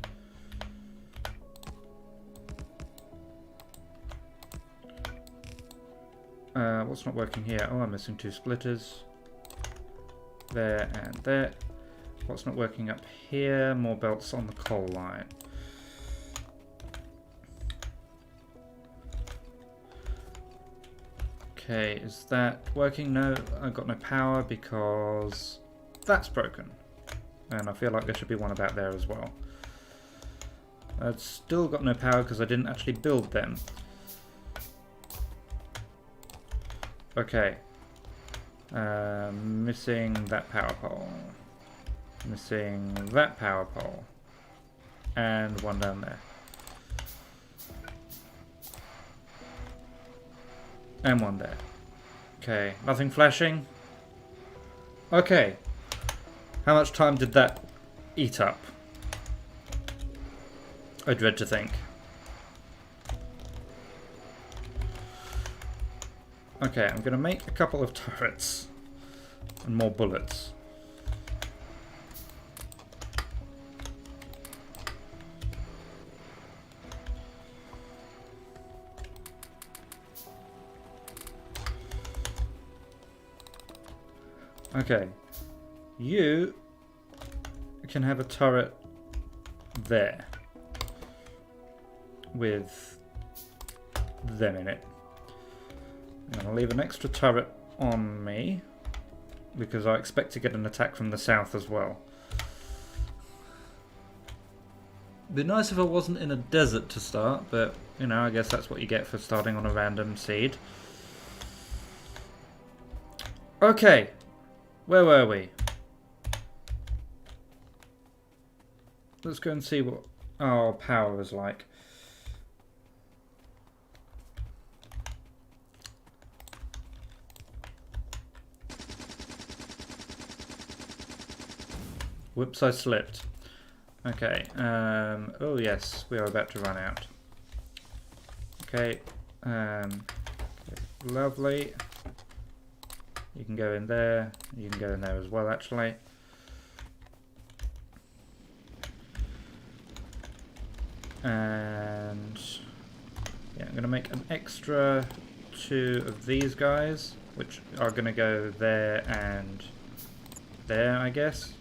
What's not working here? Oh, I'm missing 2 splitters. There and there. What's not working up here? More belts on the coal line. Okay, is that working? No, I've got no power because that's broken. And I feel like there should be one about there as well. I've still got no power because I didn't actually build them. Okay. Missing that power pole. Missing that power pole. And one down there. And one there. Okay, nothing flashing. Okay. How much time did that eat up? I dread to think. Okay, I'm going to make a couple of turrets and more bullets. Okay, you can have a turret there with them in it. I'm going to leave an extra turret on me because I expect to get an attack from the south as well. It'd be nice if I wasn't in a desert to start, but you know, I guess that's what you get for starting on a random seed. Okay. Where were we? Let's go and see what our power is like. Whoops, I slipped. Okay. Oh yes, we are about to run out. Okay. Okay. Lovely. You can go in there. You can go in there as well, actually. And yeah, I'm going to make an extra 2 of these guys, which are going to go there and there, I guess.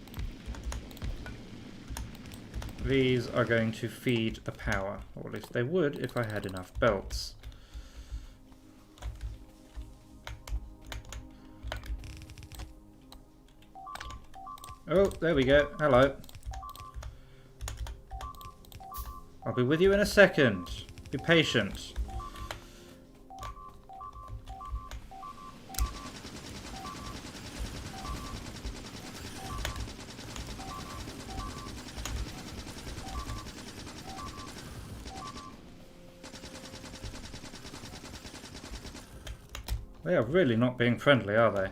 These are going to feed the power, or at least they would if I had enough belts. Oh, there we go. Hello. I'll be with you in a second. Be patient. They are really not being friendly, are they?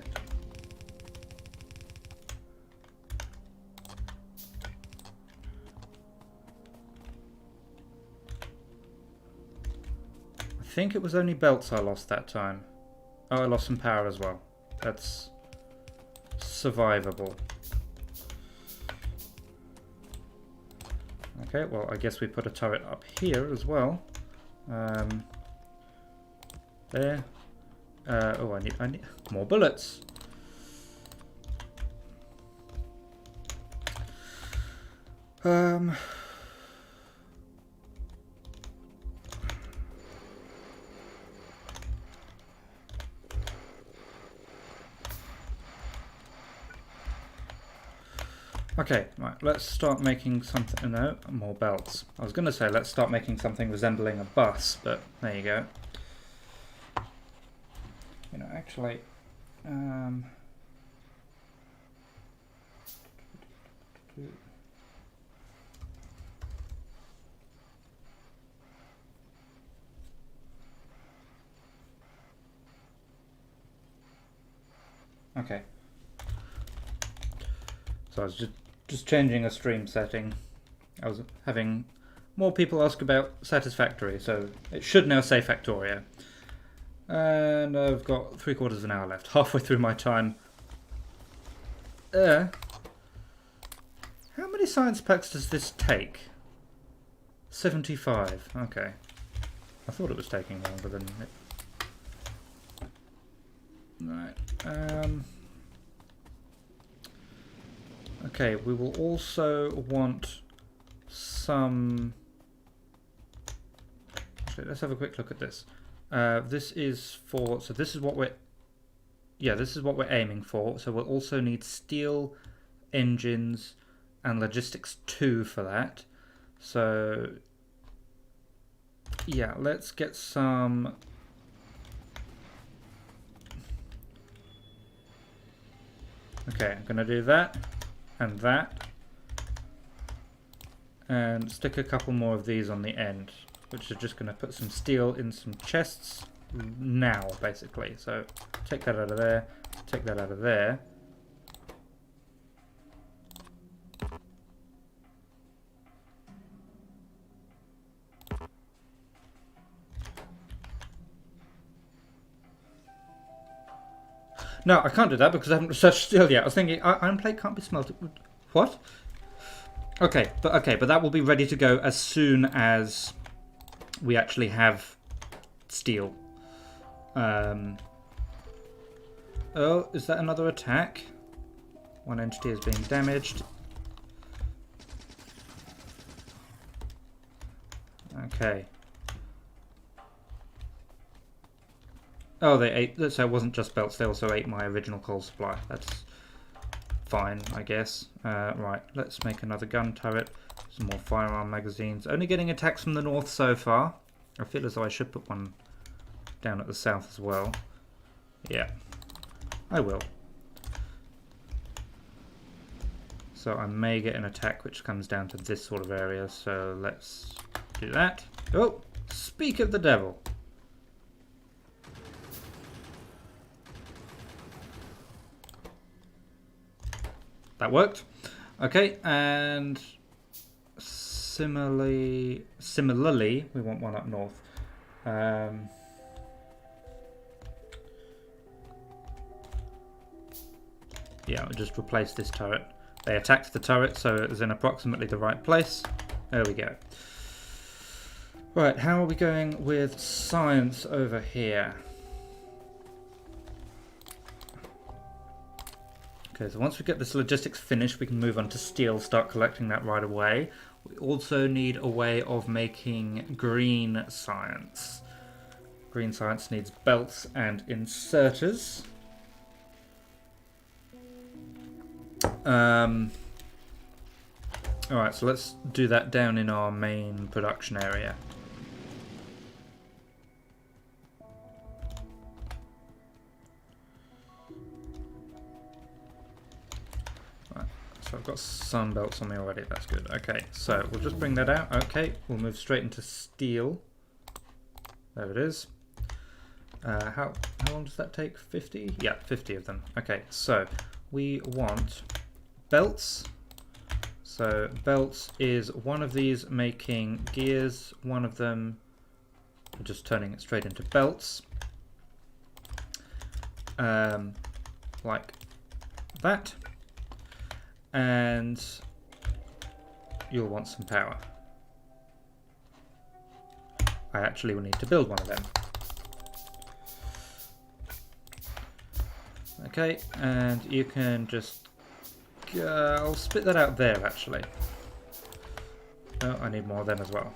I think it was only belts I lost that time. Oh, I lost some power as well. That's survivable. Okay, well, I guess we put a turret up here as well. There. Oh, I need more bullets. Okay, right, let's start making something. No, more belts. I was going to say let's start making something resembling a bus, but there you go. You know, actually, okay. So I was just changing a stream setting. I was having more people ask about Satisfactory, so it should now say Factorio. And I've got 3/4 of an hour left, halfway through my time. How many science packs does this take? 75. Okay. I thought it was taking longer than it. Right. Okay, we will also want some. Actually, let's have a quick look at this. This is for, so this is what we're, yeah, this is what we're aiming for. So we'll also need steel engines and logistics 2 for that. So yeah, let's get some. Okay, I'm gonna do that and that, and stick a couple more of these on the end, which is just going to put some steel in some chests now, basically. So take that out of there, take that out of there. No, I can't do that because I haven't researched steel yet. I was thinking iron plate can't be smelted. What? Okay, but that will be ready to go as soon as we actually have steel. Oh, is that another attack? One entity is being damaged. Okay. Oh, they ate. So it wasn't just belts. They also ate my original coal supply. That's fine, I guess. Right, let's make another gun turret. Some more firearm magazines. Only getting attacks from the north so far. I feel as though I should put one down at the south as well. Yeah, I will. So I may get an attack which comes down to this sort of area. So let's do that. Oh, speak of the devil. That worked. Okay, and similarly, we want one up north. Yeah, we'll just replace this turret. They attacked the turret, so it was in approximately the right place. There we go. Right, how are we going with science over here? Okay, so once we get this logistics finished, we can move on to steel, start collecting that right away. We also need a way of making green science. Green science needs belts and inserters. Alright, so let's do that down in our main production area. So I've got some belts on me already, that's good. Okay, so we'll just bring that out. Okay, we'll move straight into steel. There it is. How long does that take? 50? Yeah, 50 of them. Okay, so we want belts. So belts is one of these making gears, one of them just turning it straight into belts. Like that. And you'll want some power. I actually will need to build one of them. Okay, and you can just I'll spit that out there actually. Oh, I need more of them as well.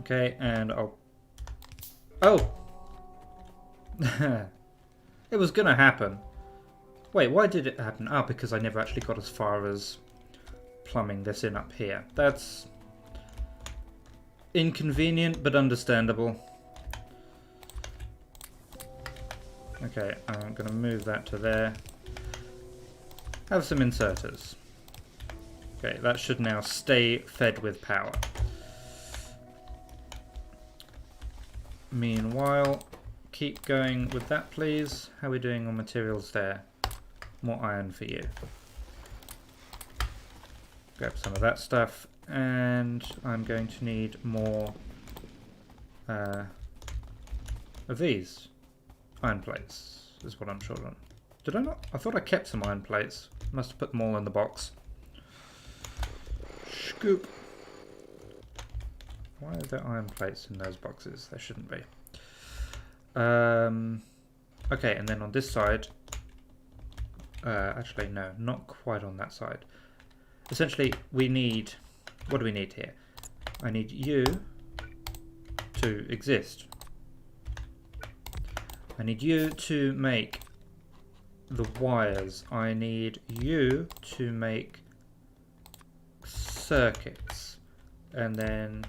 Okay, and I'll... Oh! It was gonna happen. Wait, why did it happen? Ah, because I never actually got as far as plumbing this in up here. That's inconvenient, but understandable. Okay, I'm going to move that to there. Have some inserters. Okay, that should now stay fed with power. Meanwhile, keep going with that, please. How are we doing on materials there? More iron for you. Grab some of that stuff, and I'm going to need more of these iron plates, is what I'm short on. Did I not? I thought I kept some iron plates. Must have put them all in the box. Scoop. Why are there iron plates in those boxes? There shouldn't be. Okay, and then on this side, actually no, not quite on that side. Essentially, we need, what do we need here? I need you to exist. I need you to make the wires. I need you to make circuits. And then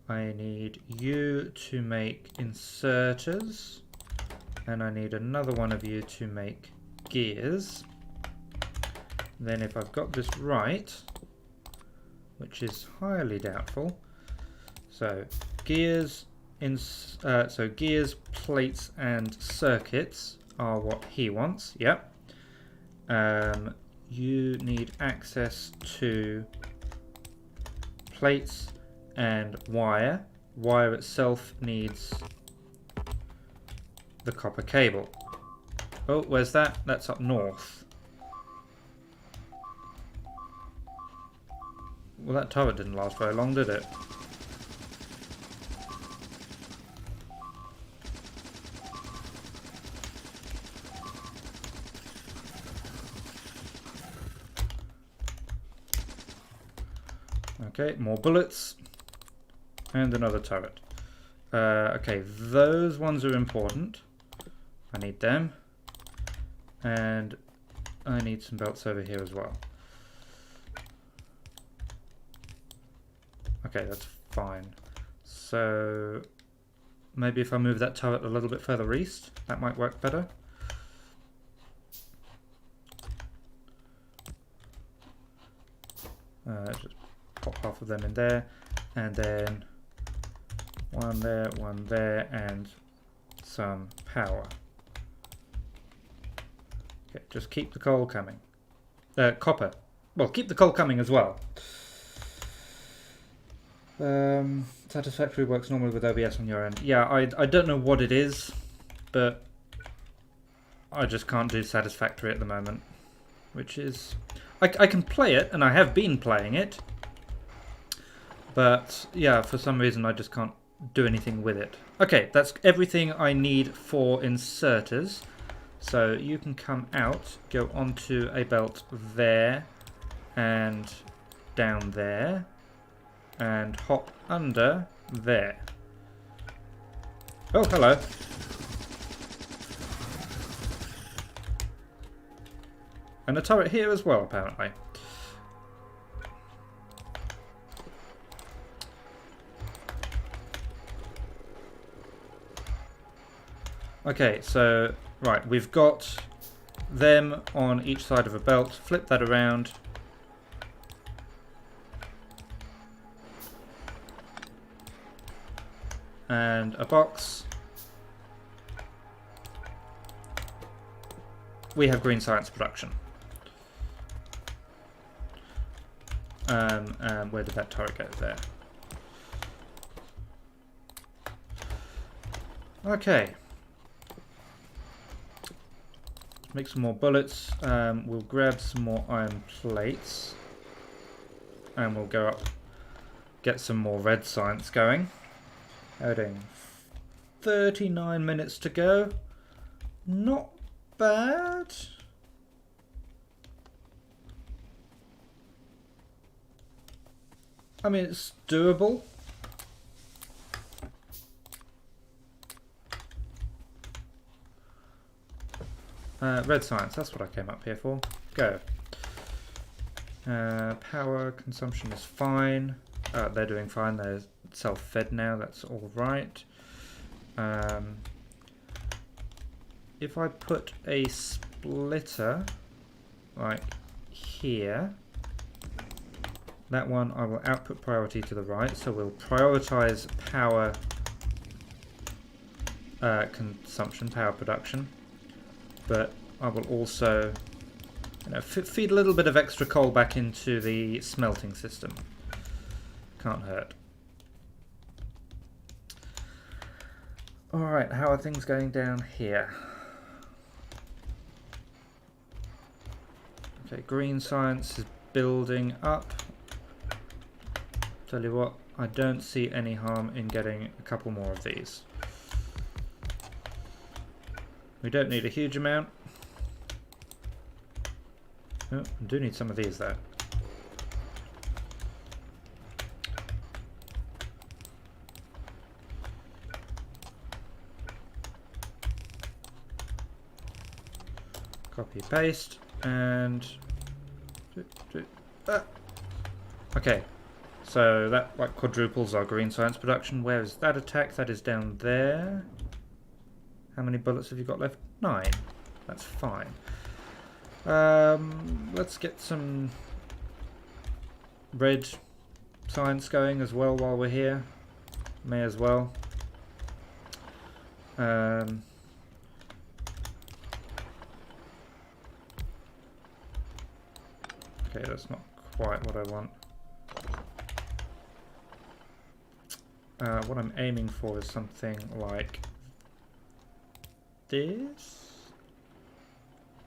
I need you to make inserters. And I need another one of you to make gears. Then if I've got this right, which is highly doubtful, so gears, gears, plates, and circuits are what he wants. Yep. You need access to plates and wire. Wire itself needs the copper cable. Oh, where's that? That's up north. Well, that turret didn't last very long, did it? Okay, more bullets. And another turret. Okay, those ones are important. I need them. And I need some belts over here as well. Okay, that's fine. So maybe if I move that turret a little bit further east, that might work better. Just pop half of them in there, and then one there, and some power. Okay, just keep the coal coming. Copper. Well, keep the coal coming as well. Satisfactory works normally with OBS on your end. Yeah, I don't know what it is, but I just can't do Satisfactory at the moment, which is... I can play it, and I have been playing it, but yeah, for some reason I just can't do anything with it. Okay, that's everything I need for inserters. So you can come out, go onto a belt there, and down there, and hop under there. Oh, hello. And a turret here as well, apparently. Okay, so, right, we've got them on each side of a belt. Flip that around. And a box. We have green science production. Where did that turret go? There. Okay. Make some more bullets. We'll grab some more iron plates. And we'll go up, get some more red science going. Adding 39 minutes to go. Not bad. I mean, it's doable. Red science, that's what I came up here for. Go. Power consumption is fine. They're doing fine. They're self-fed now. That's all right. If I put a splitter like here, that one I will output priority to the right. So we'll prioritize power consumption, power production. But I will also, feed a little bit of extra coal back into the smelting system. Can't hurt. Alright, how are things going down here? Okay, green science is building up. Tell you what, I don't see any harm in getting a couple more of these. We don't need a huge amount. Oh, I do need some of these though. Copy, paste, and... Okay, so that like quadruples our green science production. Where is that attack? That is down there. How many bullets have you got left? 9. That's fine. Let's get some red science going as well while we're here. May as well. Okay, that's not quite what I want. What I'm aiming for is something like this.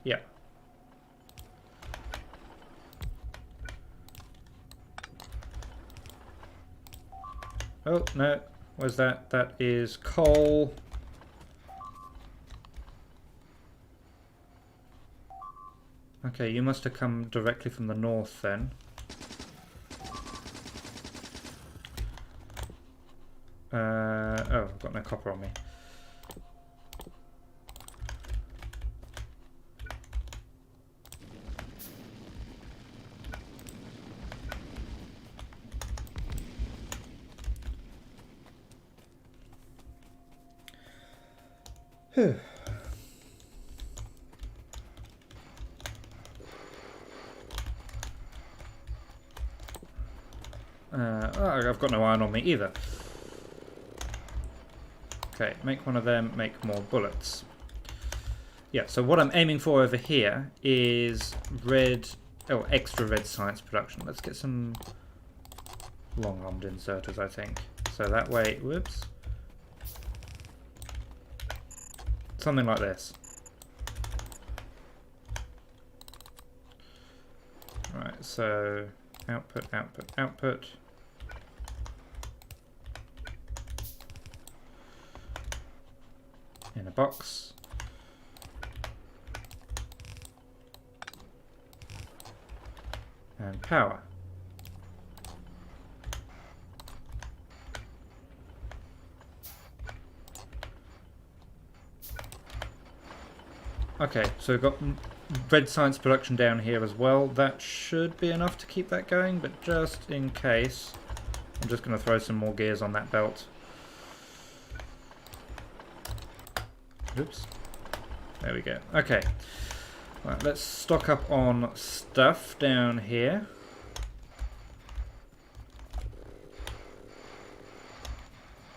Yeah. Oh, no. Where's that? That is coal. Okay, you must have come directly from the north then. Oh, I've got no copper on me. Whew. Oh, I've got no iron on me either. Okay, make one of them, make more bullets. Yeah, so what I'm aiming for over here is extra red science production. Let's get some long-armed inserters, I think. So that way, whoops. Something like this. Alright, so output, output, output. In a box. And power. Okay, so we've got red science production down here as well. That should be enough to keep that going, but just in case, I'm just going to throw some more gears on that belt. Oops. There we go. Okay. Right, let's stock up on stuff down here.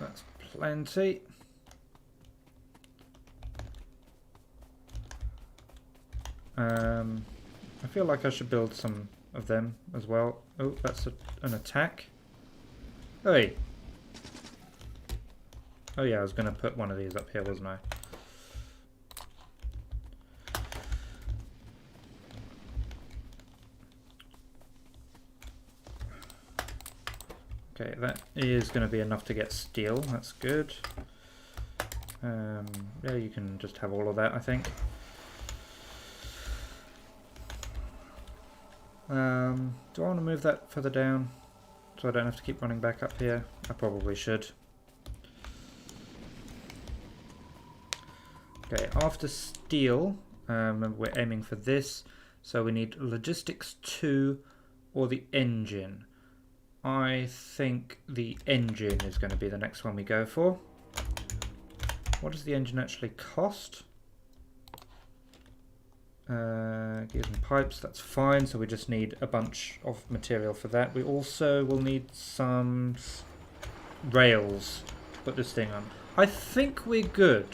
That's plenty. I feel like I should build some of them as well. Oh, that's an attack. Hey. Oh yeah, I was going to put one of these up here, wasn't I? Okay, that is going to be enough to get steel. That's good. Yeah, you can just have all of that, I think. Do I want to move that further down so I don't have to keep running back up here? I probably should. Okay, after steel, we're aiming for this, so we need logistics 2 or the engine. I think the engine is going to be the next one we go for. What does the engine actually cost? Gears and pipes, that's fine, so we just need a bunch of material for that. We also will need some rails to put this thing on. I think we're good.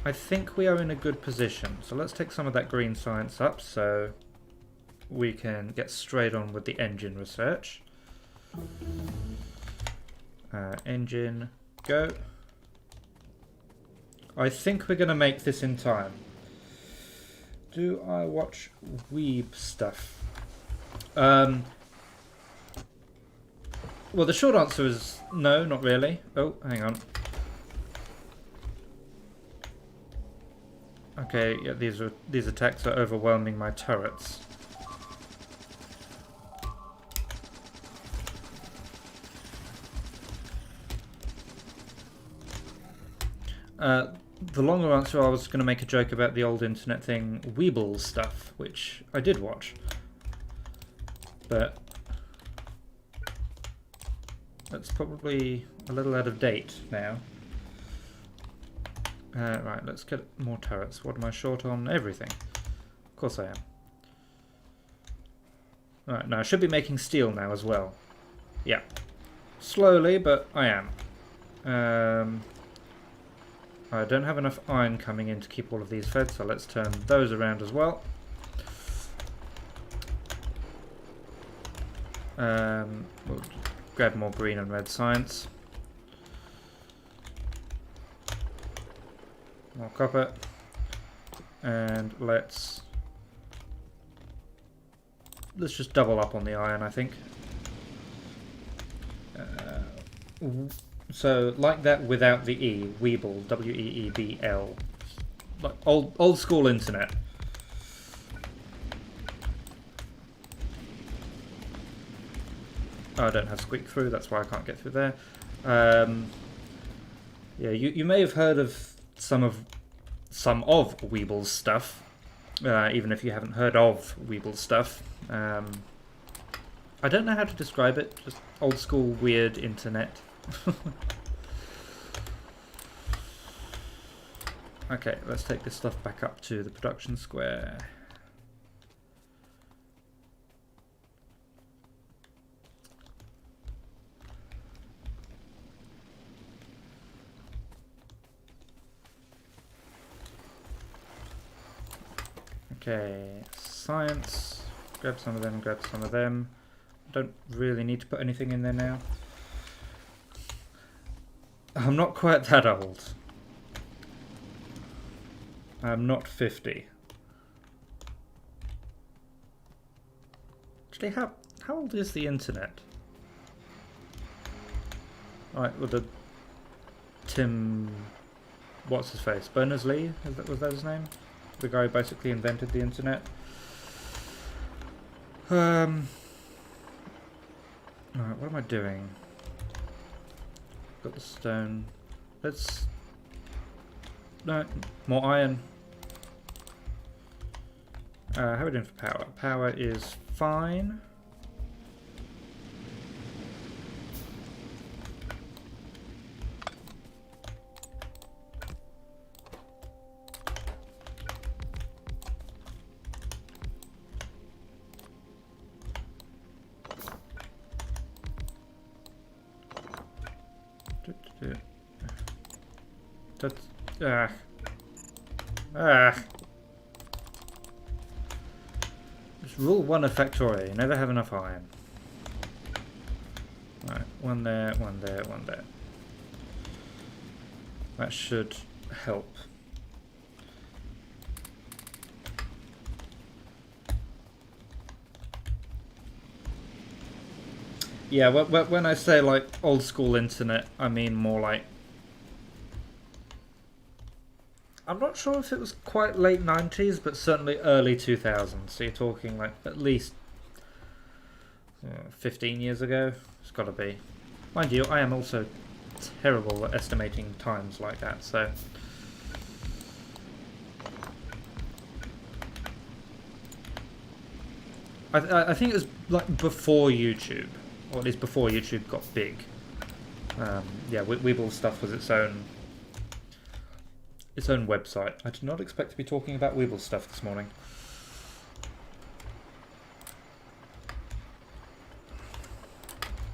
I think we are in a good position. So let's take some of that green science up so we can get straight on with the engine research. Engine, go. I think we're going to make this in time. Do I watch weeb stuff? Well, the short answer is no, not really. Oh, hang on. Okay, yeah, these attacks are overwhelming my turrets. The longer answer, I was going to make a joke about the old internet thing, Weeble stuff, which I did watch. But that's probably a little out of date now. Right, let's get more turrets. What am I short on? Everything. Of course I am. Right, now I should be making steel now as well. Yeah. Slowly, but I am. I don't have enough iron coming in to keep all of these fed, so let's turn those around as well. We'll grab more green and red science. More copper. And let's just double up on the iron, I think. So like that without the E, Weeble, W-E-E-B-L. Like old school internet. Oh, I don't have squeak through, that's why I can't get through there. Yeah, you may have heard of some of Weeble's stuff, even if you haven't heard of Weeble's stuff. I don't know how to describe it, just old school weird internet. Okay, let's take this stuff back up to the production square. Okay, science. Grab some of them, grab some of them. Don't really need to put anything in there now. I'm not quite that old. I'm not 50. Actually, how old is the internet? Right, with the Tim... What's his face? Berners-Lee? Was that his name? The guy who basically invented the internet. Alright, what am I doing? Got the stone. Let's... No, more iron. How are we doing for power? Power is fine. That's... Just rule 1 of Factorio, you never have enough iron. Right, one there, one there, one there. That should help. Yeah, when I say like old school internet, I mean more like... I'm not sure if it was quite late 90s, but certainly early 2000s. So you're talking like at least 15 years ago. It's got to be. Mind you, I am also terrible at estimating times like that, so... I think it was like before YouTube, or at least before YouTube got big. Yeah, Weeble stuff was its own website. I did not expect to be talking about Weeble stuff this morning.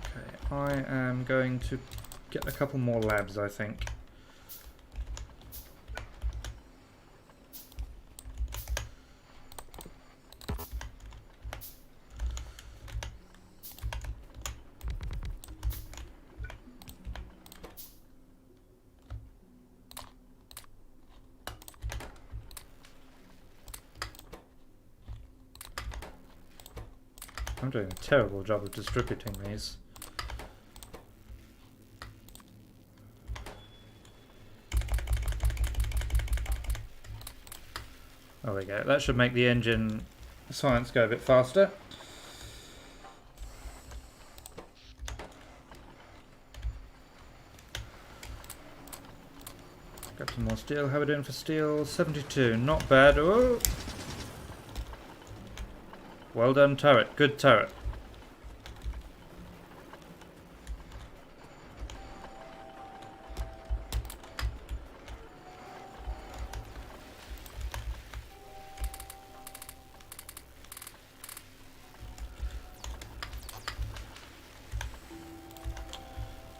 Okay, I am going to get a couple more labs, I think. I'm doing a terrible job of distributing these. There we go. That should make the engine science go a bit faster. Grab some more steel. How are we doing for steel? 72. Not bad. Oh! Well done, turret. Good turret.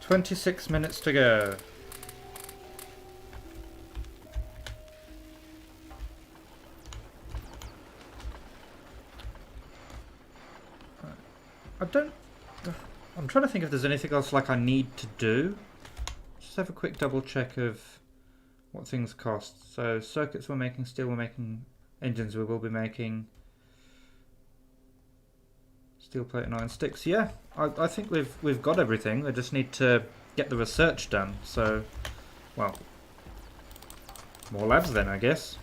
"26 minutes to go." I'm trying to think if there's anything else like I need to do. Just have a quick double check of what things cost. So circuits we're making, steel we're making, engines we will be making, steel plate and iron sticks. Yeah, I think we've got everything. We just need to get the research done. So, well, more labs then, I guess.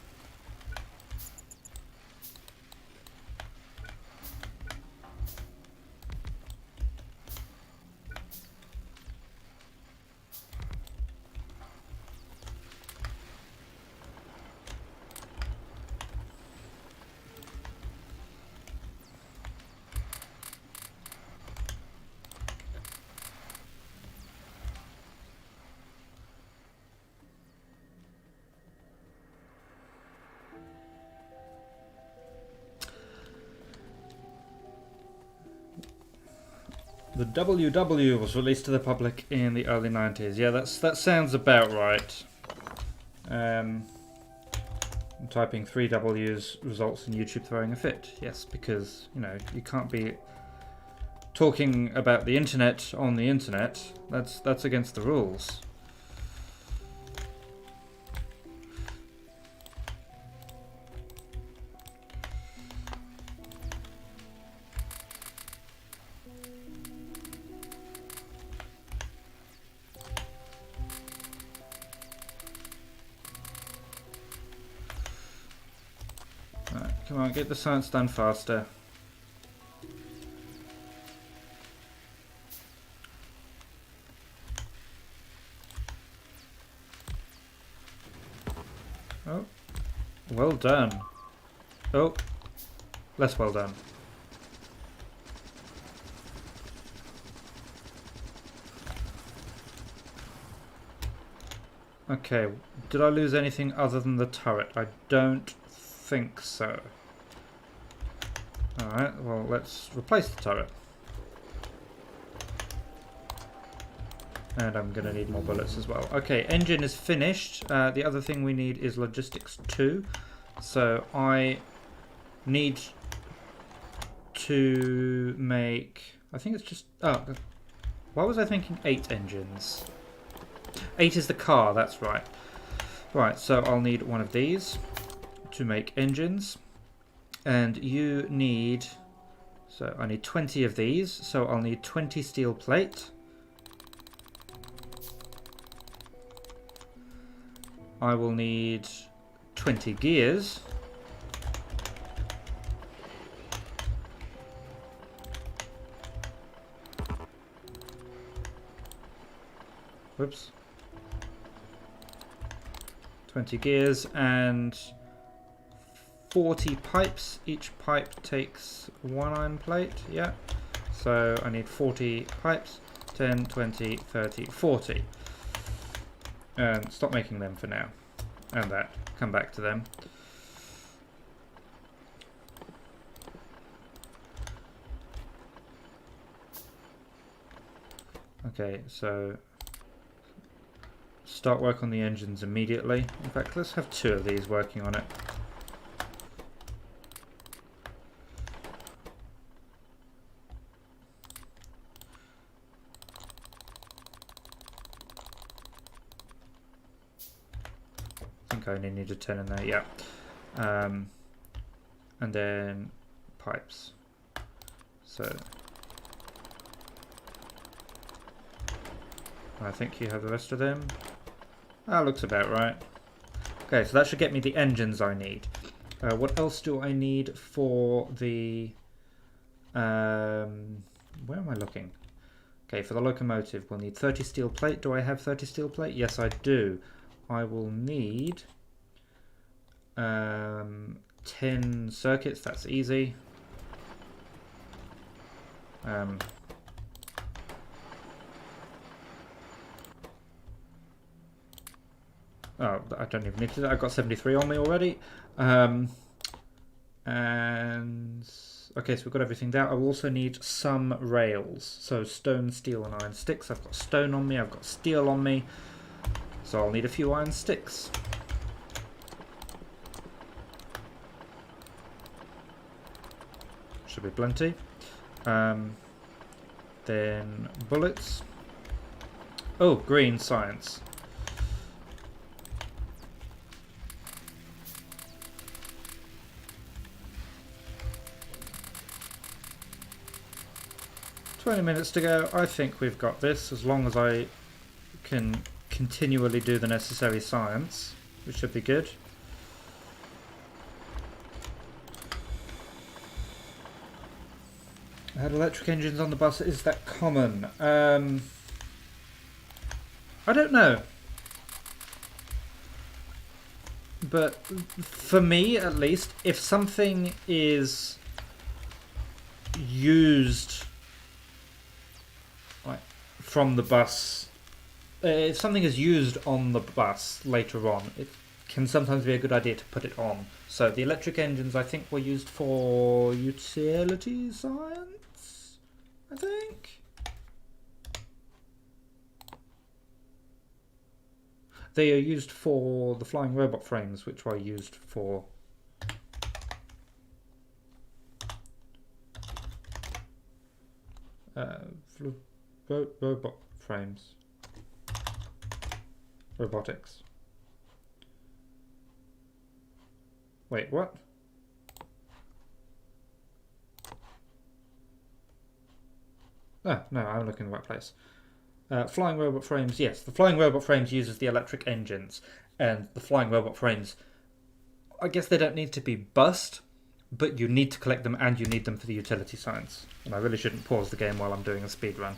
The WW was released to the public in the early 90s. Yeah, that sounds about right. I'm typing 3 W's results in YouTube throwing a fit. Yes, because, you know, you can't be talking about the internet on the internet. That's against the rules. Come on, get the science done faster. Oh, well done. Oh, less well done. Okay, did I lose anything other than the turret? I don't think so. Alright, well, let's replace the turret. And I'm going to need more bullets as well. Okay, engine is finished. The other thing we need is logistics 2. So I need to make... I think it's just... Oh, why was I thinking 8 engines? 8 is the car, that's right. Right, so I'll need one of these to make engines. And you need... So I need 20 of these. So I'll need 20 steel plate. I will need 20 gears. Whoops. 20 gears and 40 pipes. Each pipe takes 1 iron plate. Yeah. So I need 40 pipes. 10, 20, 30, 40. And stop making them for now. And that. Come back to them. Okay, so start work on the engines immediately. In fact, let's have 2 of these working on it. I think I only need a 10 in there, yeah. And then pipes. So I think you have the rest of them. Ah, looks about right. Okay, so that should get me the engines I need. What else do I need for the... where am I looking? Okay, for the locomotive, we'll need 30 steel plate. Do I have 30 steel plate? Yes, I do. I will need 10 circuits. That's easy. Oh, I don't even need to do that. I've got 73 on me already. And okay, so we've got everything there. I will also need some rails. So stone, steel, and iron sticks. I've got stone on me. I've got steel on me. So I'll need a few iron sticks. Should be plenty. Then bullets. Oh, green science. 20 minutes to go. I think we've got this, as long as I can continually do the necessary science, which should be good. Had electric engines on the bus. Is that common? I don't know. But for me, at least, if something is used like from the bus, if something is used on the bus later on, it can sometimes be a good idea to put it on. So the electric engines, I think, were used for utility science, I think. They are used for the flying robot frames, which were used for robot frames. Robotics. Wait, what? Oh, no, I'm looking in the right place. Flying robot frames, yes. The flying robot frames uses the electric engines, and the flying robot frames, I guess they don't need to be bussed, but you need to collect them and you need them for the utility science. And I really shouldn't pause the game while I'm doing a speed run.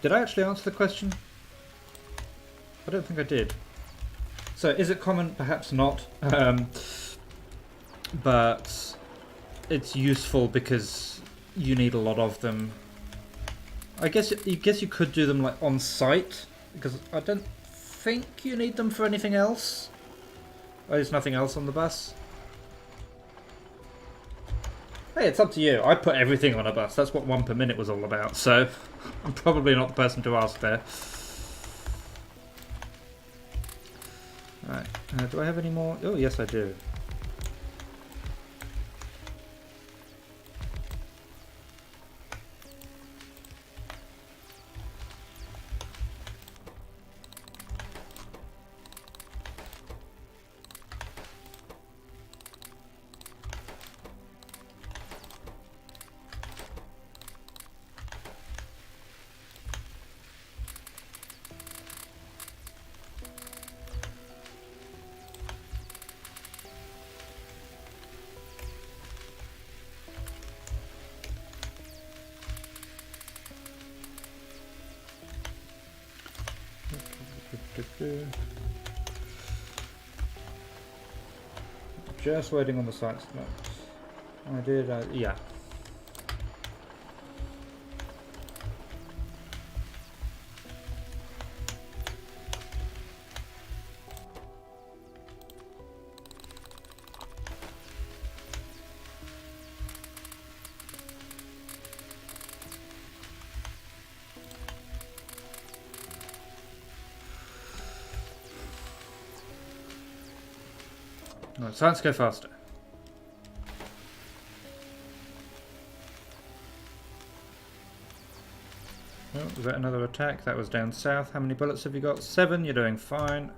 Did I actually answer the question? I don't think I did. So, is it common? Perhaps not. But it's useful because you need a lot of them. I guess you could do them like on site, because I don't think you need them for anything else. Oh, there's nothing else on the bus. Hey, it's up to you. I put everything on a bus. That's what 1 per minute was all about. So, I'm probably not the person to ask there. Right, do I have any more? Oh, yes, I do. Just waiting on the sites. No, I did. Yeah. No, science go faster. Oh, was that another attack? That was down south. How many bullets have you got? 7. You're doing fine.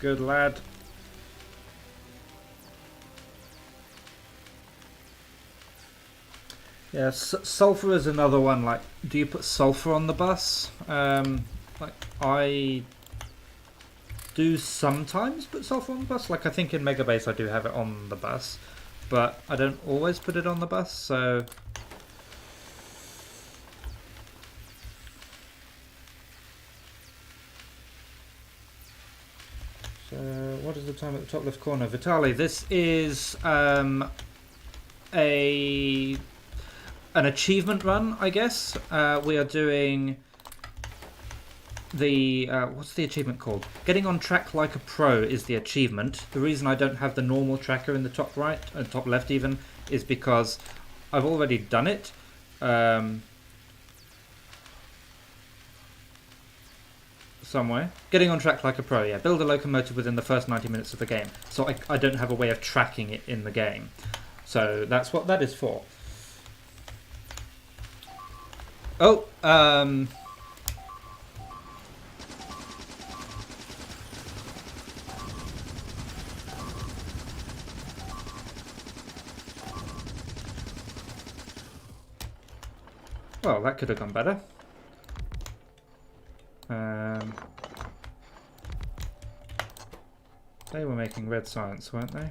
Good lad. Yeah, sulfur is another one. Like, do you put sulfur on the bus? Like, I do sometimes put sulfur on the bus. Like, I think in Megabase I do have it on the bus, but I don't always put it on the bus, so... So, what is the time at the top left corner? Vitaly, this is an achievement run, I guess. We are doing the what's the achievement called? Getting on track like a pro is the achievement. The reason I don't have the normal tracker in the top right and top left even is because I've already done it. Somewhere. Getting on track like a pro, yeah. Build a locomotive within the first 90 minutes of the game. So I don't have a way of tracking it in the game. So that's what that is for. Oh, Well, that could have gone better. They were making red science, weren't they?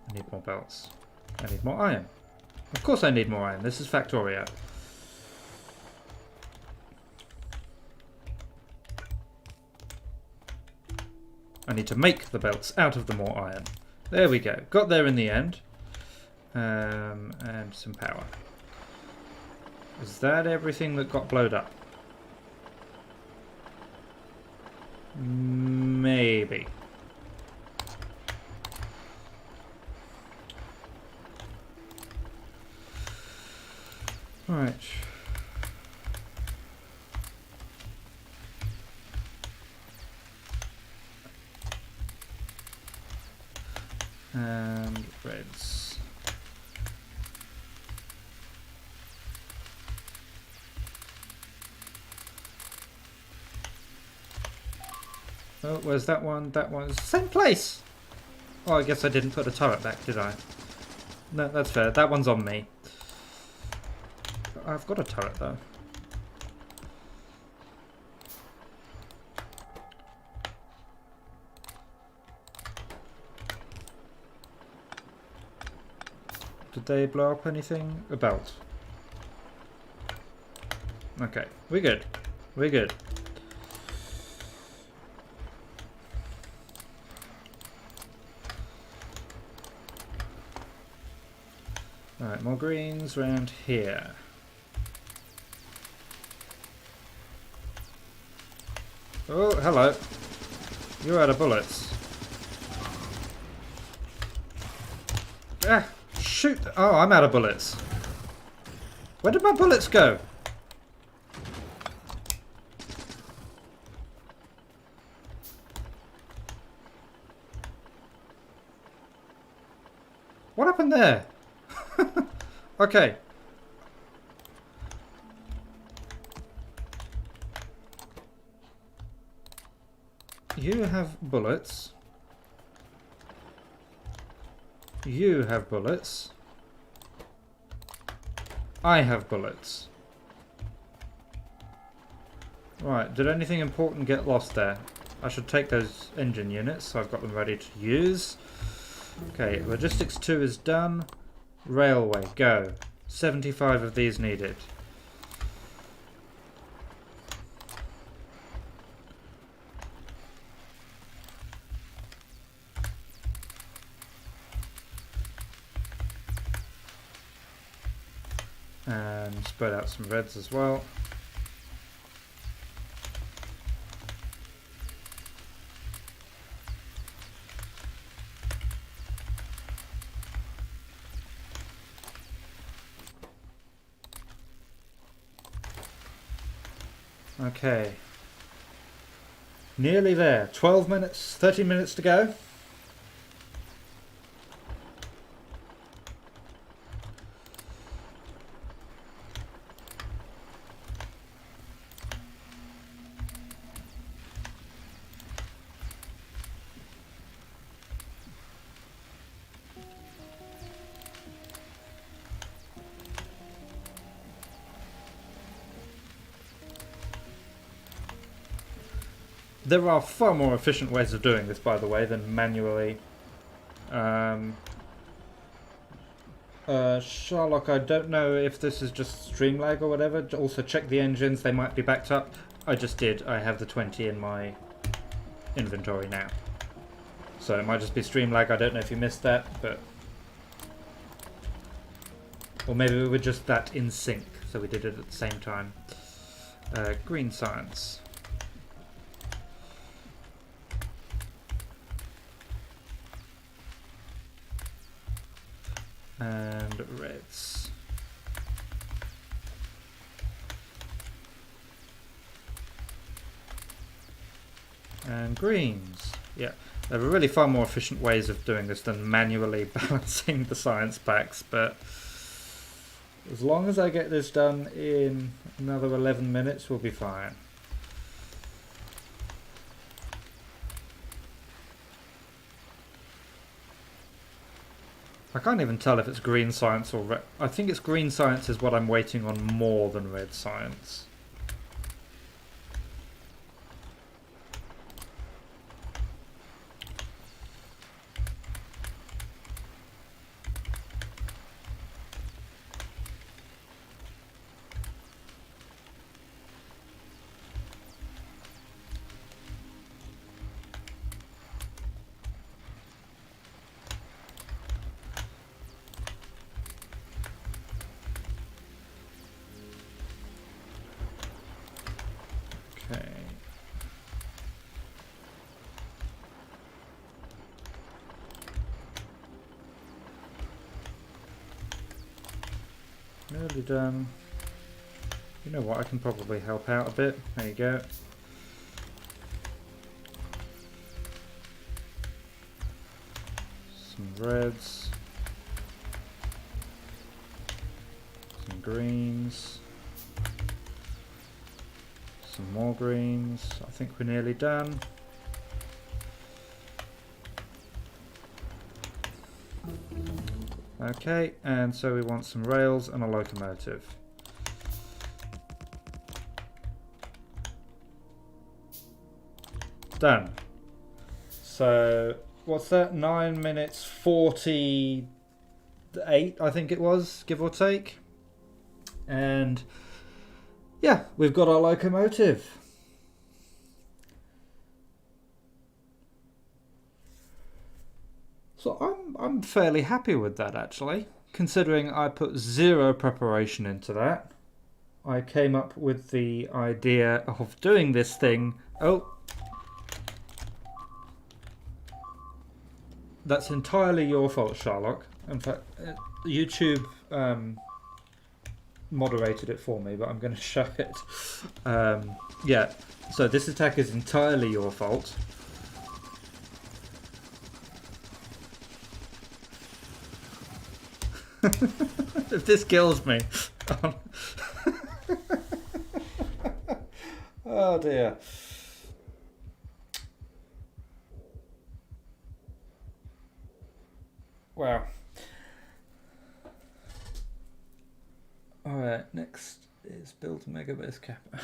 I need more belts. I need more iron. Of course I need more iron. This is Factorio. I need to make the belts out of the more iron. There we go. Got there in the end. And some power. Is that everything that got blowed up? Maybe. Right. And reds. Oh, where's that one? That one's same place! Oh, I guess I didn't put a turret back, did I? No, that's fair. That one's on me. I've got a turret, though. Did they blow up anything? A belt. Okay, we're good. We're good. Alright, more greens around here. Oh, hello. You're out of bullets. Ah, shoot! Oh, I'm out of bullets. Where did my bullets go? What happened there? Okay. You have bullets. You have bullets. I have bullets. Right, did anything important get lost there? I should take those engine units, so I've got them ready to use. Okay, logistics 2 is done. Railway, go. 75 of these needed. And spread out some reds as well. Okay. Nearly there. 12 minutes, 30 minutes to go. There are far more efficient ways of doing this, by the way, than manually. Sherlock, I don't know if this is just stream lag or whatever. Also check the engines, they might be backed up. I just did. I have the 20 in my inventory now. So it might just be stream lag. I don't know if you missed that, but... Or maybe we were just that in sync, so we did it at the same time. Green science. And reds. And greens. Yeah, there are really far more efficient ways of doing this than manually balancing the science packs, but as long as I get this done in another 11 minutes, we'll be fine. I can't even tell if it's green science or red. I think it's green science is what I'm waiting on more than red science. Okay. Nearly done. You know what, I can probably help out a bit. There you go. Some reds. Some greens. Some more greens. I think we're nearly done. Okay, and so we want some rails and a locomotive. Done. So, what's that? 9 minutes 48, I think it was, give or take. And yeah, we've got our locomotive. So I'm fairly happy with that, actually, considering I put zero preparation into that. I came up with the idea of doing this thing. Oh, that's entirely your fault, Sherlock. In fact, YouTube moderated it for me, but I'm going to show it. Yeah, so this attack is entirely your fault. If this kills me. Oh dear. Wow. Alright, next is build a megabase capper.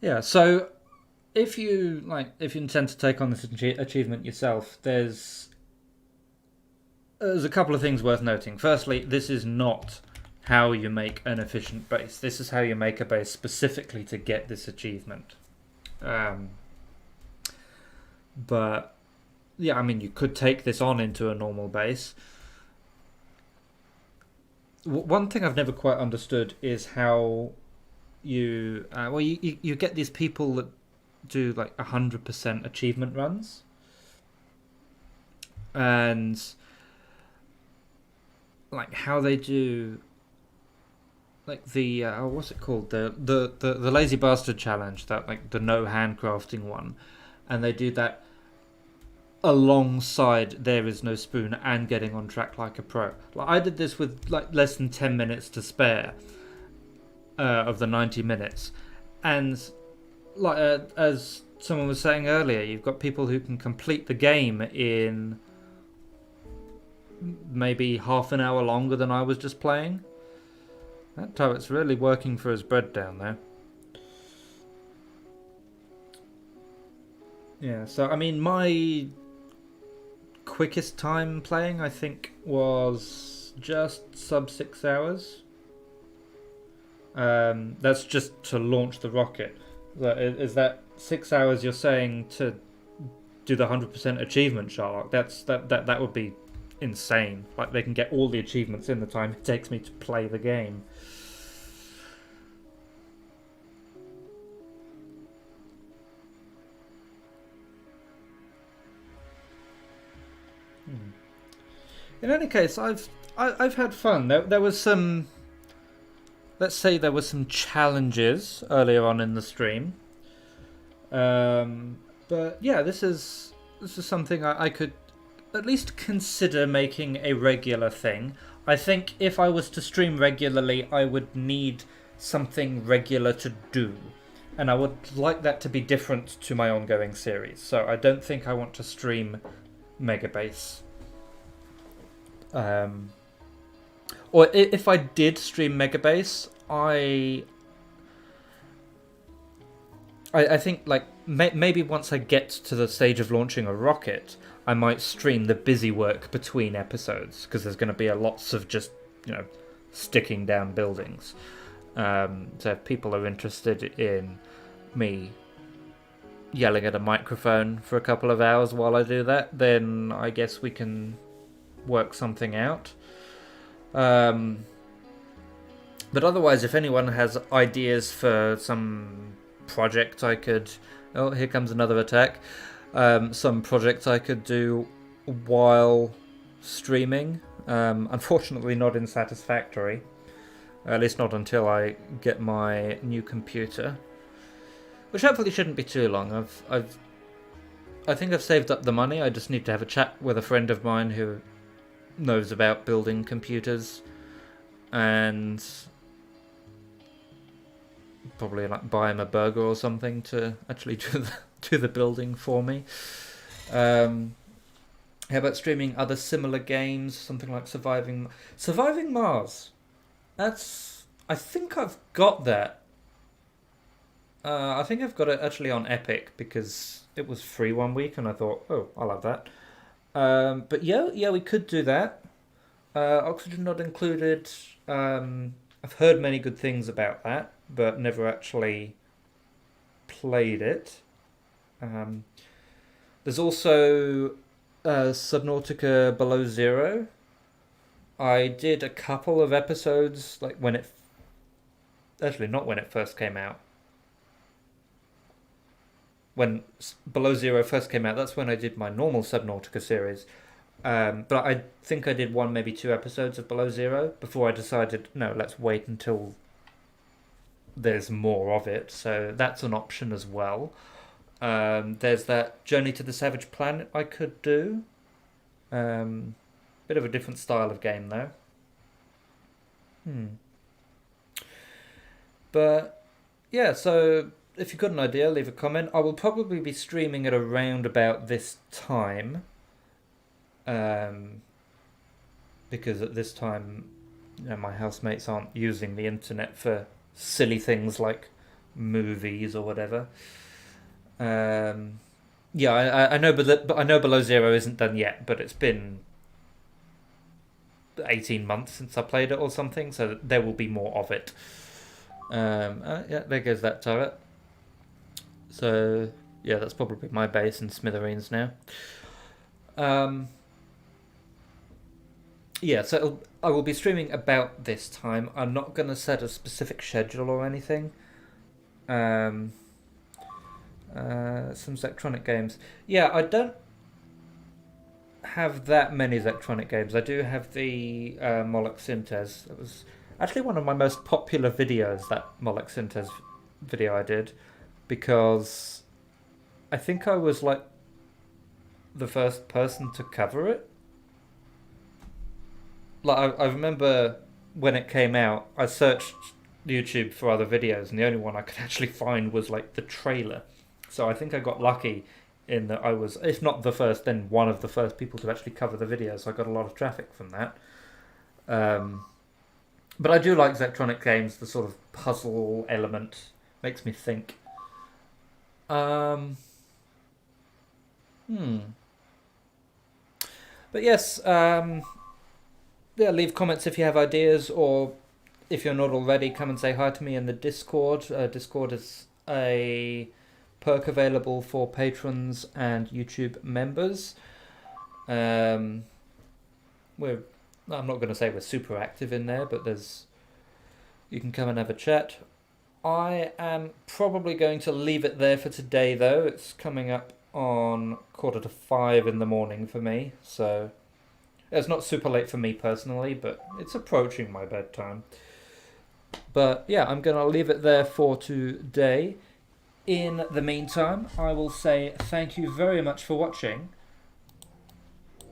Yeah, so if you intend to take on this achievement yourself, there's a couple of things worth noting. Firstly, this is not how you make an efficient base. This is how you make a base specifically to get this achievement. But yeah, I mean, you could take this on into a normal base. One thing I've never quite understood is how you you get these people that do like 100% achievement runs, and like how they do like the what's it called, the lazy bastard challenge, that like the no handcrafting one, and they do that alongside There Is No Spoon and Getting on Track Like a Pro. Like, I did this with like less than 10 minutes to spare of the 90 minutes, and like as someone was saying earlier, you've got people who can complete the game in maybe half an hour longer than I was just playing. That turret's really working for his bread down there. Yeah, so I mean, my quickest time playing, I think, was just sub 6 hours. That's just to launch the rocket. Is that 6 hours you're saying to do the 100% achievement, Sherlock? That would be insane. Like, they can get all the achievements in the time it takes me to play the game. In any case, I've had fun. There was some, let's say there were some challenges earlier on in the stream. But yeah, this is something I could at least consider making a regular thing. I think if I was to stream regularly, I would need something regular to do, and I would like that to be different to my ongoing series. So I don't think I want to stream Megabase Or if I did stream Megabase, I think like maybe once I get to the stage of launching a rocket, I might stream the busy work between episodes, because there's going to be lots of just, sticking down buildings. So if people are interested in me yelling at a microphone for a couple of hours while I do that, then I guess we can work something out. But otherwise, if anyone has ideas for some project I could... Oh, here comes another attack. Some project I could do while streaming. Unfortunately not in Satisfactory. At least not until I get my new computer. Which hopefully shouldn't be too long. I think I've saved up the money. I just need to have a chat with a friend of mine who knows about building computers, and probably like buy him a burger or something to actually do the building for me. How about streaming other similar games, something like Surviving Mars? I think I've got that. I think I've got it actually on Epic because it was free one week, and I thought, oh, I'll have that. But yeah, we could do that. Oxygen Not Included. I've heard many good things about that, but never actually played it. There's also Subnautica Below Zero. I did a couple of episodes, like when it... Actually, not when it first came out. When Below Zero first came out, that's when I did my normal Subnautica series. But I think I did one, maybe 2 episodes of Below Zero before I decided, no, let's wait until there's more of it. So that's an option as well. There's that Journey to the Savage Planet I could do. Bit of a different style of game, though. But, yeah, so if you've got an idea, leave a comment. I will probably be streaming at around about this time. Because at this time, my housemates aren't using the internet for silly things like movies or whatever. Yeah, I know, but I know Below Zero isn't done yet, but it's been 18 months since I played it or something, so there will be more of it. Yeah, there goes that turret. So yeah, that's probably my base in smithereens now. Yeah, so I will be streaming about this time. I'm not going to set a specific schedule or anything. Some Zectronic games. Yeah, I don't have that many Zectronic games. I do have the MOLEK-SYNTEZ. It was actually one of my most popular videos, that MOLEK-SYNTEZ video I did, because I think I was like the first person to cover it. Like I remember when it came out, I searched YouTube for other videos, and the only one I could actually find was like the trailer. So I think I got lucky in that I was, if not the first, then one of the first people to actually cover the video. So I got a lot of traffic from that. But I do like Zectronic games. The sort of puzzle element makes me think. But yes, yeah, leave comments if you have ideas, or if you're not already, come and say hi to me in the Discord. Discord is a perk available for patrons and YouTube members. I'm not going to say we're super active in there, but you can come and have a chat. I am probably going to leave it there for today, though. It's coming up on 4:45 in the morning for me, so it's not super late for me personally, but it's approaching my bedtime. But yeah, I'm going to leave it there for today. In the meantime, I will say thank you very much for watching,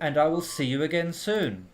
and I will see you again soon.